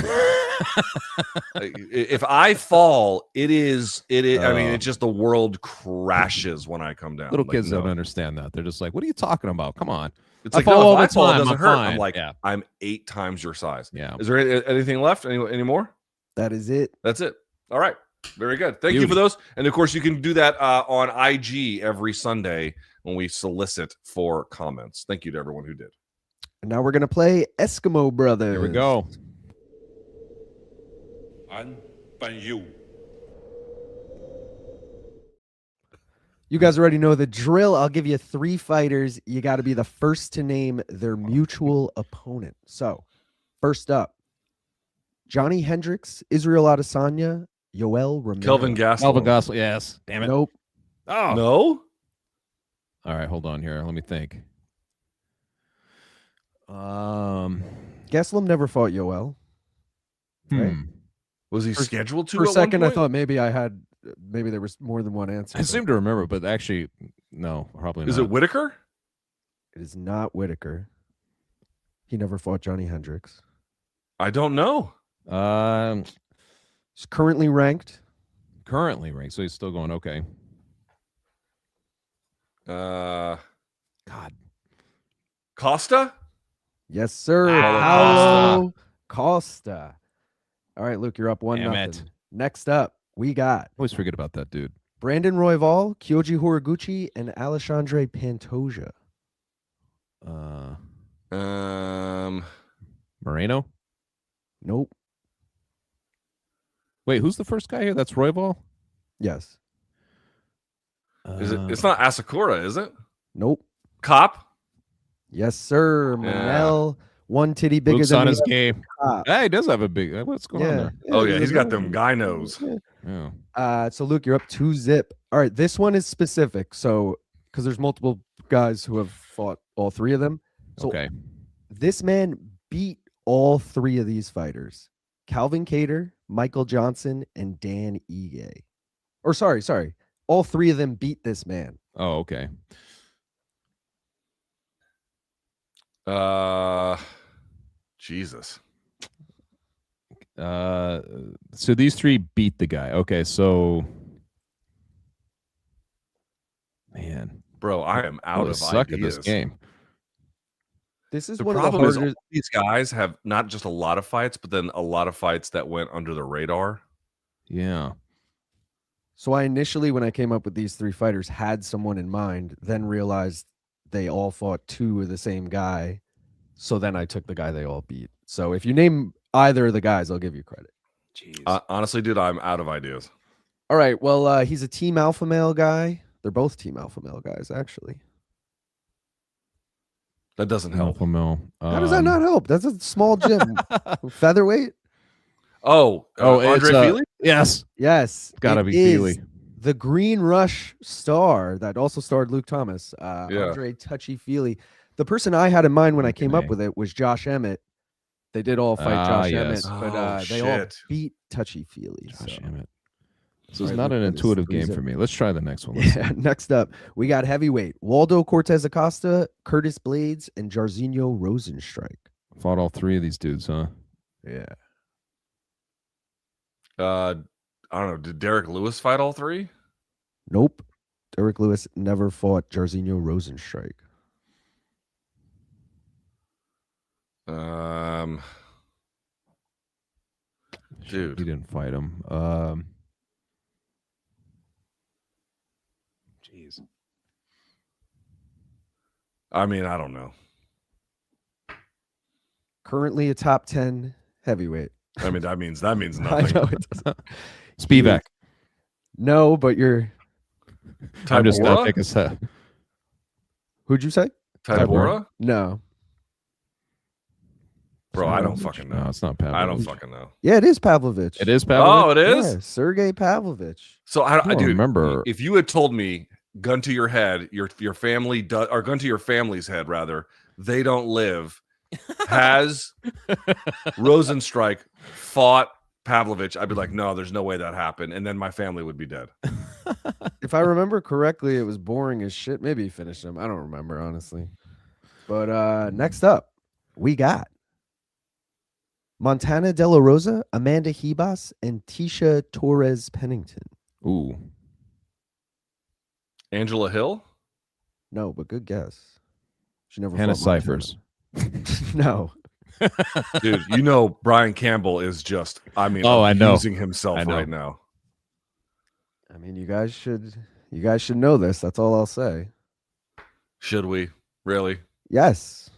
If I fall, it is. I mean, it's just the world crashes when I come down. Little kids don't understand that. They're just like, "What are you talking about? Come on." It's like, fall no, all if the I fall, it time, doesn't I'm hurt. fine. I'm like, Yeah. I'm 8 times your size. Yeah. Is there anything left? Any more? That is it. That's it. All right. Very good. Thank you Beauty. for those. And of course, you can do that on IG every Sunday when we solicit for comments. Thank you to everyone who did. And now we're going to play Eskimo Brothers. Here we go. You guys already know the drill. I'll give you 3 fighters. You got to be the first to name their mutual opponent. So, first up, Johnny Hendricks, Israel Adesanya, Yoel Romero. Kelvin Gastelum. Kelvin Gastelum. Yes. Damn it. Nope. Oh. No? All right. Hold on here. Let me think. Gastelum never fought Yoel. Right? Was he scheduled to? For a at second, one I point? thought maybe there was more than one answer. I seem to remember, but actually, no, probably Is not. it Whitaker? It is not Whitaker. He never fought Johnny Hendricks. I don't know. He's currently ranked. Currently ranked, so he's still going okay. God. God. Costa? Yes, sir. Paulo Costa. All right, Luke, you're up 1-0. Damn it. Next up, we got Always forget about that dude. Brandon Royval, Kyoji Horiguchi, and Alexandre Pantoja. Moreno? Nope. Wait, who's the first guy here? That's Royval? Yes. Is it? It's not Asakura, is it? Nope. Cop? Yes, sir. Manel, one titty bigger Luke's than on the his other. game. Yeah, he does have a big. What's going on there? Oh, yeah. He's got them guy nose. Yeah. So Luke, you're up 2-0. All right, this one is specific. So because there's multiple guys who have fought all 3 of them. So Okay. this man beat all 3 of these fighters: Calvin Kattar, Michael Johnson, and Dan Ige. Or sorry, all 3 of them beat this man. Oh, okay. Jesus. So these 3 beat the guy. Okay, so man, Bro, I am out of suck ideas. at this game. This is The one of the problem is hardest. all these guys have not just a lot of fights, but then a lot of fights that went under the radar. Yeah. So I initially, when I came up with these 3 fighters, had someone in mind, then realized they all fought 2 of the same guy. So then I took the guy they all beat. So if you name either of the guys, I'll give you credit. Jeez. Honestly, dude, I'm out of ideas. All right. Well, he's a team alpha male guy. They're both team alpha male guys, actually. That doesn't help. Alpha male. How does that not help? That's a small gym. Featherweight? Andre it's, Feely? Yes. Yes. Gotta it be is Feely. The Green Rush star that also starred Luke Thomas, Andre Touchy Feely. The person I had in mind when I came up with it was Josh Emmett. They did all fight Josh yes. Emmett, but they all beat Touchy Feely. Josh so. Emmett. This is Right, not Luke, an that is intuitive game 3-0. for me. Let's try the next one. Yeah, next up, we got heavyweight. Waldo Cortez Acosta, Curtis Blades, and Jairzinho Rosenstrike. Fought all 3 of these dudes, huh? Yeah. I don't know. Did Derek Lewis fight all 3? Nope. Derek Lewis never fought Jairzinho Rosenstrike. Dude, he didn't fight him. Jeez. I mean, I don't know. Currently a top 10 heavyweight. I mean, that means nothing. I know it doesn't. Spivak. No, but you're. I'm just Tybura? not taking a set. Who'd you say? Tybura? No. Bro, I don't fucking know. No, it's not Pavlovich. I don't fucking know. Yeah, it is Pavlovich. It is Pavlovich? Oh, it is? Yeah, Sergey Pavlovich. So I don't dude, remember. If you had told me, gun to your head, your family does, or gun to your family's head rather, they don't live, has Rosenstrike fought Pavlovich, I'd be like, no, there's no way that happened, and then my family would be dead. If I remember correctly, it was boring as shit. Maybe he finished him. I don't remember, honestly. But next up, we got Montana De La Rosa, Amanda Hebas, and Tisha Torres Pennington. Ooh. Angela Hill? No, but good guess. She never Hannah fought Cyphers. No. Dude, Brian Campbell is just, I mean, I know. abusing himself right now. I mean, you guys should know this. That's all I'll say. Should we? Really? Yes.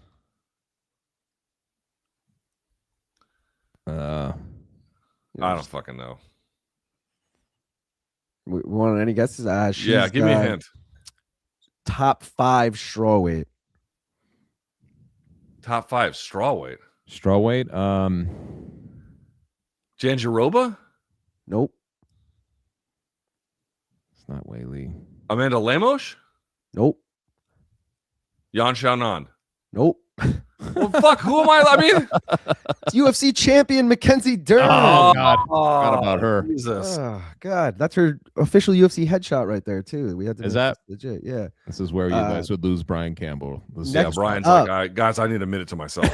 I don't fucking know. We want any guesses? Yeah, give me a hint. Top 5 strawweight. Top 5 strawweight. Strawweight. Janjaroba? Nope. It's not Weili. Amanda Lemos? Nope. Yan Xiaonan? Nope. Well, fuck, who am I mean? It's UFC champion Mackenzie Dern. Oh, God. Forgot about her. Jesus. Oh, God. That's her official UFC headshot right there, too. We had to Is that legit? Yeah. This is where you guys would lose Brian Campbell. Yeah, Brian's like, all right, guys, I need a minute to myself.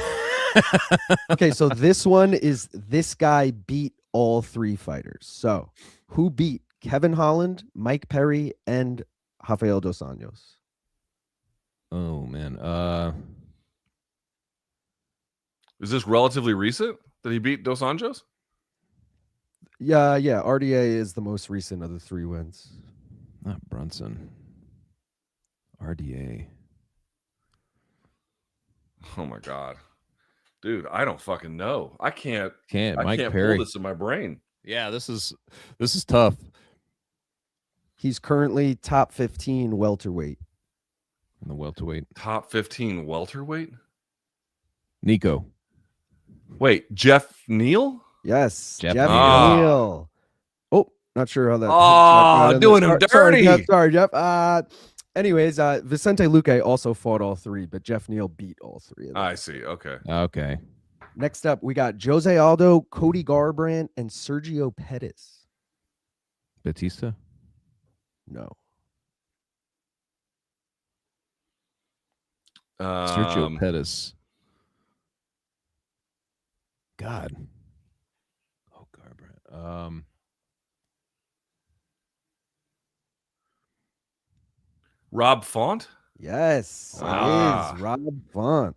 Okay, so this one is this guy beat all 3 fighters. So who beat Kevin Holland, Mike Perry, and Rafael Dos Anjos? Oh, man. Is this relatively recent that he beat Dos Anjos? Yeah. RDA is the most recent of the 3 wins. Not Brunson. RDA. Oh my God. Dude, I don't fucking know. I can't Mike pull Perry. this in my brain. Yeah, this is tough. He's currently top 15 welterweight. In the welterweight. Top 15 welterweight? Nico. Wait, Jeff Neal? Yes, Jeff Neal. Oh, not sure how that. Doing him dirty. Sorry, Jeff. Anyways, Vicente Luque also fought all 3, but Jeff Neal beat all 3 of them. I see. Okay. Okay. Next up, we got Jose Aldo, Cody Garbrandt, and Sergio Pettis. Bautista? No. Sergio Pettis. God. Oh, Garbrandt. Rob Font? Yes, it is Rob Font.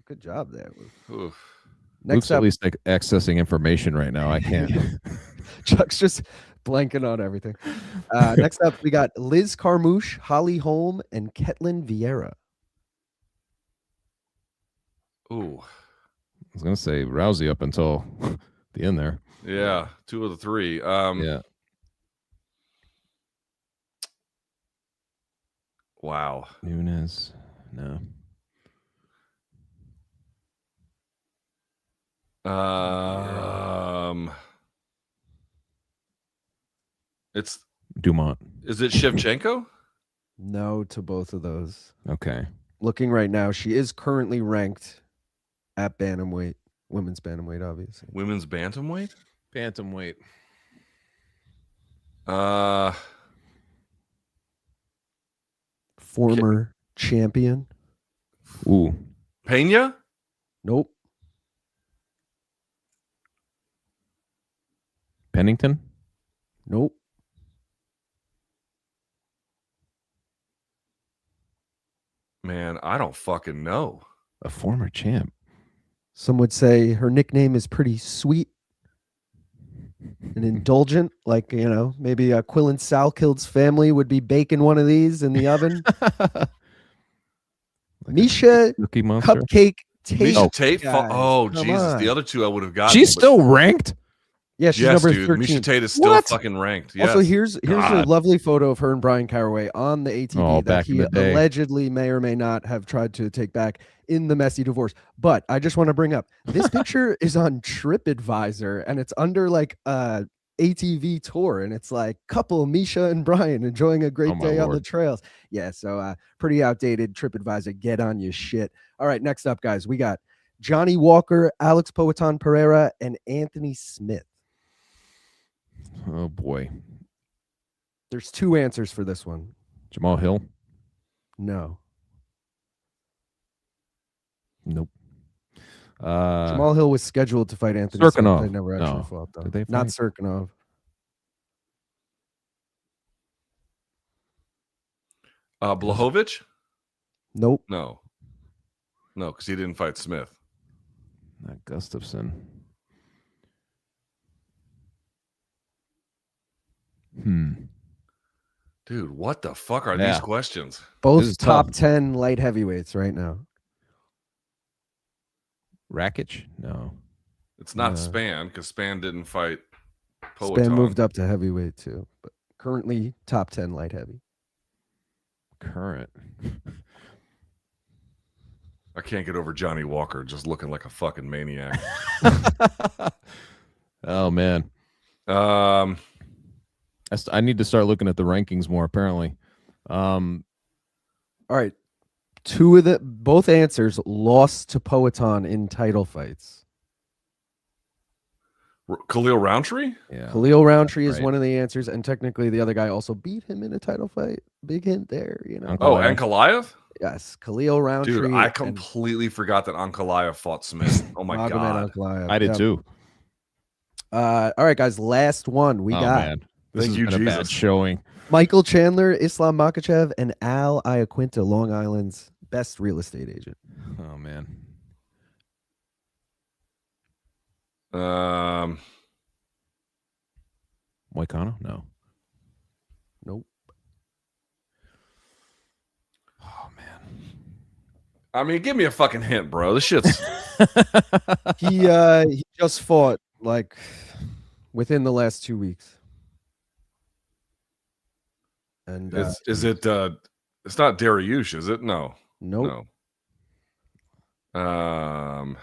Good job there. Oof. Next Luke's up, at least accessing information right now. I can't. Chuck's just blanking on everything. Next up, we got Liz Carmouche, Holly Holm, and Ketlin Vieira. Ooh. I was gonna say Rousey up until the end there. Yeah, 2 of the 3. Yeah. Wow. Nunes. No. It's Dumont. Is it Shevchenko? No to both of those. Okay. Looking right now, she is currently ranked at bantamweight, women's bantamweight, obviously. Women's bantamweight? Bantamweight. Former champion. Ooh. Pena? Nope. Pennington? Nope. Man, I don't fucking know. A former champ. Some would say her nickname is pretty sweet and indulgent, like, maybe Quillen Salkild's family would be baking one of these in the oven. Misha Cookie Monster. Cupcake Tate. Misha Tate? guys, Oh, come Jesus. on. The other 2 I would have gotten. She's still ranked? Yeah, she's yes, number dude. 13. Misha Tate is still What? fucking ranked. Yes. Also, here's a lovely photo of her and Brian Caraway on the ATV that back in he the day. allegedly may or may not have tried to take back in the messy divorce. But I just want to bring up this picture is on TripAdvisor and it's under like a ATV tour, and it's like couple Misha and Brian enjoying a great day on the trails. Yeah, so pretty outdated TripAdvisor. Get on your shit. All right, next up, guys, we got Johnny Walker, Alex Poetan Pereira, and Anthony Smith. Oh boy. There's 2 answers for this one. Jamal Hill? No. Nope. Jamal Hill was scheduled to fight Anthony Serkinov. Smith. They never actually No. fought, though. Did they Not fight? Serkinov. Blahovic? Nope. No. No, because he didn't fight Smith. Not Gustafson. Dude, what the fuck are these questions? Both top 10 light heavyweights right now. Rakic? No. It's not Span, because Span didn't fight Poatan. Span moved up to heavyweight too, but currently top 10 light heavy. Current. I can't get over Johnny Walker just looking like a fucking maniac. Oh man. I need to start looking at the rankings more, apparently. All right. Both answers lost to Poatan in title fights. Khalil Roundtree? Yeah. Khalil Roundtree is one of the answers, and technically the other guy also beat him in a title fight. Big hint there, you know. Ankalaev? Yes, Khalil Roundtree. Dude, I completely forgot that Ankalaev fought Smith. Oh my god. I did too. All right, guys, last one we got. Man. This Thank has you, been a Jesus. bad showing. Michael Chandler, Islam Makhachev, and Al Iaquinta, Long Island's best real estate agent. Oh man. Moicano? No. Nope. Oh man. I mean, give me a fucking hint, bro. This shit's He just fought like within the last 2 weeks. And is it it's not Dariush, is it? No. Nope. No.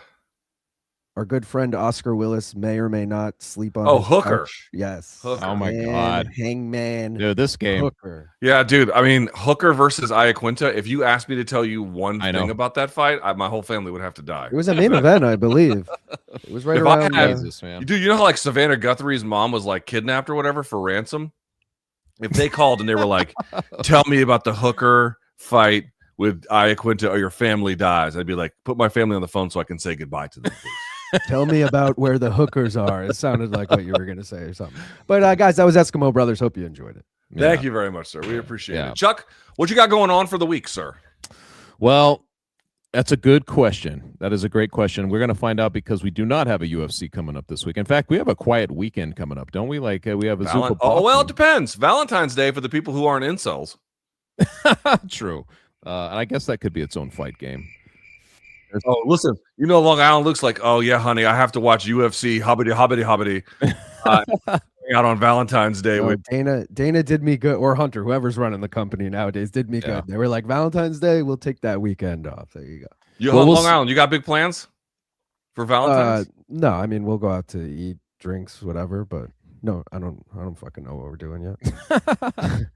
Our good friend Oscar Willis may or may not sleep on. Oh, his Hooker. couch. Yes. Hooker. Oh my god. Hangman. Dude, this game. Hooker. Yeah, dude. I mean, Hooker versus Iaquinta. If you asked me to tell you one thing about that fight, my whole family would have to die. It was a main event, I believe. It was right If around. Jesus, man. Dude, you know how like Savannah Guthrie's mom was like kidnapped or whatever for ransom? If they called and they were like, "Tell me about the Hooker fight with Iaquinta or your family dies," I'd be like, "Put my family on the phone so I can say goodbye to them, please." Tell me about where the hookers are. It sounded like what you were going to say or something. But guys, that was Eskimo Brothers. Hope you enjoyed it. Thank you very much, sir. We appreciate it. Chuck, what you got going on for the week, sir? Well, that's a good question. That is a great question. We're going to find out because we do not have a UFC coming up this week. In fact, we have a quiet weekend coming up, don't we? Like we have a Zupa well, it depends. Valentine's Day for the people who aren't incels. True. And I guess that could be its own fight game. Oh, listen, you know Long Island looks like, oh, yeah, honey, I have to watch UFC hobbity out on Valentine's Day. With Dana did me good, or Hunter, whoever's running the company nowadays, did me good. They were like, Valentine's Day, we'll take that weekend off. There you go. Long Island, you got big plans for Valentine's? No, I mean, we'll go out to eat, drinks, whatever, but no, I don't fucking know what we're doing yet.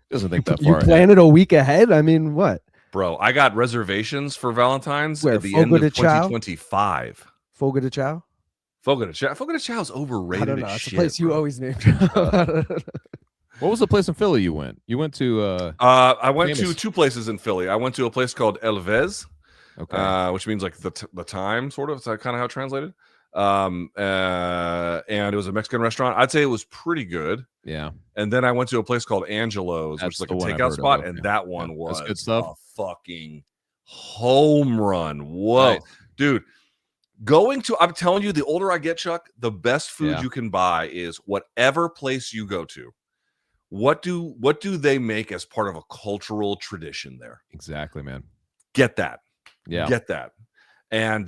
Doesn't think that far. You plan it a week ahead? I mean, what? Bro, I got reservations for Valentine's at the end of 2025. Fogo de Chao? Fogo de Chao. Fogo de Chao is overrated. I don't know. As It's shit, a place bro. you always named. What was the place in Philly you went? You went to I went to two places in Philly. I went to a place called El Vez, which means like the time, sort of. Is that kind of how it's translated? And it was a Mexican restaurant. I'd say it was pretty good. Yeah. And then I went to a place called Angelo's, which is like a takeout spot, and that one was good stuff. A fucking home run. Whoa, dude. I'm telling you, the older I get, Chuck, the best food you can buy is whatever place you go to. What do they make as part of a cultural tradition there? Exactly, man. Get that. Yeah. Get that. And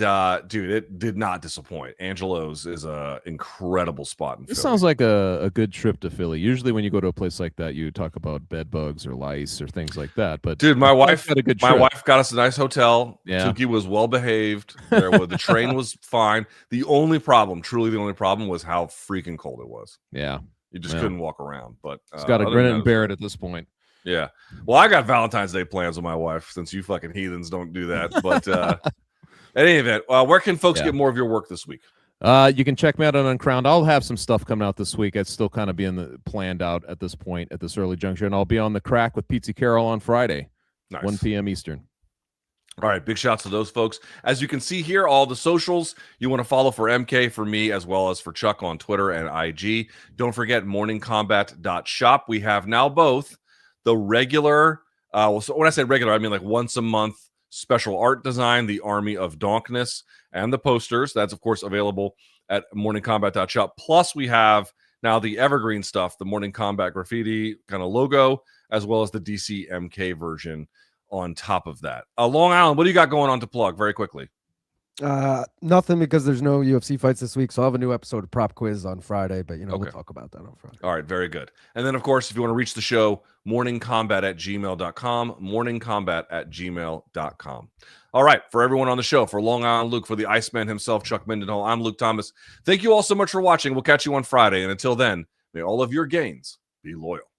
dude, it did not disappoint. Angelo's is a incredible spot in Philly. This sounds like a good trip to Philly. Usually when you go to a place like that, you talk about bed bugs or lice or things like that. But dude, my wife had a good my trip. wife got us a nice hotel. Yeah. Tuki was well behaved. The train was fine. The only problem was how freaking cold it was. Yeah. You just couldn't walk around. But it's got to grin it and bear it at this point. Yeah. Well, I got Valentine's Day plans with my wife since you fucking heathens don't do that. But at any event, where can folks get more of your work this week? You can check me out on Uncrowned. I'll have some stuff coming out this week. It's still kind of being planned out at this point, at this early juncture. And I'll be on The Crack with Pizza Carol on Friday, 1 p.m. Eastern. All right, big shouts to those folks. As you can see here, all the socials you want to follow for MK, for me, as well as for Chuck on Twitter and IG. Don't forget morningcombat.shop. We have now both the regular, so when I say regular, I mean like once a month special art design, the Army of Donkness, and the posters. That's, of course, available at morningcombat.shop. Plus, we have now the evergreen stuff, the Morning Combat graffiti kind of logo, as well as the DC MK version on top of that. Long Island, what do you got going on to plug very quickly? Nothing, because there's no UFC fights this week, so I'll have a new episode of Prop Quiz on Friday, but we'll talk about that on Friday. All right, very good. And then, of course, if you want to reach the show, morningcombat@gmail.com, morningcombat@gmail.com. All right, for everyone on the show, for Long Island Luke, for the Iceman himself, Chuck Mindenhall, I'm Luke Thomas. Thank you all so much for watching. We'll catch you on Friday, and until then, may all of your gains be loyal.